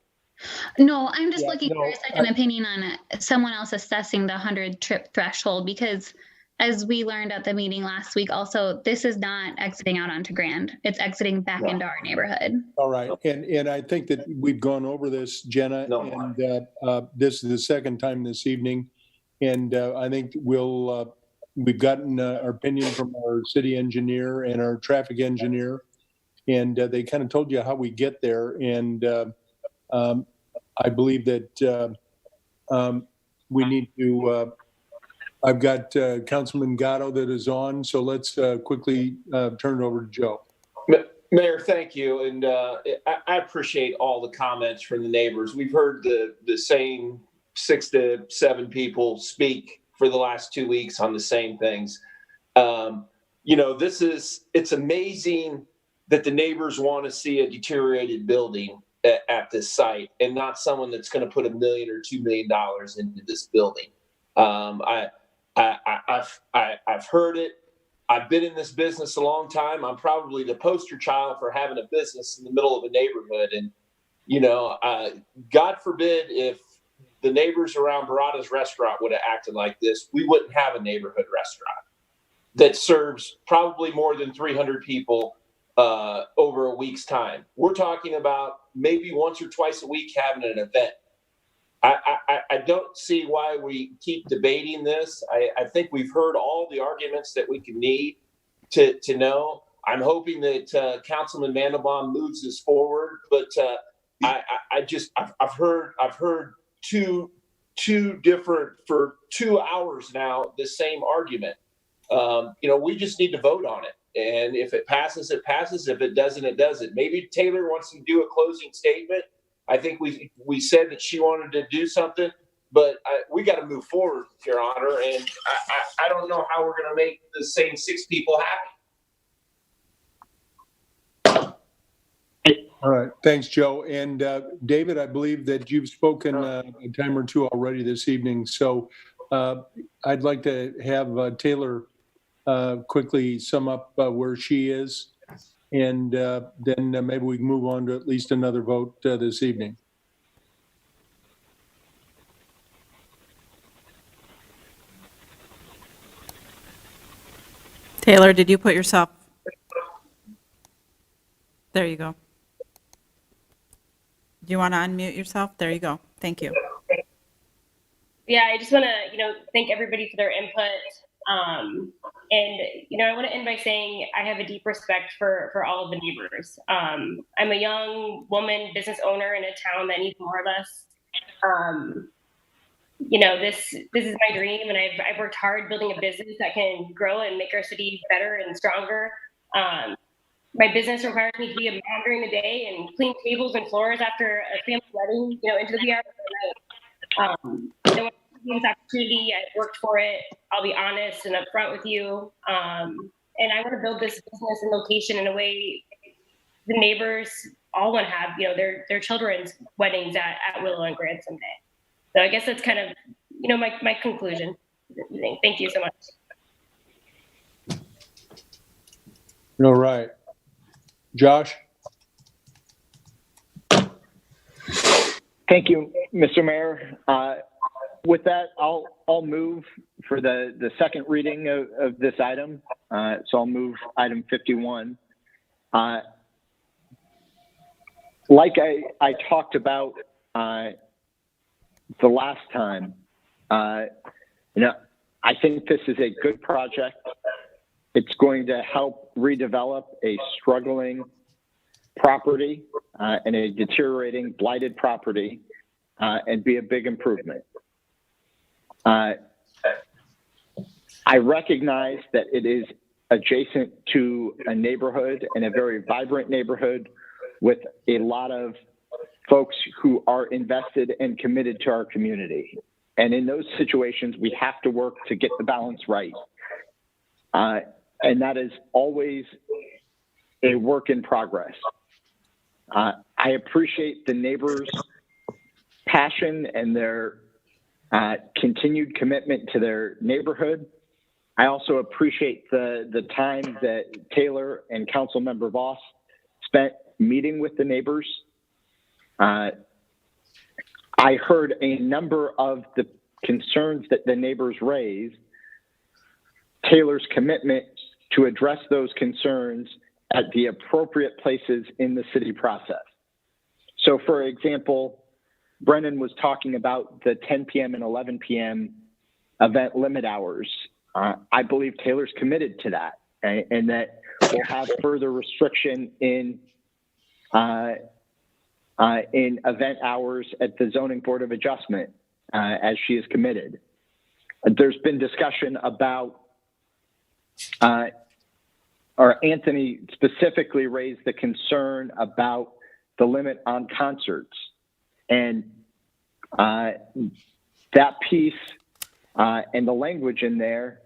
No, I'm just looking for a second opinion on someone else assessing the 100 trip threshold, because as we learned at the meeting last week, also, this is not exiting out onto Grand. It's exiting back into our neighborhood. All right. And I think that we've gone over this, Jenna, and this is the second time this evening. And I think we've gotten our opinion from our city engineer and our traffic engineer, and they kind of told you how we get there. And I believe that we need to, I've got Councilman Gatto that is on, so let's quickly turn it over to Joe. Mayor, thank you. And I appreciate all the comments from the neighbors. We've heard the same 6 to 7 people speak for the last 2 weeks on the same things. You know, it's amazing that the neighbors want to see a deteriorated building at this site and not someone that's going to put $1 million or $2 million into this building. I've heard it. I've been in this business a long time. I'm probably the poster child for having a business in the middle of a neighborhood. And, you know, God forbid if the neighbors around Barada's restaurant would have acted like this, we wouldn't have a neighborhood restaurant that serves probably more than 300 people over a week's time. We're talking about maybe once or twice a week having an event. I don't see why we keep debating this. I think we've heard all the arguments that we can need to know. I'm hoping that Councilman Mandelbaum moves this forward, but I've heard two different for 2 hours now the same argument. You know, we just need to vote on it, and if it passes, it passes. If it doesn't, it doesn't. Maybe Taylor wants to do a closing statement. I think we said that she wanted to do something, but we got to move forward, Your Honor. And I don't know how we're going to make the same 6 people happy. All right. Thanks, Joe. And David, I believe that you've spoken a time or two already this evening. So I'd like to have Taylor quickly sum up where she is. And then maybe we can move on to at least another vote this evening. Taylor, did you put yourself? There you go. Do you want to unmute yourself? There you go. Thank you. Yeah, I just want to, thank everybody for their input. And, I want to end by saying I have a deep respect for all of the neighbors. I'm a young woman, business owner in a town that needs more of us. This is my dream, and I've worked hard building a business that can grow and make our city better and stronger. My business requires me to be a mom during the day and clean tables and floors after a family wedding, into the VR at night. This opportunity, I've worked for it. I'll be honest and upfront with you. And I want to build this business and location in a way the neighbors all want to have, their children's weddings at Willow and Grand someday. So I guess that's kind of, my conclusion. Thank you so much. All right. Josh? Thank you, Mr. Mayor. With that, I'll move for the second reading of this item. So I'll move item 51. Like I talked about the last time, I think this is a good project. It's going to help redevelop a struggling property and a deteriorating, blighted property and be a big improvement. I recognize that it is adjacent to a neighborhood and a very vibrant neighborhood with a lot of folks who are invested and committed to our community. And in those situations, we have to work to get the balance right. And that is always a work in progress. I appreciate the neighbors' passion and their continued commitment to their neighborhood. I also appreciate the time that Taylor and Councilmember Voss spent meeting with the neighbors. I heard a number of the concerns that the neighbors raised. Taylor's commitment to address those concerns at the appropriate places in the city process. So for example, Brennan was talking about the 10 p.m. and 11 p.m. event limit hours. I believe Taylor's committed to that, and that we'll have further restriction in event hours at the Zoning Board of Adjustment, as she is committed. There's been discussion about, or Anthony specifically raised the concern about the limit on concerts. And that piece and the language in there,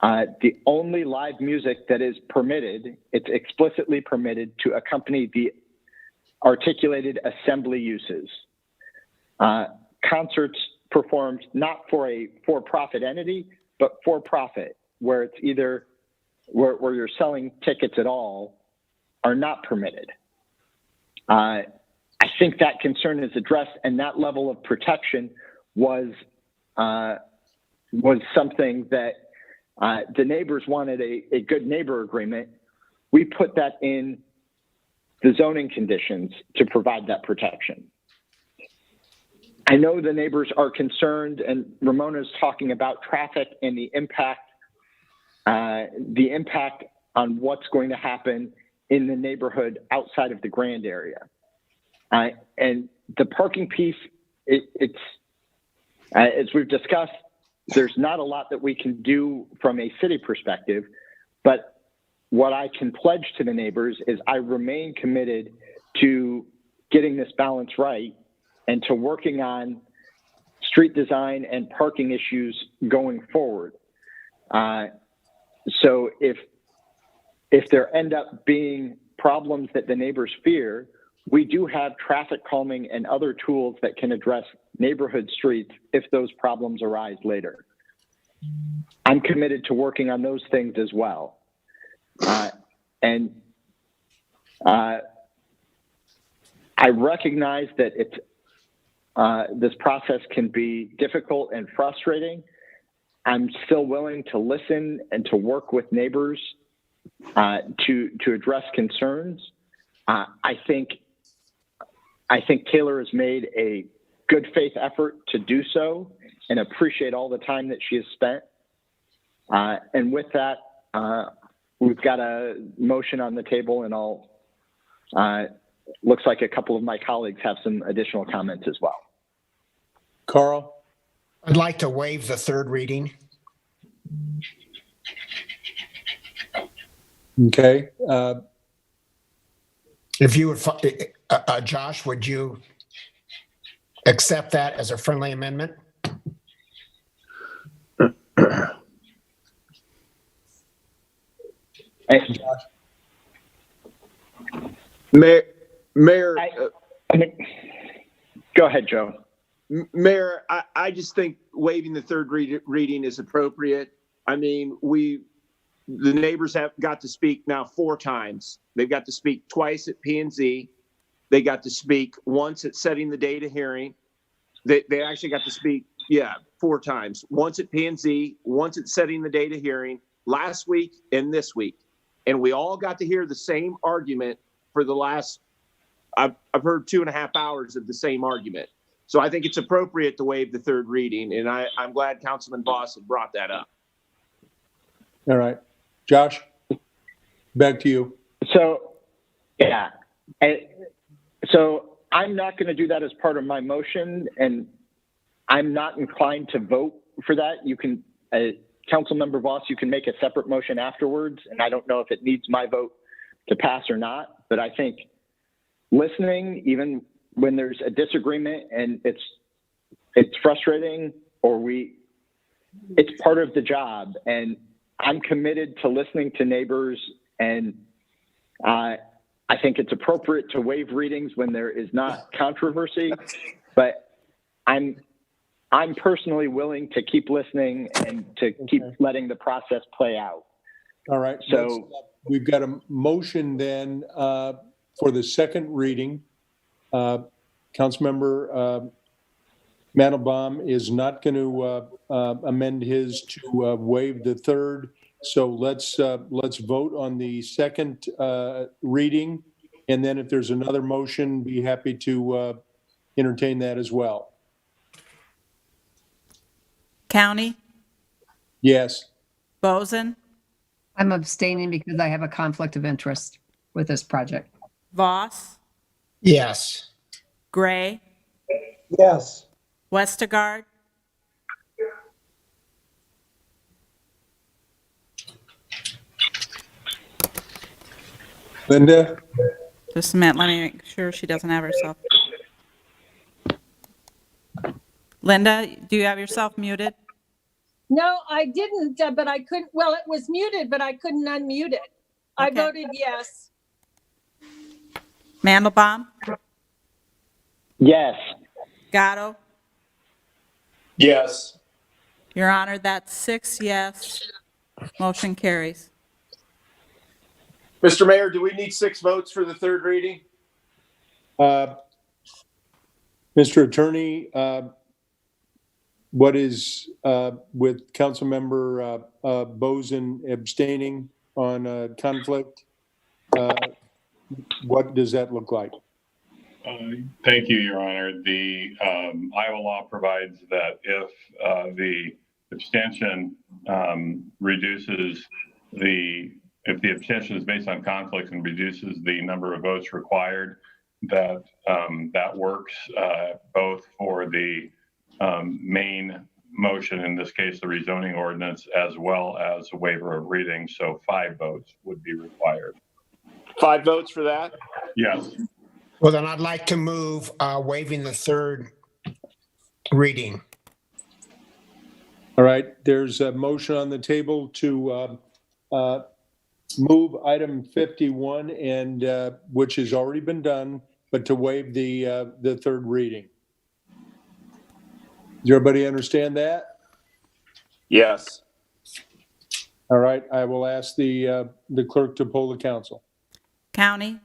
the only live music that is permitted, it's explicitly permitted to accompany the articulated assembly uses. Concerts performed not for a for-profit entity, but for profit, where it's either where you're selling tickets at all, are not permitted. I think that concern is addressed, and that level of protection was something that the neighbors wanted a good neighbor agreement. We put that in the zoning conditions to provide that protection. I know the neighbors are concerned, and Ramona's talking about traffic and the impact on what's going to happen in the neighborhood outside of the Grand area. And the parking piece, it's as we've discussed, there's not a lot that we can do from a city perspective, but what I can pledge to the neighbors is I remain committed to getting this balance right and to working on street design and parking issues going forward. So if there end up being problems that the neighbors fear, we do have traffic calming and other tools that can address neighborhood streets if those problems arise later. I'm committed to working on those things as well. And I recognize that this process can be difficult and frustrating. I'm still willing to listen and to work with neighbors to address concerns. I think Taylor has made a good faith effort to do so, and appreciate all the time that she has spent. And with that, we've got a motion on the table, and looks like a couple of my colleagues have some additional comments as well. Carl? I'd like to waive the third reading. Okay. If you would, Josh, would you accept that as a friendly amendment? Mayor, go ahead, Joe. Mayor, I just think waiving the third reading is appropriate. I mean, the neighbors have got to speak now 4 times. They've got to speak twice at P&Z. They got to speak once at setting the date of hearing. They actually got to speak, 4 times. Once at P&Z, once at setting the date of hearing, last week and this week. And we all got to hear the same argument for the last, I've heard 2.5 hours of the same argument. So I think it's appropriate to waive the third reading, and I'm glad Councilman Voss had brought that up. All right. Josh, back to you. So, so I'm not going to do that as part of my motion, and I'm not inclined to vote for that. You can, Councilmember Voss, you can make a separate motion afterwards, and I don't know if it needs my vote to pass or not, but I think listening, even when there's a disagreement and it's it's frustrating, or it's part of the job. And I'm committed to listening to neighbors, and I think it's appropriate to waive readings when there is not controversy, but I'm personally willing to keep listening and to keep letting the process play out. All right. So we've got a motion then for the second reading. Councilmember Mandelbaum is not going to amend his to waive the third. So let's vote on the second reading, and then if there's another motion, be happy to entertain that as well. County, Yes. Boesen, I'm abstaining because I have a conflict of interest with this project. Voss, Yes. Gray, Yes. Westergaard, Linda? just a minute, let me make sure she doesn't have herself. Linda, do you have yourself muted? No, I didn't, but I couldn't, well, it was muted, but I couldn't unmute it. I Okay. voted yes. Mandelbaum, yes. Gatto, Yes. Your Honor, that's 6 yes. Motion carries. Mr. Mayor, do we need 6 votes for the third reading? Mr. Attorney, what is with Councilmember Boesen abstaining on conflict? What does that look like? Thank you, Your Honor. The Iowa law provides that if the abstention if the abstention is based on conflict and reduces the number of votes required, that works both for the main motion, in this case, the rezoning ordinance, as well as a waiver of reading. So 5 votes would be required. 5 votes for that? Yes. Well, then I'd like to move waiving the third reading. All right, there's a motion on the table to move item 51, and which has already been done, but to waive the third reading. Does everybody understand that? Yes. All right, I will ask the clerk to poll the council. County,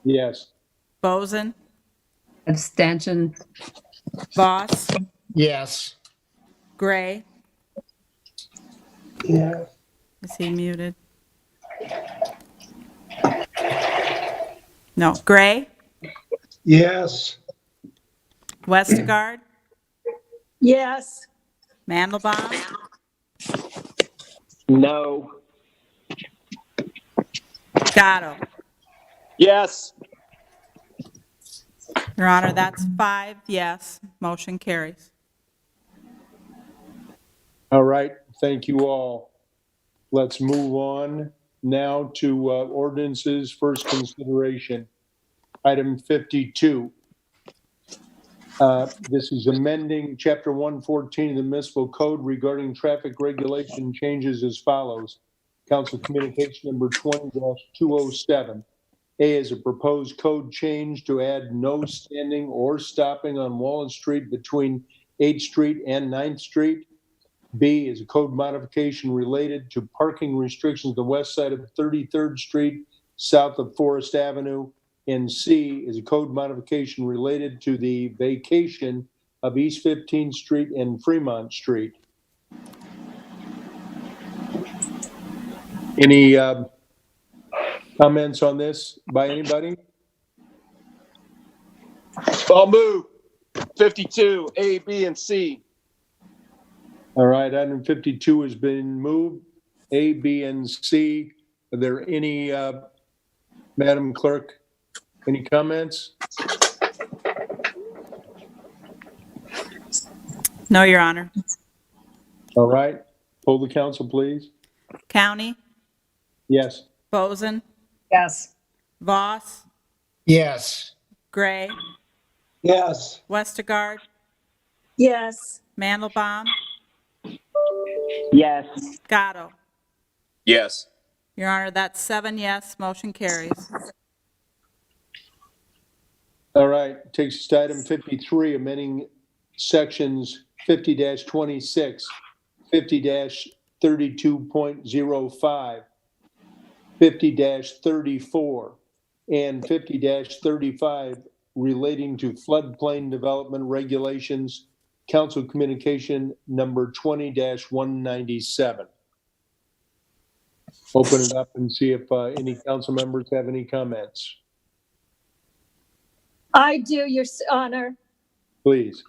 Yes. Boesen, Abstention. Voss, Yes. Gray. Yeah. Is he muted? No, Gray, Yes. Westergaard, Yes. Mandelbaum, No. Gatto. Yes. Your Honor, that's 5 yes. Motion carries. All right, thank you all. Let's move on now to ordinances, first consideration. Item 52. This is amending Chapter 114 of the Municipal Code regarding traffic regulation changes as follows. Council Communication Number 20-207. A is a proposed code change to add no standing or stopping on Walnut Street between 8th Street and 9th Street. B is a code modification related to parking restrictions on the west side of 33rd Street, south of Forest Avenue. And C is a code modification related to the vacation of East 15th Street and Fremont Street. Any comments on this by anybody? I'll move 52, A, B, and C. All right, item 52 has been moved. A, B, and C. Are there any, Madam Clerk, any comments? No, Your Honor. All right, poll the council, please. County, Yes. Boesen, Yes. Voss, Yes. Gray, Yes. Westergaard, Yes. Mandelbaum, Yes. Gatto. Yes. Your Honor, that's 7 yes, motion carries. All right, takes us to item 53, amending sections 50-26, 50-32.05, 50-34, and 50-35 relating to floodplain development regulations, Council Communication number 20-197. Open it up and see if any council members have any comments. I do, Your Honor. Please.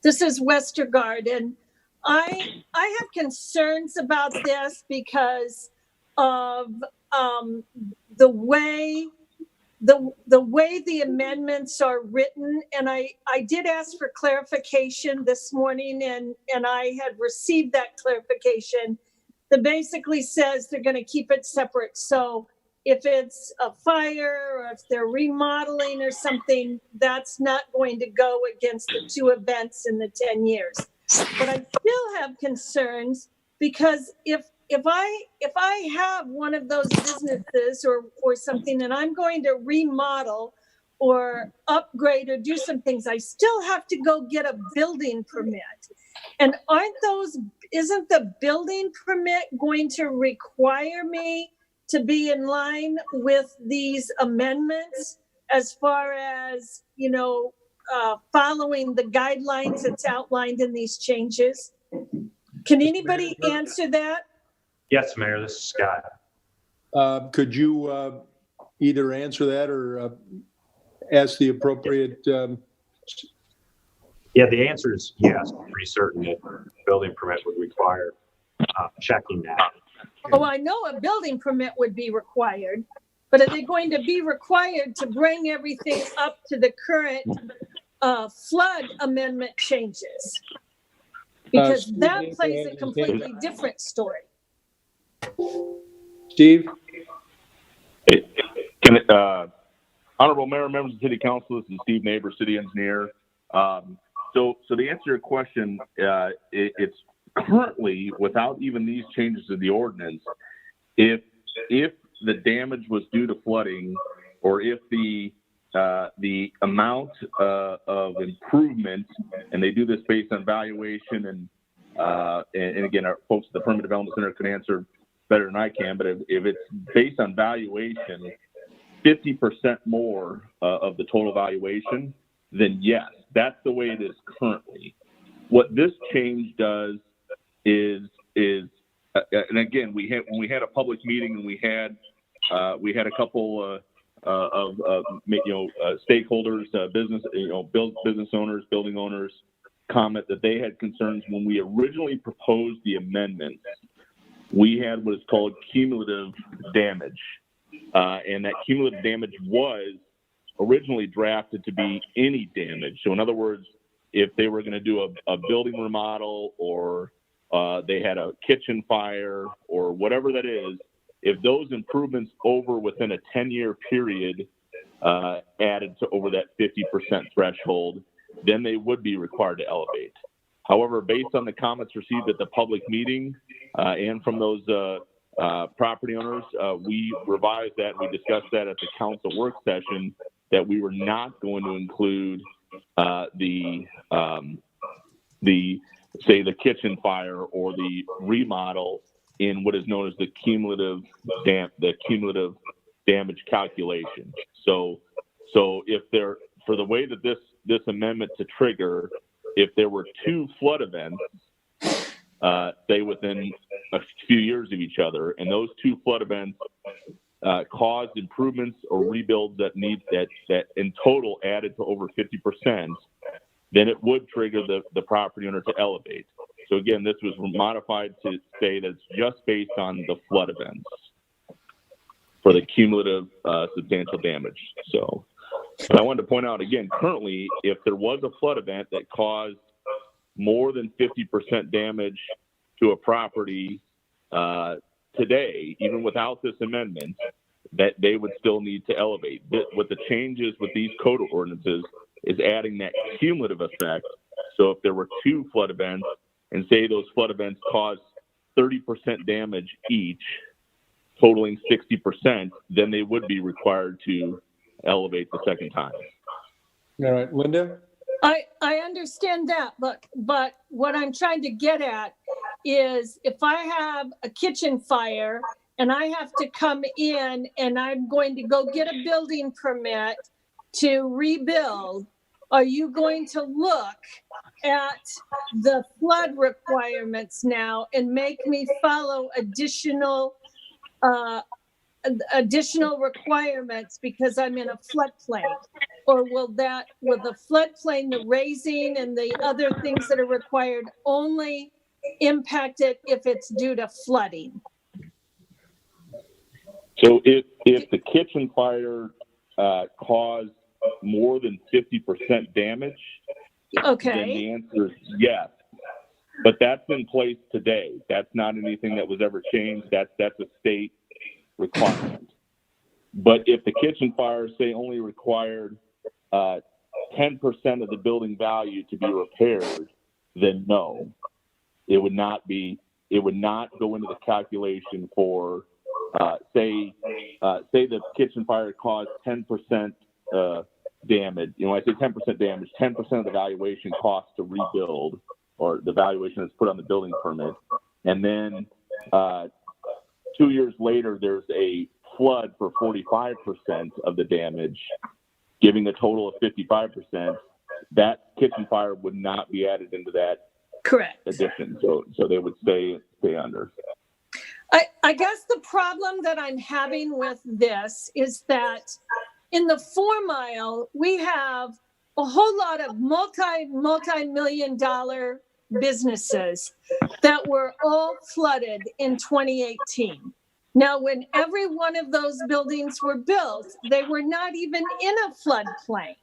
This is WESTERGAARD, and I have concerns about this because of the way the amendments are written. And I did ask for clarification this morning, and I had received that clarification that basically says they're going to keep it separate. So if it's a fire or if they're remodeling or something, that's not going to go against the 2 events in the 10 years. But I still have concerns because if I have one of those businesses or something and I'm going to remodel or upgrade or do some things, I still have to go get a building permit. And isn't the building permit going to require me to be in line with these amendments as far as, following the guidelines that's outlined in these changes? Can anybody answer that? Yes, Mayor, this is Scott. Could you either answer that or ask the appropriate? Yeah, the answer is yes. I'm pretty certain that building permit would require checking that. Oh, I know a building permit would be required, but are they going to be required to bring everything up to the current flood amendment changes? Because that plays a completely different story. Steve? Honorable Mayor, members of the City Council, this is Steve Neighbor, City Engineer. So to answer your question, it's currently, without even these changes to the ordinance, if the damage was due to flooding, or if the amount of improvement, and they do this based on valuation, and again, our folks at the Permanent Development Center can answer better than I can, but if it's based on valuation, 50% more of the total valuation, then yes, that's the way it is currently. What this change does is and again, when we had a public meeting and we had a couple of stakeholders, business owners, building owners comment that they had concerns when we originally proposed the amendments. We had what is called cumulative damage, and that cumulative damage was originally drafted to be any damage. So in other words, if they were going to do a building remodel, or they had a kitchen fire, or whatever that is, if those improvements within a 10-year period added to over that 50% threshold, then they would be required to elevate. However, based on the comments received at the public meeting and from those property owners, we revised that. We discussed that at the council work session, that we were not going to include the kitchen fire or the remodel in what is known as the cumulative damage calculation. So if for the way that this amendment to trigger, if there were 2 flood events, say within a few years of each other, and those 2 flood events caused improvements or rebuilds that in total added to over 50%, then it would trigger the property owner to elevate. So again, this was modified to say that it's just based on the flood events for the cumulative substantial damage. But I wanted to point out again, currently, if there was a flood event that caused more than 50% damage to a property today, even without this amendment, that they would still need to elevate. What the changes with these code ordinances is adding that cumulative effect So if there were 2 flood events and say those flood events caused 30% damage each, totaling 60%, then they would be required to elevate the second time. All right, Linda? I understand that, but what I'm trying to get at is if I have a kitchen fire and I have to come in and I'm going to go get a building permit to rebuild, are you going to look at the flood requirements now and make me follow additional requirements because I'm in a floodplain? Or will the floodplain, the raising and the other things that are required only impact it if it's due to flooding? So if the kitchen fire caused more than 50% damage, okay, then the answer is yes. But that's in place today. That's not anything that was ever changed. That's a state requirement. But if the kitchen fire, say, only required 10% of the building value to be repaired, then no, it would not go into the calculation for, say the kitchen fire caused 10% damage. When I say 10% damage, 10% of the valuation cost to rebuild, or the valuation that's put on the building permit. And then 2 years later, there's a flood for 45% of the damage, giving a total of 55%. That kitchen fire would not be added into that correct addition. So they would stay under. I guess the problem that I'm having with this is that in the 4 Mile, we have a whole lot of multi-million dollar businesses that were all flooded in 2018. Now, when every one of those buildings were built, they were not even in a floodplain.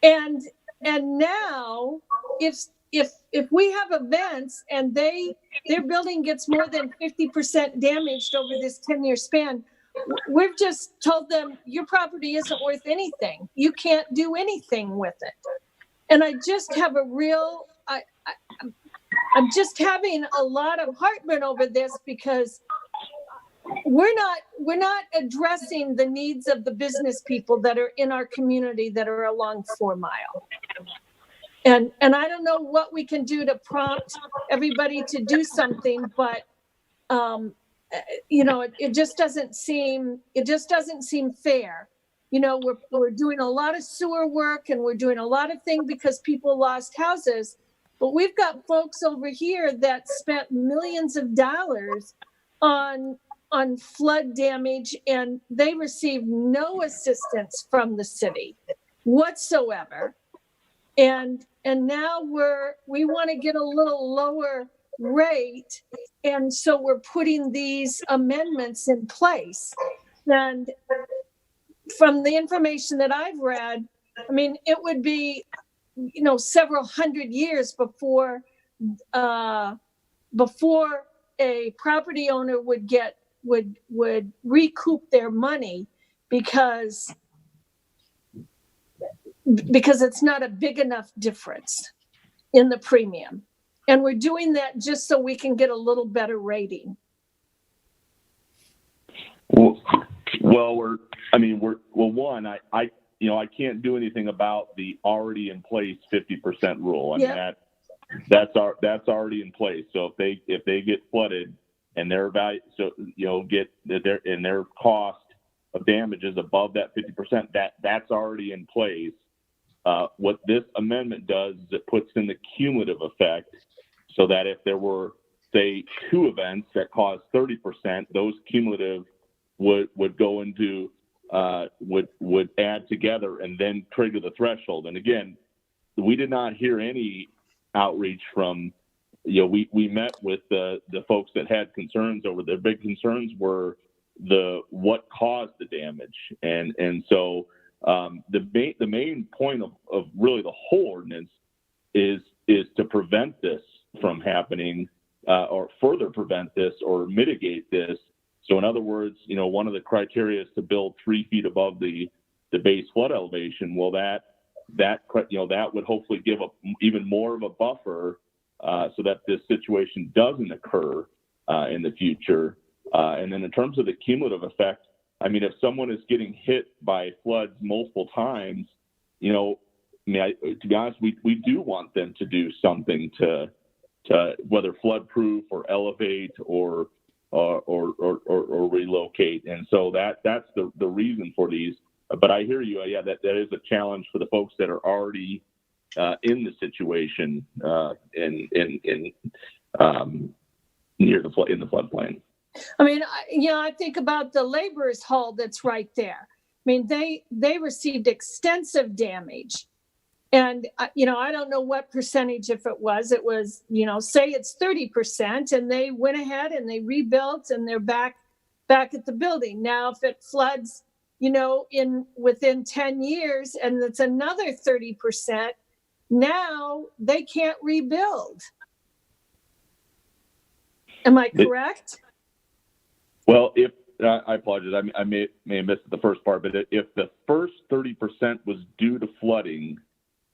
And now, if we have events and their building gets more than 50% damaged over this 10-year span, we've just told them your property isn't worth anything. You can't do anything with it. And I just have I'm just having a lot of heartburn over this because we're not addressing the needs of the business people that are in our community that are along 4 Mile. And I don't know what we can do to prompt everybody to do something, but it just doesn't seem fair. We're doing a lot of sewer work and we're doing a lot of things because people lost houses, but we've got folks over here that spent millions of dollars on flood damage and they received no assistance from the city whatsoever. And now we want to get a little lower rate. And so we're putting these amendments in place. And from the information that I've read, I mean, it would be, several hundred years before a property owner would recoup their money because it's not a big enough difference in the premium. And we're doing that just so we can get a little better rating. I can't do anything about the already in place 50% rule. I mean, that's already in place. So if they get flooded and their value, their cost of damage is above that 50%, that's already in place. What this amendment does is it puts in the cumulative effect so that if there were, say, 2 events that caused 30%, those cumulative would go into, would add together and then trigger the threshold. And again, we did not hear any outreach from, we met with the folks that had concerns over their big concerns were what caused the damage. And so the main point of really the whole ordinance is to prevent this from happening, or further prevent this or mitigate this. So in other words, one of the criteria is to build 3 feet above the base flood elevation. Well, that that would hopefully give even more of a buffer so that this situation doesn't occur in the future. And then in terms of the cumulative effect, I mean, if someone is getting hit by floods multiple times, to be honest, we do want them to do something to whether flood proof or elevate or relocate. And so that's the reason for these. But I hear you. Yeah, that is a challenge for the folks that are already in the situation in the floodplain. I mean, I think about the laborers hall that's right there. I mean, they received extensive damage. And, I don't know what percentage, if it was, say it's 30%, and they went ahead and they rebuilt and they're back at the building. Now, if it floods, within 10 years and it's another 30%, now they can't rebuild. Am I correct? Well, if I apologize, I may have missed the first part, but if the first 30% was due to flooding,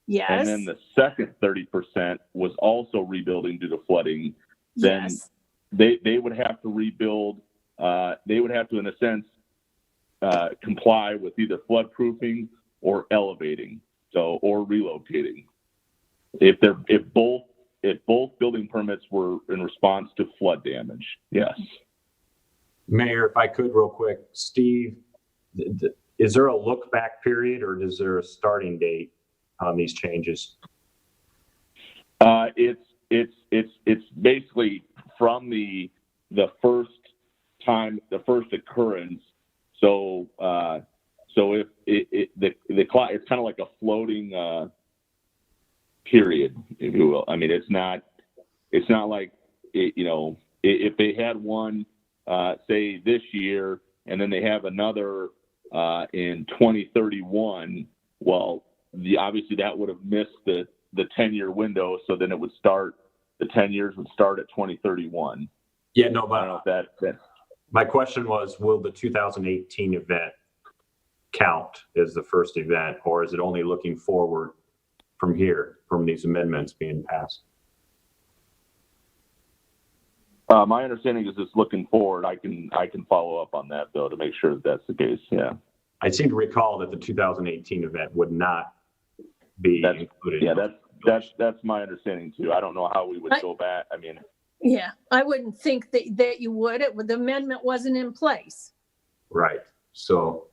yes, and then the second 30% was also rebuilding due to flooding, then yes, they would have to rebuild. They would have to, in a sense, comply with either floodproofing or elevating, or relocating. If both building permits were in response to flood damage, yes. Mayor, if I could real quick, Steve, is there a look back period or is there a starting date on these changes? It's basically from the first time, the first occurrence. So if the clock, it's kind of like a floating period, if you will. I mean, it's not like if they had one say this year and then they have another in 2031, well, obviously that would have missed the 10-year window, so then the 10 years would start at 2031. Yeah, no, but I don't know if that my question was, will the 2018 event count as the first event, or is it only looking forward from here, from these amendments being passed? My understanding is it's looking forward. I can follow up on that though to make sure that that's the case. Yeah. I seem to recall that the 2018 event would not be included. Yeah, that's my understanding too. I don't know how we would go back. I mean, yeah, I wouldn't think that you would. The amendment wasn't in place. Right. So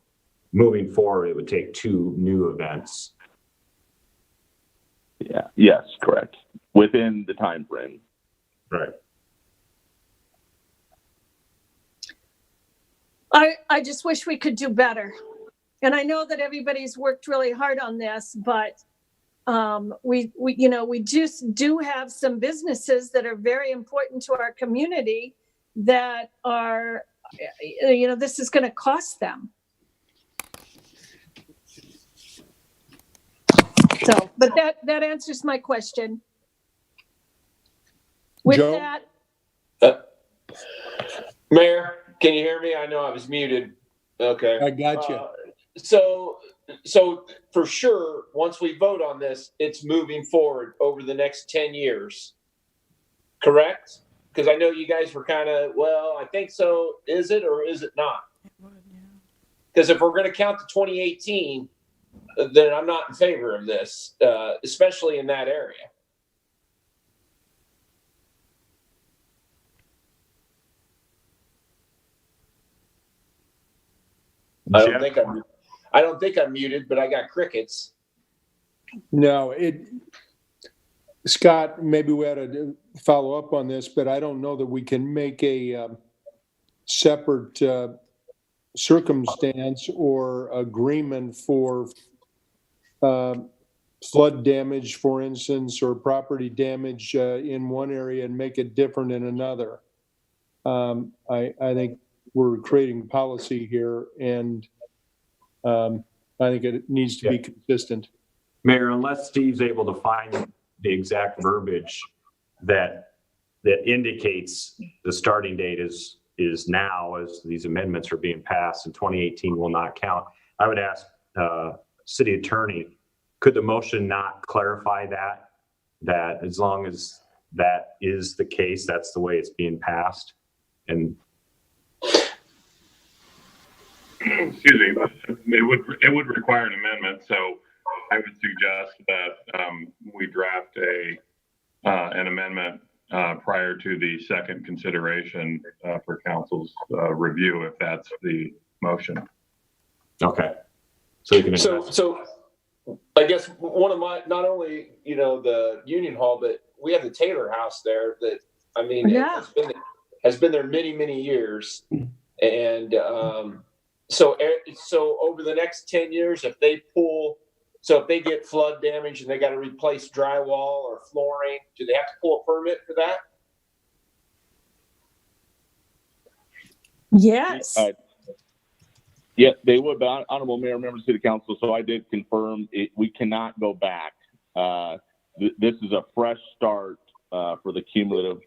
moving forward, it would take 2 new events. Yeah. Yes, correct. Within the time frame. Right. I just wish we could do better. And I know that everybody's worked really hard on this, but we just do have some businesses that are very important to our community that are, this is going to cost them. So, but that answers my question. With Joe? that. Mayor, can you hear me? I know I was muted. Okay. I got you. So for sure, once we vote on this, it's moving forward over the next 10 years. Correct? Because I know you guys were kind of, well, I think so. Is it or is it not? Because if we're going to count to 2018, then I'm not in favor of this, especially in that area. I don't think I'm muted, but I got crickets. No, Scott, maybe we ought to follow up on this, but I don't know that we can make a separate circumstance or agreement for flood damage, for instance, or property damage in one area and make it different in another. I think we're creating policy here, and I think it needs to be consistent. Mayor, unless Steve's able to find the exact verbiage that indicates the starting date is now, as these amendments are being passed, and 2018 will not count, I would ask city attorney could the motion not clarify that as long as that is the case, that's the way it's being passed? And excuse me, it would require an amendment. So I would suggest that we draft an amendment prior to the second consideration for council's review, if that's the motion. okay, so you can So I guess one of my, not only, the Union Hall, but we have the Taylor House there that, I mean, Yeah. has been there many, many years. And so over the next 10 years, if they get flood damage and they got to replace drywall or flooring, do they have to pull a permit for that? Yes. Yeah, they would, but Honorable Mayor, members of City Council, so I did confirm we cannot go back. This is a fresh start for the cumulative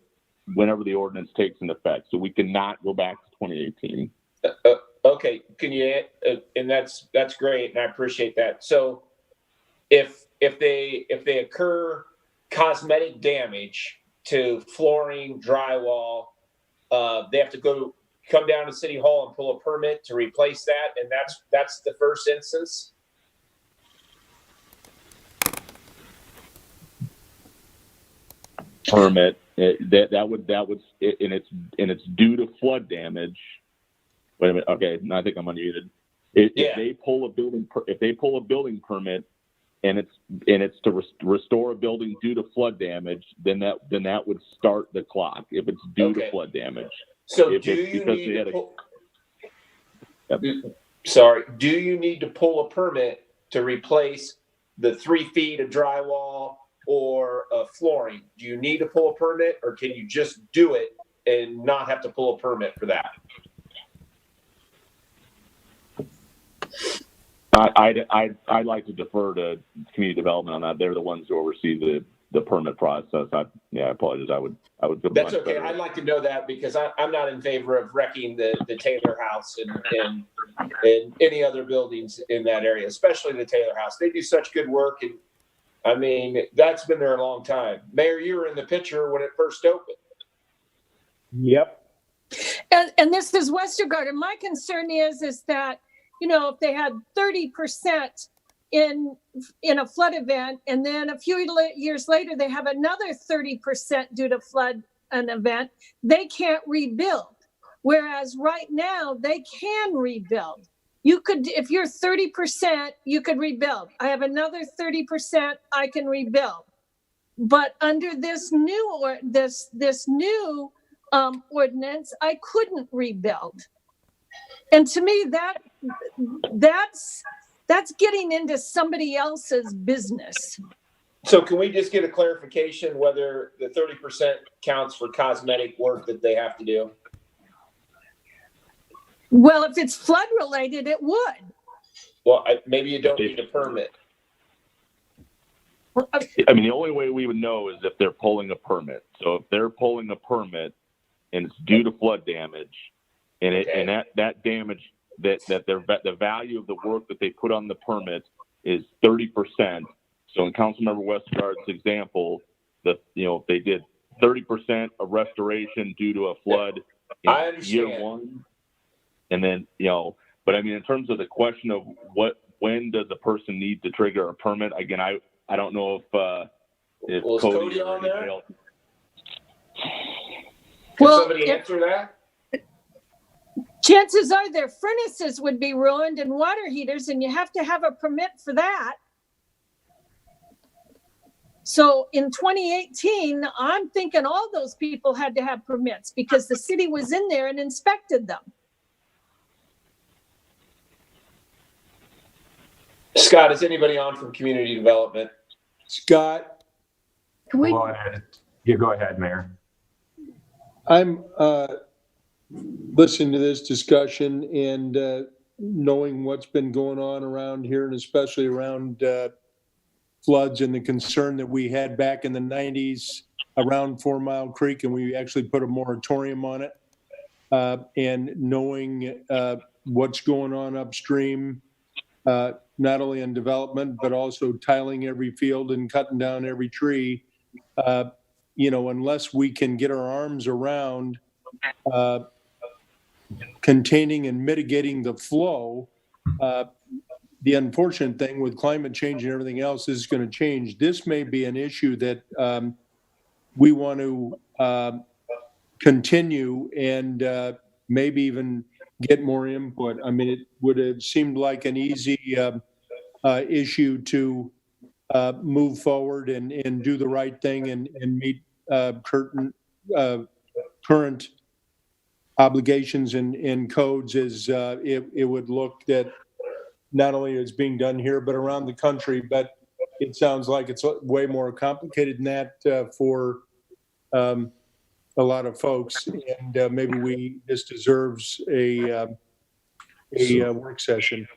whenever the ordinance takes into effect. So we cannot go back to 2018. Okay, can you, and that's great, and I appreciate that. So if they occur cosmetic damage to flooring, drywall, they have to come down to City Hall and pull a permit to replace that, and that's the first instance. Permit that would and it's due to flood damage. Wait a minute. Okay, no, I think I'm unmuted. If they pull a building permit and it's to restore a building due to flood damage, then that would start the clock if it's due to flood damage. So do you need to pull a permit to replace the 3 feet of drywall or flooring? Do you need to pull a permit, or can you just do it and not have to pull a permit for that? I'd like to defer to community development on that. They're the ones who oversee the permit process. I apologize. I would feel That's much okay. better. I'd like to know that because I'm not in favor of wrecking the Taylor House and any other buildings in that area, especially the Taylor House. They do such good work, and I mean, that's been there a long time. Mayor, you were in the picture when it first opened. Yep. And this is WESTERGAARD. And my concern is that, if they had 30% in a flood event, and then a few years later, they have another 30% due to an event, they can't rebuild. Whereas right now, they can rebuild. You could, if you're 30%, you could rebuild. I have another 30%, I can rebuild. But under this new ordinance, I couldn't rebuild. And to me, that's getting into somebody else's business. So can we just get a clarification whether the 30% counts for cosmetic work that they have to do? Well, if it's flood related, it would. Well, maybe you don't need a permit. I mean, the only way we would know is if they're pulling a permit. So if they're pulling a permit and it's due to flood damage, and that damage the value of the work that they put on the permit is 30%. So in Councilmember Westergaard's example, if they did 30% of restoration due to a flood in year one, and then but I mean, in terms of the question of when does a person need to trigger a permit? Again, I don't know if Cody on there? Can somebody answer that? Chances are their furnaces would be ruined and water heaters, and you have to have a permit for that. So in 2018, I'm thinking all those people had to have permits because the city was in there and inspected them. Scott, is anybody on from community development? Scott? Go ahead. Yeah, go ahead, Mayor. I'm listening to this discussion and knowing what's been going on around here, and especially around floods and the concern that we had back in the 90s around 4 Mile Creek, and we actually put a moratorium on it. And knowing what's going on upstream, not only in development, but also tiling every field and cutting down every tree. Unless we can get our arms around containing and mitigating the flow, the unfortunate thing with climate change and everything else is going to change. This may be an issue that we want to continue and maybe even get more input. I mean, it would have seemed like an easy issue to move forward and do the right thing and meet current obligations and codes as it would look that not only is being done here, but around the country. But it sounds like it's way more complicated than that for a lot of folks. And maybe this deserves a work session.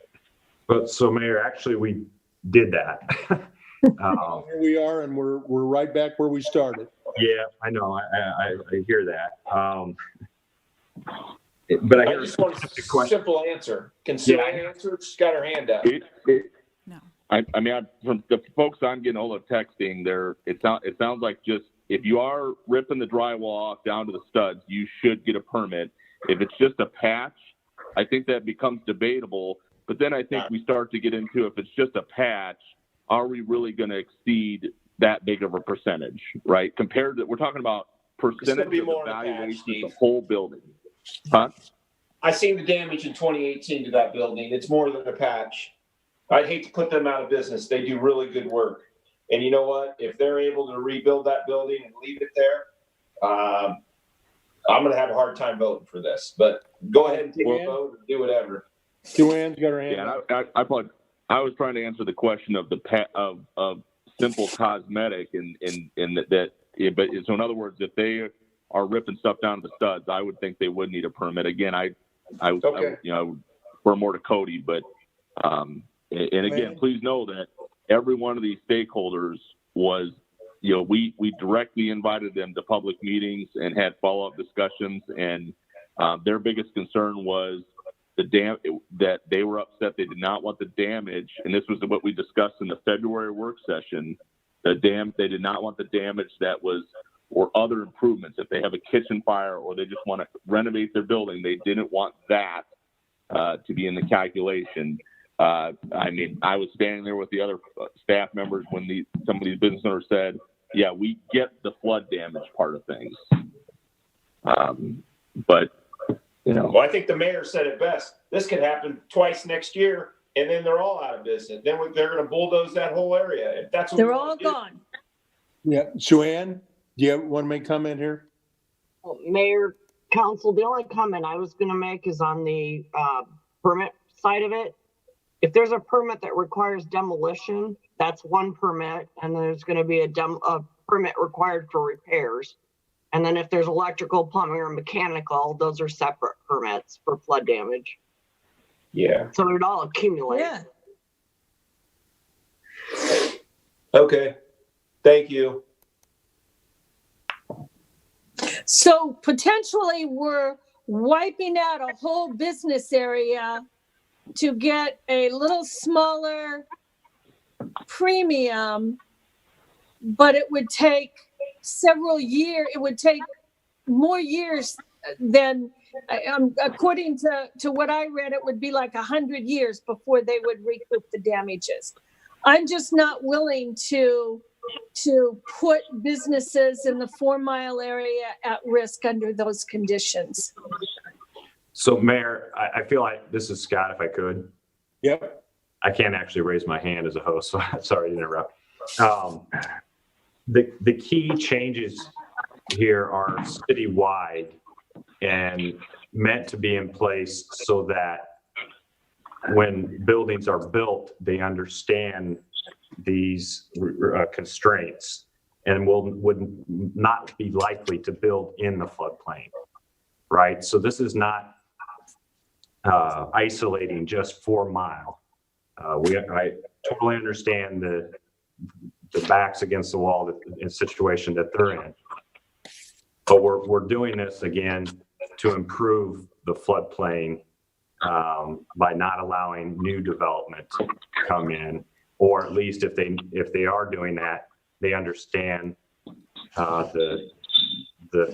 But so Mayor, actually we did that. Here we are, and we're right back where we started. Yeah, I know. I hear that. But I just want a simple answer. Can Sue answer? She's got her hand up. No. I mean, from the folks I'm getting hold of texting, it sounds like just if you are ripping the drywall off down to the studs, you should get a permit. If it's just a patch, I think that becomes debatable. But then I think we start to get into, if it's just a patch, are we really going to exceed that big of a percentage, right? Compared to, we're talking about percentage of the valuation of the whole building. Huh? I seen the damage in 2018 to that building. It's more than a patch. I'd hate to put them out of business. They do really good work. And you know what? If they're able to rebuild that building and leave it there, I'm going to have a hard time voting for this. But go ahead and take a vote and do whatever. Joanne's got her hand up. I was trying to answer the question of of simple cosmetic and that. But so in other words, if they are ripping stuff down to the studs, I would think they would need a permit. Again, I we're more to Cody, but and again, please know that every one of these stakeholders was, we directly invited them to public meetings and had follow-up discussions, and their biggest concern was that they were upset. They did not want the damage, and this was what we discussed in the February work session. They did not want the damage that was, or other improvements. If they have a kitchen fire or they just want to renovate their building, they didn't want that to be in the calculation. I mean, I was standing there with the other staff members when some of these business owners said, yeah, we get the flood damage part of things. But, Well, I think the mayor said it best. This could happen twice next year, and then they're all out of business. Then they're going to bulldoze that whole area. If that's what They're all gone. Yeah. Joanne, do you want to make a comment here? Mayor, council, the only comment I was going to make is on the permit side of it. If there's a permit that requires demolition, that's one permit, and there's going to be a permit required for repairs. And then if there's electrical, plumbing, or mechanical, those are separate permits for flood damage. Yeah. So it all accumulates. Yeah. Okay. Thank you. So potentially we're wiping out a whole business area to get a little smaller premium, but it would take several years. It would take more years than, according to what I read, it would be like 100 years before they would recoup the damages. I'm just not willing to put businesses in the 4 Mile area at risk under those conditions. So Mayor, I feel like, this is Scott, if I could. Yep. I can't actually raise my hand as a host, so sorry to interrupt. The key changes here are citywide and meant to be in place so that when buildings are built, they understand these constraints and would not be likely to build in the floodplain, right? So this is not isolating just 4 Mile. I totally understand the backs against the wall situation that they're in, but we're doing this again to improve the floodplain by not allowing new development to come in, or at least if they are doing that, they understand the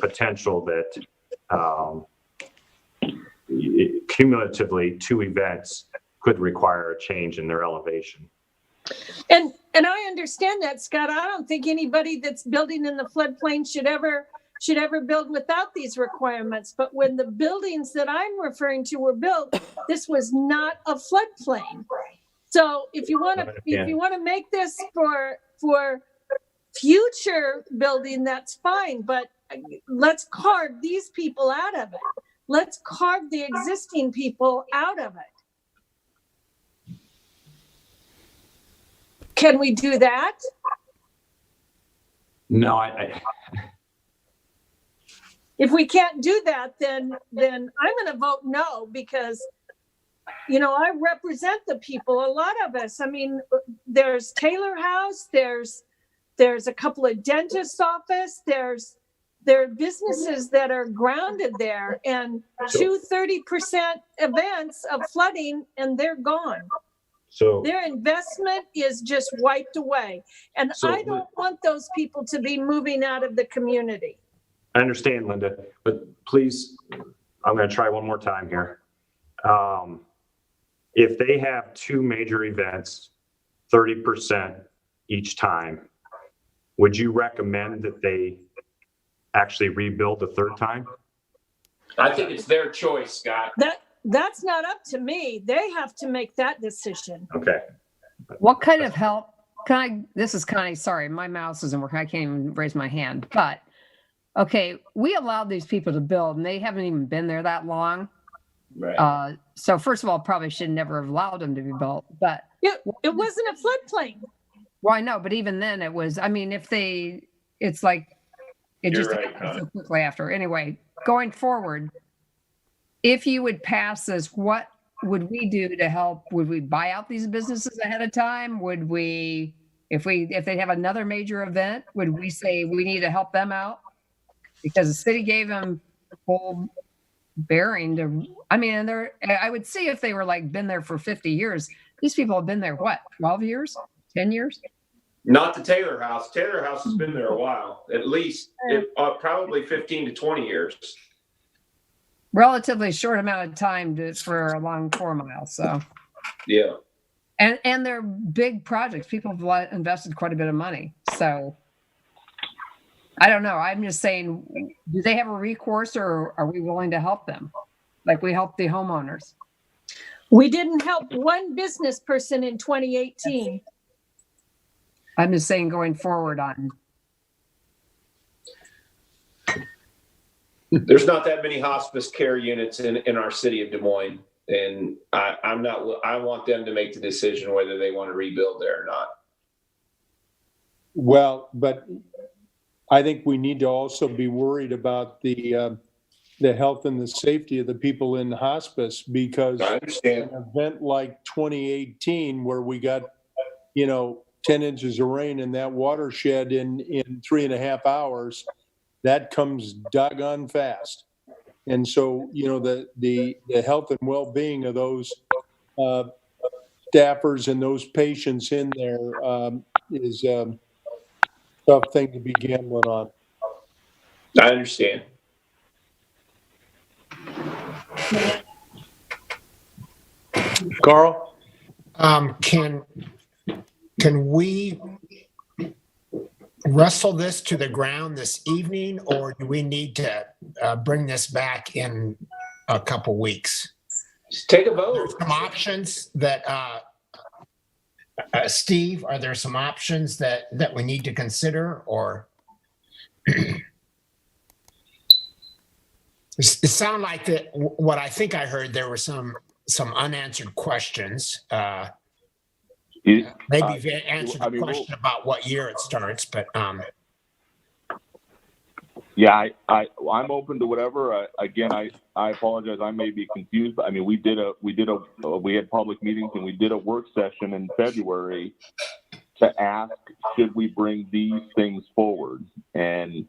potential that cumulatively 2 events could require a change in their elevation. And I understand that, Scott. I don't think anybody that's building in the floodplain should ever build without these requirements. But when the buildings that I'm referring to were built, this was not a floodplain. So if you want to make this for future building, that's fine. But let's carve these people out of it. Let's carve the existing people out of it. Can we do that? No, if we can't do that, then I'm going to vote no, because, I represent the people, a lot of us. I mean, there's Taylor House, there's a couple of dentist office, there are businesses that are grounded there, and 30% events of flooding, and they're gone. So their investment is just wiped away. And I don't want those people to be moving out of the community. I understand, Linda, but please, I'm going to try one more time here. If they have 2 major events, 30% each time, would you recommend that they actually rebuild the 3rd time? I think it's their choice, Scott. That's not up to me. They have to make that decision. Okay. What kind of help this is Connie, sorry, my mouse isn't working. I can't even raise my hand, but okay, we allowed these people to build and they haven't even been there that long. Right. So first of all, probably should never have allowed them to be built, but it wasn't a floodplain. Well, I know, but even then it was, I mean, it's like, it You're just right, happened so quickly after. Anyway, going forward, if you would pass this, what would we do to help? Would we buy out these businesses ahead of time? Would we, if they have another major event, would we say we need to help them out? Because the city gave them full bearing to, I mean, and I would see if they were like been there for 50 years. These people have been there, what, 12 years, 10 years? Not the Taylor House. Taylor House has been there a while, at least probably 15 to 20 years. Relatively short amount of time for a long 4 miles. So yeah, and they're big projects. People have invested quite a bit of money. So I don't know. I'm just saying, do they have a recourse, or are we willing to help them, like we helped the homeowners? We didn't help one business person in 2018. I'm just saying, going forward on. There's not that many hospice care units in our city of Des Moines, and I want them to make the decision whether they want to rebuild there or not. Well, but I think we need to also be worried about the health and the safety of the people in hospice, because I understand an event like 2018 where we got, 10 inches of rain in that watershed in 3.5 hours, that comes doggone fast. And so, the health and well-being of those staffers and those patients in there is a tough thing to be gambling on. I understand. Carl? Can we wrestle this to the ground this evening, or do we need to bring this back in a couple weeks? Just take a vote. There's some options that, Steve, are there some options that we need to consider, or? It sounded like that. What I think I heard, there were some unanswered questions. Maybe if you answered the question about what year it starts, but yeah, I'm open to whatever. Again, I apologize. I may be confused, but I mean, we had public meetings and we did a work session in February to ask, should we bring these things forward? And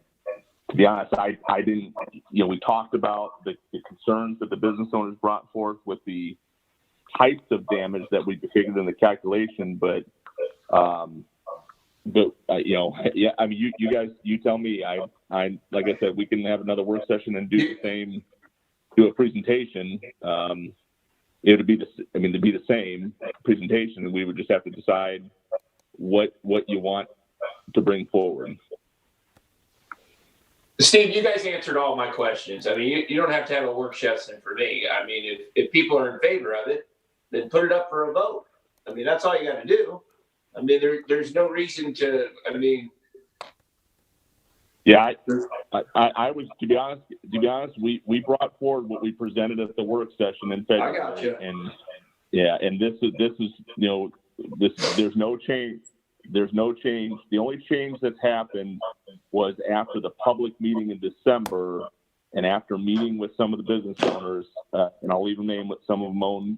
to be honest, I didn't, we talked about the concerns that the business owners brought forth with the types of damage that we figured in the calculation, but yeah, I mean, you guys, you tell me. I like I said, we can have another work session and do a presentation. It would be the same presentation, and we would just have to decide what you want to bring forward. Steve, you guys answered all my questions. I mean, you don't have to have a work session for me. I mean, if people are in favor of it, then put it up for a vote. I mean, that's all you got to do. I mean, there's no reason to. I mean, yeah, I was to be honest, we brought forward what we presented at the work session in February. I got you. And yeah, and this is there's no change. There's no change. The only change that's happened was after the public meeting in December, and after meeting with some of the business owners, and I'll even name what some of them own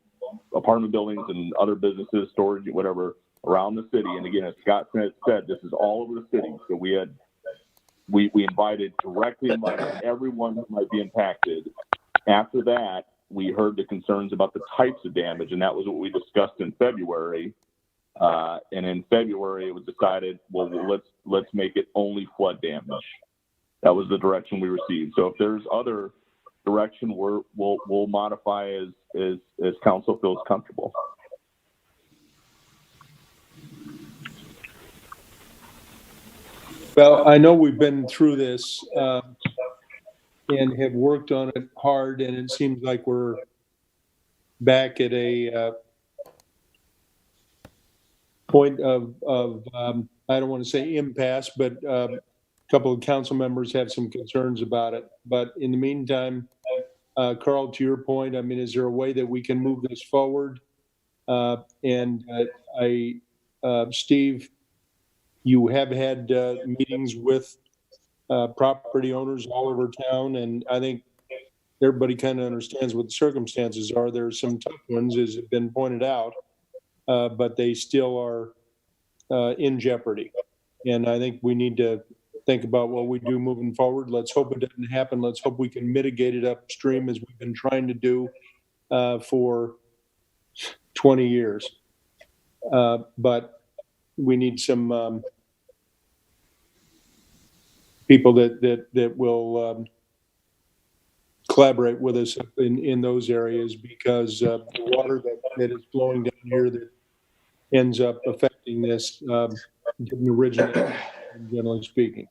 apartment buildings and other businesses, storage, whatever, around the city. And again, as Scott said, this is all over the city. So we directly invited everyone who might be impacted. After that, we heard the concerns about the types of damage, and that was what we discussed in February. And in February, it was decided, well, let's make it only flood damage. That was the direction we received. So if there's other direction, we'll modify as council feels comfortable. Well, I know we've been through this and have worked on it hard, and it seems like we're back at a point of I don't want to say impasse, but a couple of council members have some concerns about it. But in the meantime, Carl, to your point, I mean, is there a way that we can move this forward? Steve, you have had meetings with property owners all over town, and I think everybody kind of understands what the circumstances are. There are some tough ones, as have been pointed out, but they still are in jeopardy. And I think we need to think about what we do moving forward. Let's hope it doesn't happen. Let's hope we can mitigate it upstream, as we've been trying to do for 20 years. But we need some people that will collaborate with us in those areas, because the water that is flowing down here that ends up affecting this didn't originate, generally speaking.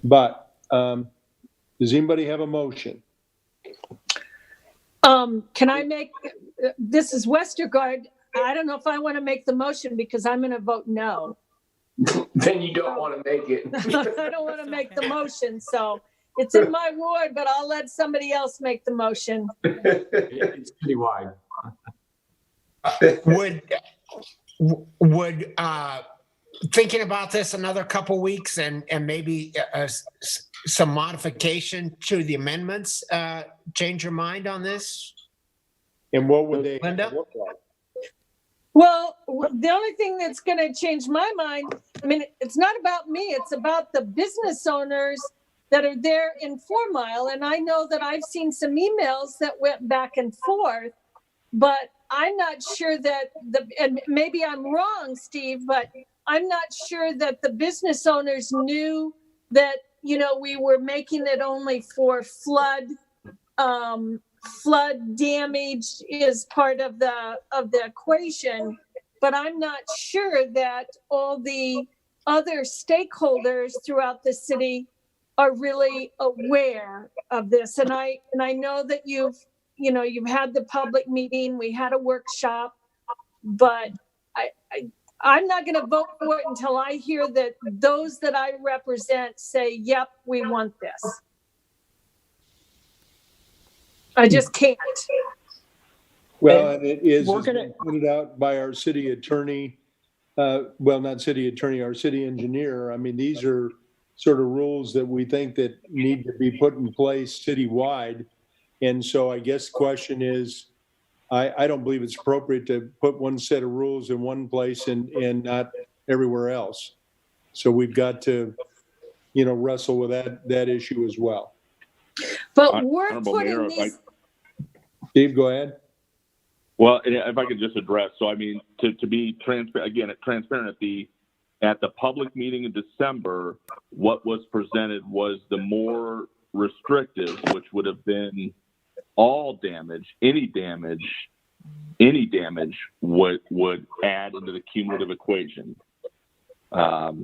But does anybody have a motion? Can I make, this is WESTERGAARD. I don't know if I want to make the motion because I'm going to vote no. Then you don't want to make it. I don't want to make the motion, so it's in my ward, but I'll let somebody else make the motion. It's citywide. Would thinking about this another couple weeks and maybe some modification to the amendments change your mind on this? And what would they Linda? look like? Well, the only thing that's going to change my mind, I mean, it's not about me, it's about the business owners that are there in 4 Mile. And I know that I've seen some emails that went back and forth, but I'm not sure that and maybe I'm wrong, Steve, but I'm not sure that the business owners knew that, we were making it only for flood damage is part of the equation, but I'm not sure that all the other stakeholders throughout the city are really aware of this. And I know that you've had the public meeting, we had a workshop, but I'm not going to vote for it until I hear that those that I represent say, yep, we want this. I just can't. Well, and it is pointed out by our city attorney, not city attorney, our city engineer. I mean, these are sort of rules that we think that need to be put in place citywide. And so I guess the question is, I don't believe it's appropriate to put one set of rules in one place and not everywhere else. So we've got to, wrestle with that issue as well. But we're Honorable putting Mayor, these, Steve, go ahead. Well, and if I could just address, so I mean, to be transparent at the public meeting in December, what was presented was the more restrictive, which would have been all damage, any damage would add into the cumulative equation. But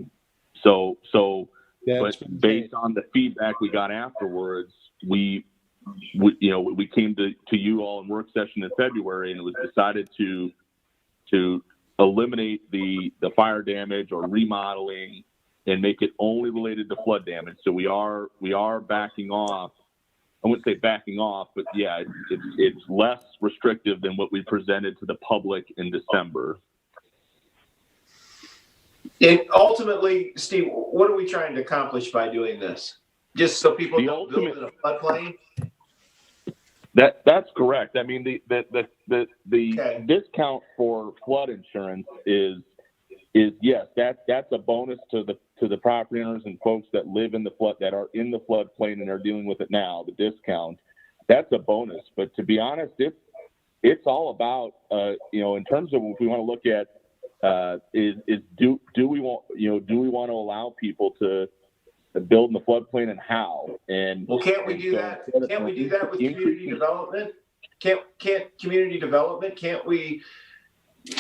based on the feedback we got afterwards, we came to you all in work session in February, and it was decided to eliminate the fire damage or remodeling and make it only related to flood damage. So we are backing off. I wouldn't say backing off, but yeah, it's less restrictive than what we presented to the public in December. And ultimately, Steve, what are we trying to accomplish by doing this? Just so people don't build in a floodplain? That's correct. I mean, the discount for flood insurance is yes, that's a bonus to the property owners and folks that live in the flood, that are in the floodplain and are dealing with it now. The discount, that's a bonus. But to be honest, it's all about in terms of what we want to look at do we want to allow people to build in the floodplain, and how? And well, can't we do that? Can't we do that with community development? Can't community development? Can't we?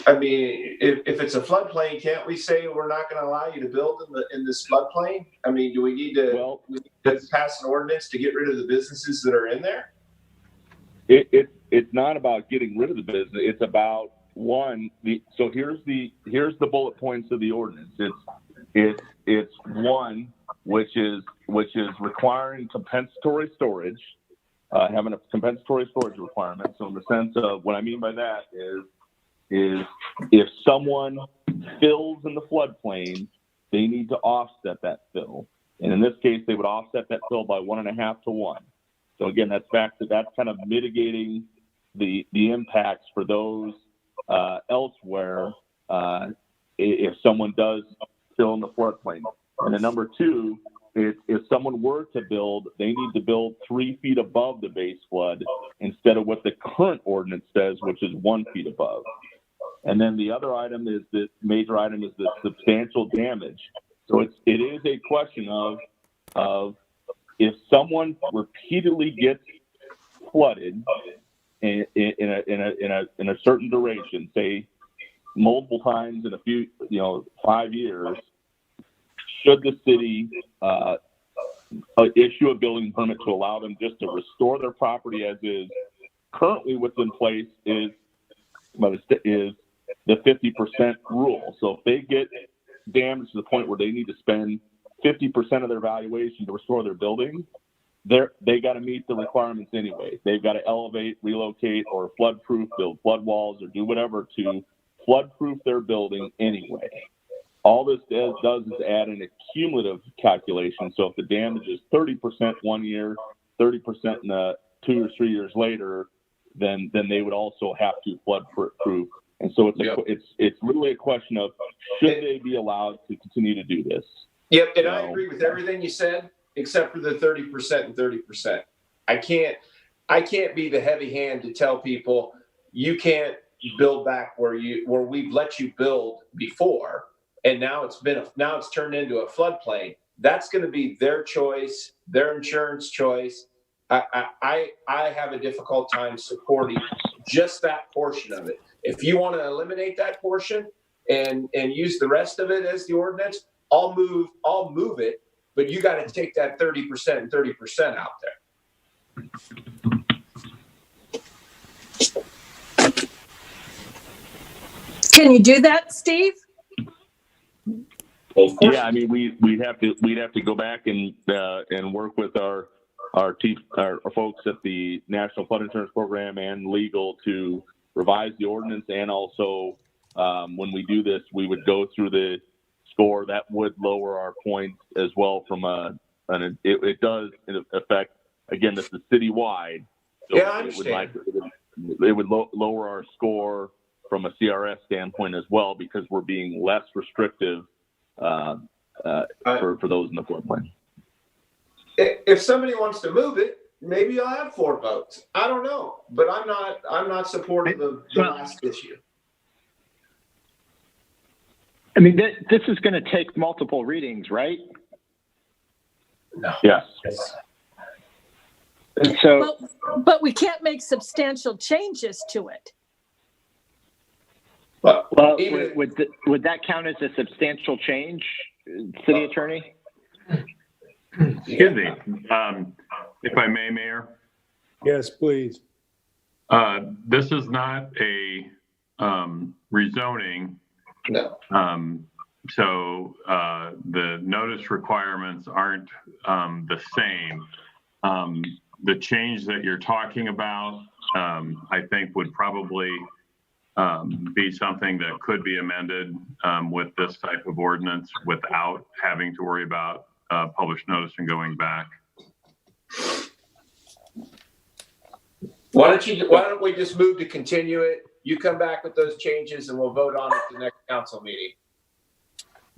I mean, if it's a floodplain, can't we say we're not going to allow you to build in this floodplain? I mean, do we need to pass an ordinance to get rid of the businesses that are in there? It's not about getting rid of the business. It's about so here's the bullet points of the ordinance. It's one, which is requiring compensatory storage, having a compensatory storage requirement. So in the sense of what I mean by that is if someone fills in the floodplain, they need to offset that fill. And in this case, they would offset that fill by 1.5 to 1. So again, that's kind of mitigating the impacts for those elsewhere if someone does fill in the floodplain. And then number two, if someone were to build, they need to build 3 feet above the base flood instead of what the current ordinance says, which is 1 feet above. And then the other item is the major item is the substantial damage. So it is a question of if someone repeatedly gets flooded in a certain duration, say multiple times in a few 5 years, should the city issue a building permit to allow them just to restore their property as is? Currently, what's in place is the 50% rule. So if they get damaged to the point where they need to spend 50% of their valuation to restore their building, they got to meet the requirements anyway. They've got to elevate, relocate, or flood-proof, build flood walls, or do whatever to flood-proof their building anyway. All this does is add an accumulative calculation. So if the damage is 30% 1 year, 30% in 2 or 3 years later, then they would also have to flood-proof. And so it's really a question of should they be allowed to continue to do this? Yep, and I agree with everything you said, except for the 30% and 30%. I can't be the heavy hand to tell people you can't build back where we've let you build before, and now it's turned into a floodplain. That's going to be their choice, their insurance choice. I have a difficult time supporting just that portion of it. If you want to eliminate that portion and use the rest of it as the ordinance, I'll move it, but you got to take that 30% and 30% out there. Can you do that, Steve? Yeah, I mean, we'd have to go back and work with our folks at the National Flood Insurance Program and legal to revise the ordinance, and also when we do this, we would go through the score that would lower our points as well. It does in effect. Again, this is citywide, so yeah, I understand. It would lower our score from a CRS standpoint as well, because we're being less restrictive for those in the floodplain. If somebody wants to move it, maybe I'll have 4 votes. I don't know, but I'm not supportive of the last issue. I mean, this is going to take multiple readings, right? No. Yes. And so, but we can't make substantial changes to it. well, would that count as a substantial change, City Attorney? Excuse me. If I may, Mayor. Yes, please. This is not a rezoning. No. So the notice requirements aren't the same. The change that you're talking about, I think would probably be something that could be amended with this type of ordinance without having to worry about published notice and going back. Why don't we just move to continue it? You come back with those changes and we'll vote on it at the next council meeting.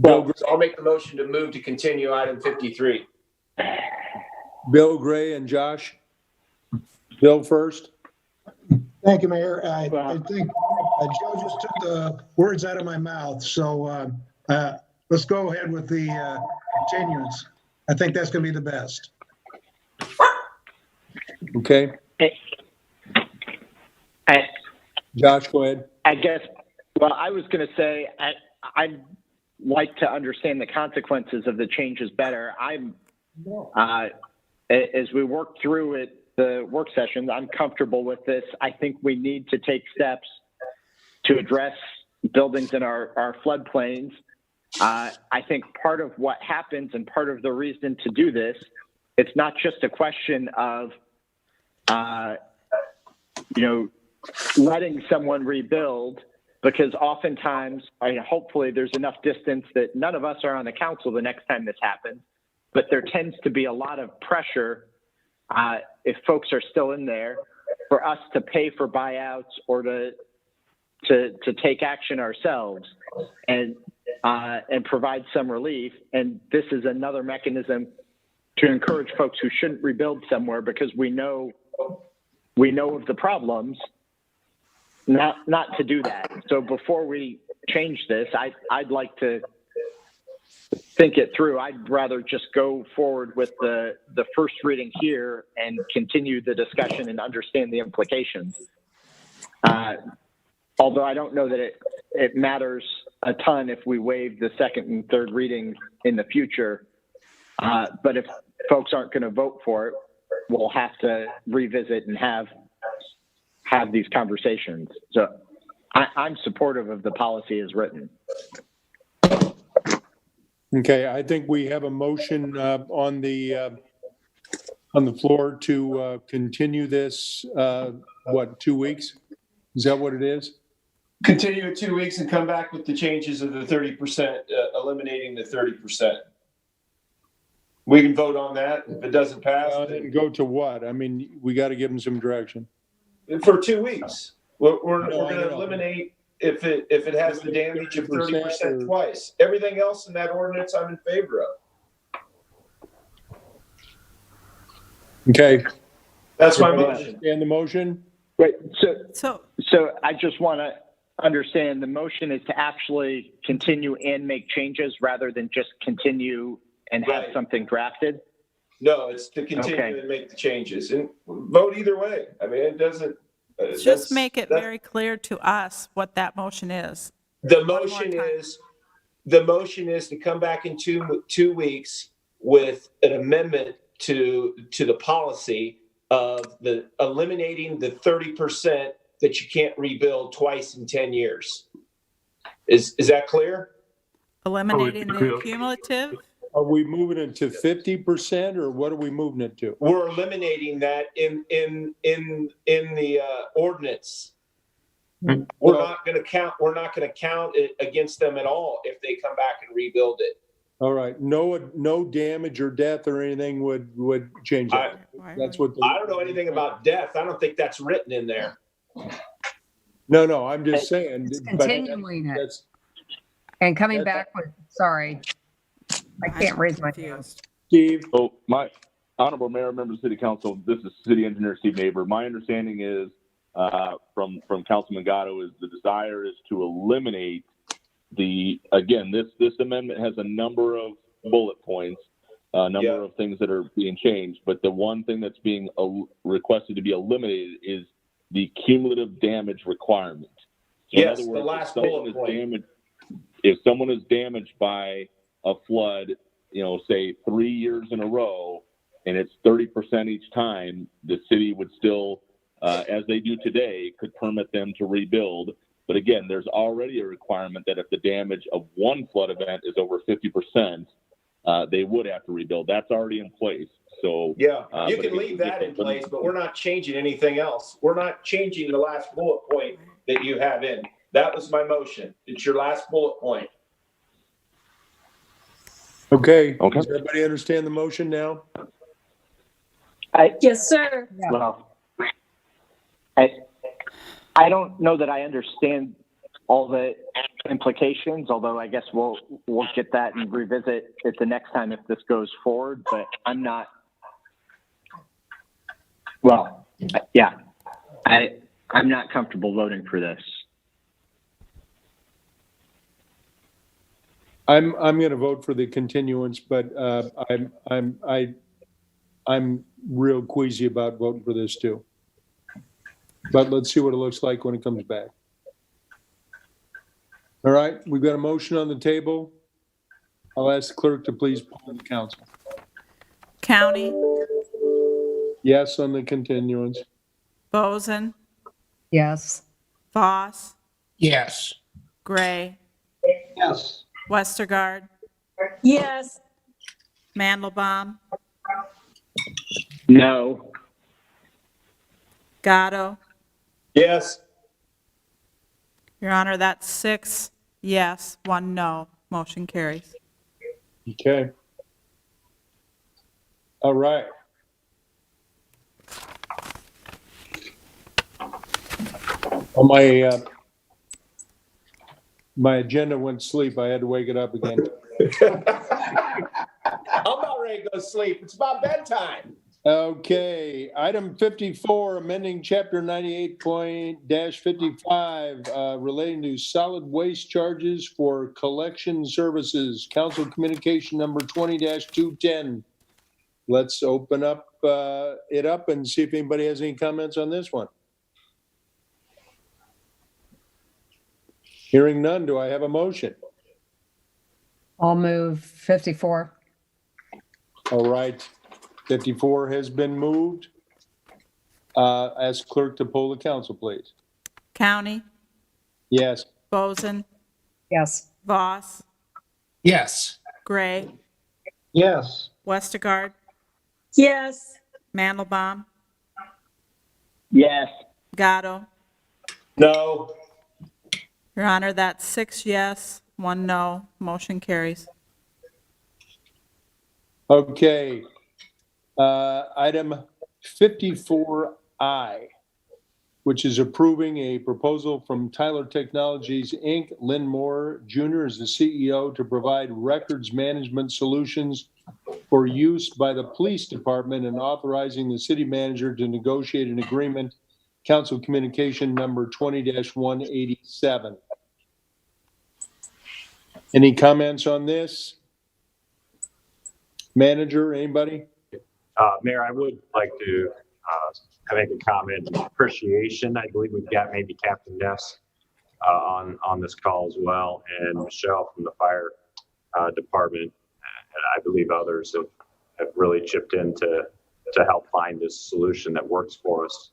So I'll make the motion to move to continue item 53. Bill, Gray, and Josh. Bill first. Thank you, Mayor. I think Joe just took the words out of my mouth. So let's go ahead with the continuance. I think that's going to be the best. Okay. Josh, go ahead. I guess, well, I was going to say, I'd like to understand the consequences of the changes better. As we work through it, the work sessions, I'm comfortable with this. I think we need to take steps to address buildings in our floodplains. I think part of what happens and part of the reason to do this, it's not just a question of, letting someone rebuild, because oftentimes, hopefully there's enough distance that none of us are on the council the next time this happens, but there tends to be a lot of pressure if folks are still in there for us to pay for buyouts or to take action ourselves and provide some relief. And this is another mechanism to encourage folks who shouldn't rebuild somewhere because we know of the problems, not to do that. So before we change this, I'd like to think it through. I'd rather just go forward with the first reading here and continue the discussion and understand the implications. Although I don't know that it matters a ton if we waive the second and third reading in the future. But if folks aren't going to vote for it, we'll have to revisit and have these conversations. So I'm supportive of the policy as written. Okay, I think we have a motion on the floor to continue this, 2 weeks? Is that what it is? Continue it 2 weeks and come back with the changes of the 30%, eliminating the 30%. We can vote on that. If it doesn't pass, then go to what? I mean, we got to give them some direction. For 2 weeks, we're going to eliminate if it has the damage of 30% twice. Everything else in that ordinance, I'm in favor of. Okay. That's my motion. And the motion? Wait, so I just want to understand the motion is to actually continue and make changes rather than just continue and have something drafted? No, it's to continue and make the changes and vote either way. I mean, it doesn't. Just make it very clear to us what that motion is. The motion is to come back in two weeks with an amendment to the policy of the eliminating the 30% that you can't rebuild twice in 10 years. Is that clear? Eliminating the cumulative? Are we moving it to 50% or what are we moving it to? We're eliminating that in the ordinance. We're not going to count it against them at all if they come back and rebuild it. All right. No damage or death or anything would change that. That's what I don't know anything about death. I don't think that's written in there. No, I'm just saying. It's continuing it. And coming back with, sorry. I can't raise my hand. Steve? So my honorable mayor, members of the city council, this is city engineer Steve Neighbor. My understanding is from Councilman Gatto is the desire is to eliminate this amendment has a number of bullet points, a number of things that are being changed, but the one thing that's being requested to be eliminated is the cumulative damage requirement. So Yes, in the other words, last bullet point. if someone is damaged by a flood, say 3 years in a row, and it's 30% each time, the city would still, as they do today, could permit them to rebuild. But again, there's already a requirement that if the damage of one flood event is over 50%, they would have to rebuild. That's already in place. So Yeah, you can leave that in place, but we're not changing anything else. We're not changing the last bullet point that you have in. That was my motion. It's your last bullet point. Okay. Does everybody understand the motion now? Yes, sir. Well, I don't know that I understand all the implications, although I guess we'll get that and revisit it the next time if this goes forward, but I'm not, I'm not comfortable voting for this. I'm going to vote for the continuance, but I'm real queasy about voting for this too. But let's see what it looks like when it comes back. All right, we've got a motion on the table. I'll ask the clerk to please poll the council. County, Yes on the continuance. Boesen, Yes. Voss, Yes. Gray, Yes. Westergaard, Yes. Mandelbaum, No. Gatto. Yes. Your Honor, that's 6 yes, 1 no. Motion carries. Okay. All right. Well, my agenda went to sleep. I had to wake it up again. I'm about ready to go to sleep. It's about bedtime. Okay, item 54, amending chapter 98.55 relating to solid waste charges for collection services. Council communication number 20-210. Let's open up it up and see if anybody has any comments on this one. Hearing none, do I have a motion? I'll move 54. All right, 54 has been moved. Ask clerk to poll the council, please. County, Yes. Boesen, Yes. Voss, Yes. Gray, Yes. Westergaard, Yes. Mandelbaum, Yes. Gatto. No. Your Honor, that's 6 yes, 1 no. Motion carries. Okay. Item 54I, which is approving a proposal from Tyler Technologies, Inc., Lynn Moore Jr. is the CEO to provide records management solutions for use by the police department and authorizing the city manager to negotiate an agreement. Council communication number 20-187. Any comments on this? Manager, anybody? Mayor, I would like to make a comment of appreciation. I believe we've got maybe Captain Ness on this call as well, and Michelle from the fire department, and I believe others have really chipped in to help find this solution that works for us.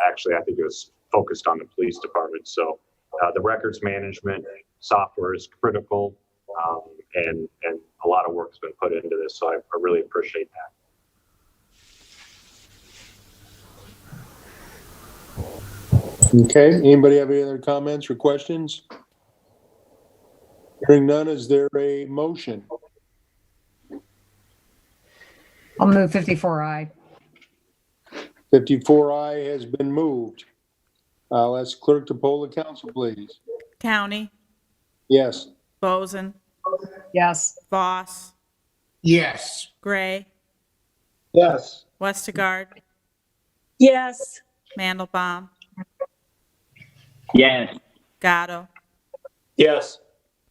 Actually, I think it was focused on the police department. So the records management software is critical, and a lot of work has been put into this. So I really appreciate that. Okay, anybody have any other comments or questions? Hearing none, is there a motion? I'll move 54I. 54I has been moved. I'll ask clerk to poll the council, please. County, Yes. Boesen, Yes. Voss, Yes. Gray, Yes. Westergaard, Yes. Mandelbaum, Yes. Gatto. Yes.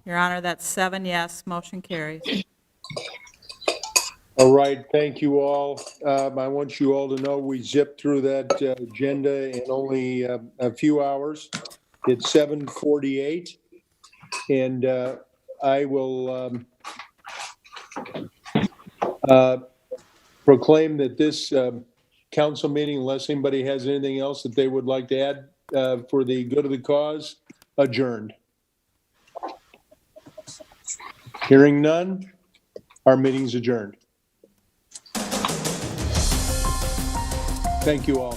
Your Honor, that's 7 yes, motion carries. All right, thank you all. I want you all to know we zipped through that agenda in only a few hours. It's 7:48, and I will proclaim that this council meeting, unless anybody has anything else that they would like to add for the good of the cause, adjourned. Hearing none, our meeting's adjourned. Thank you all.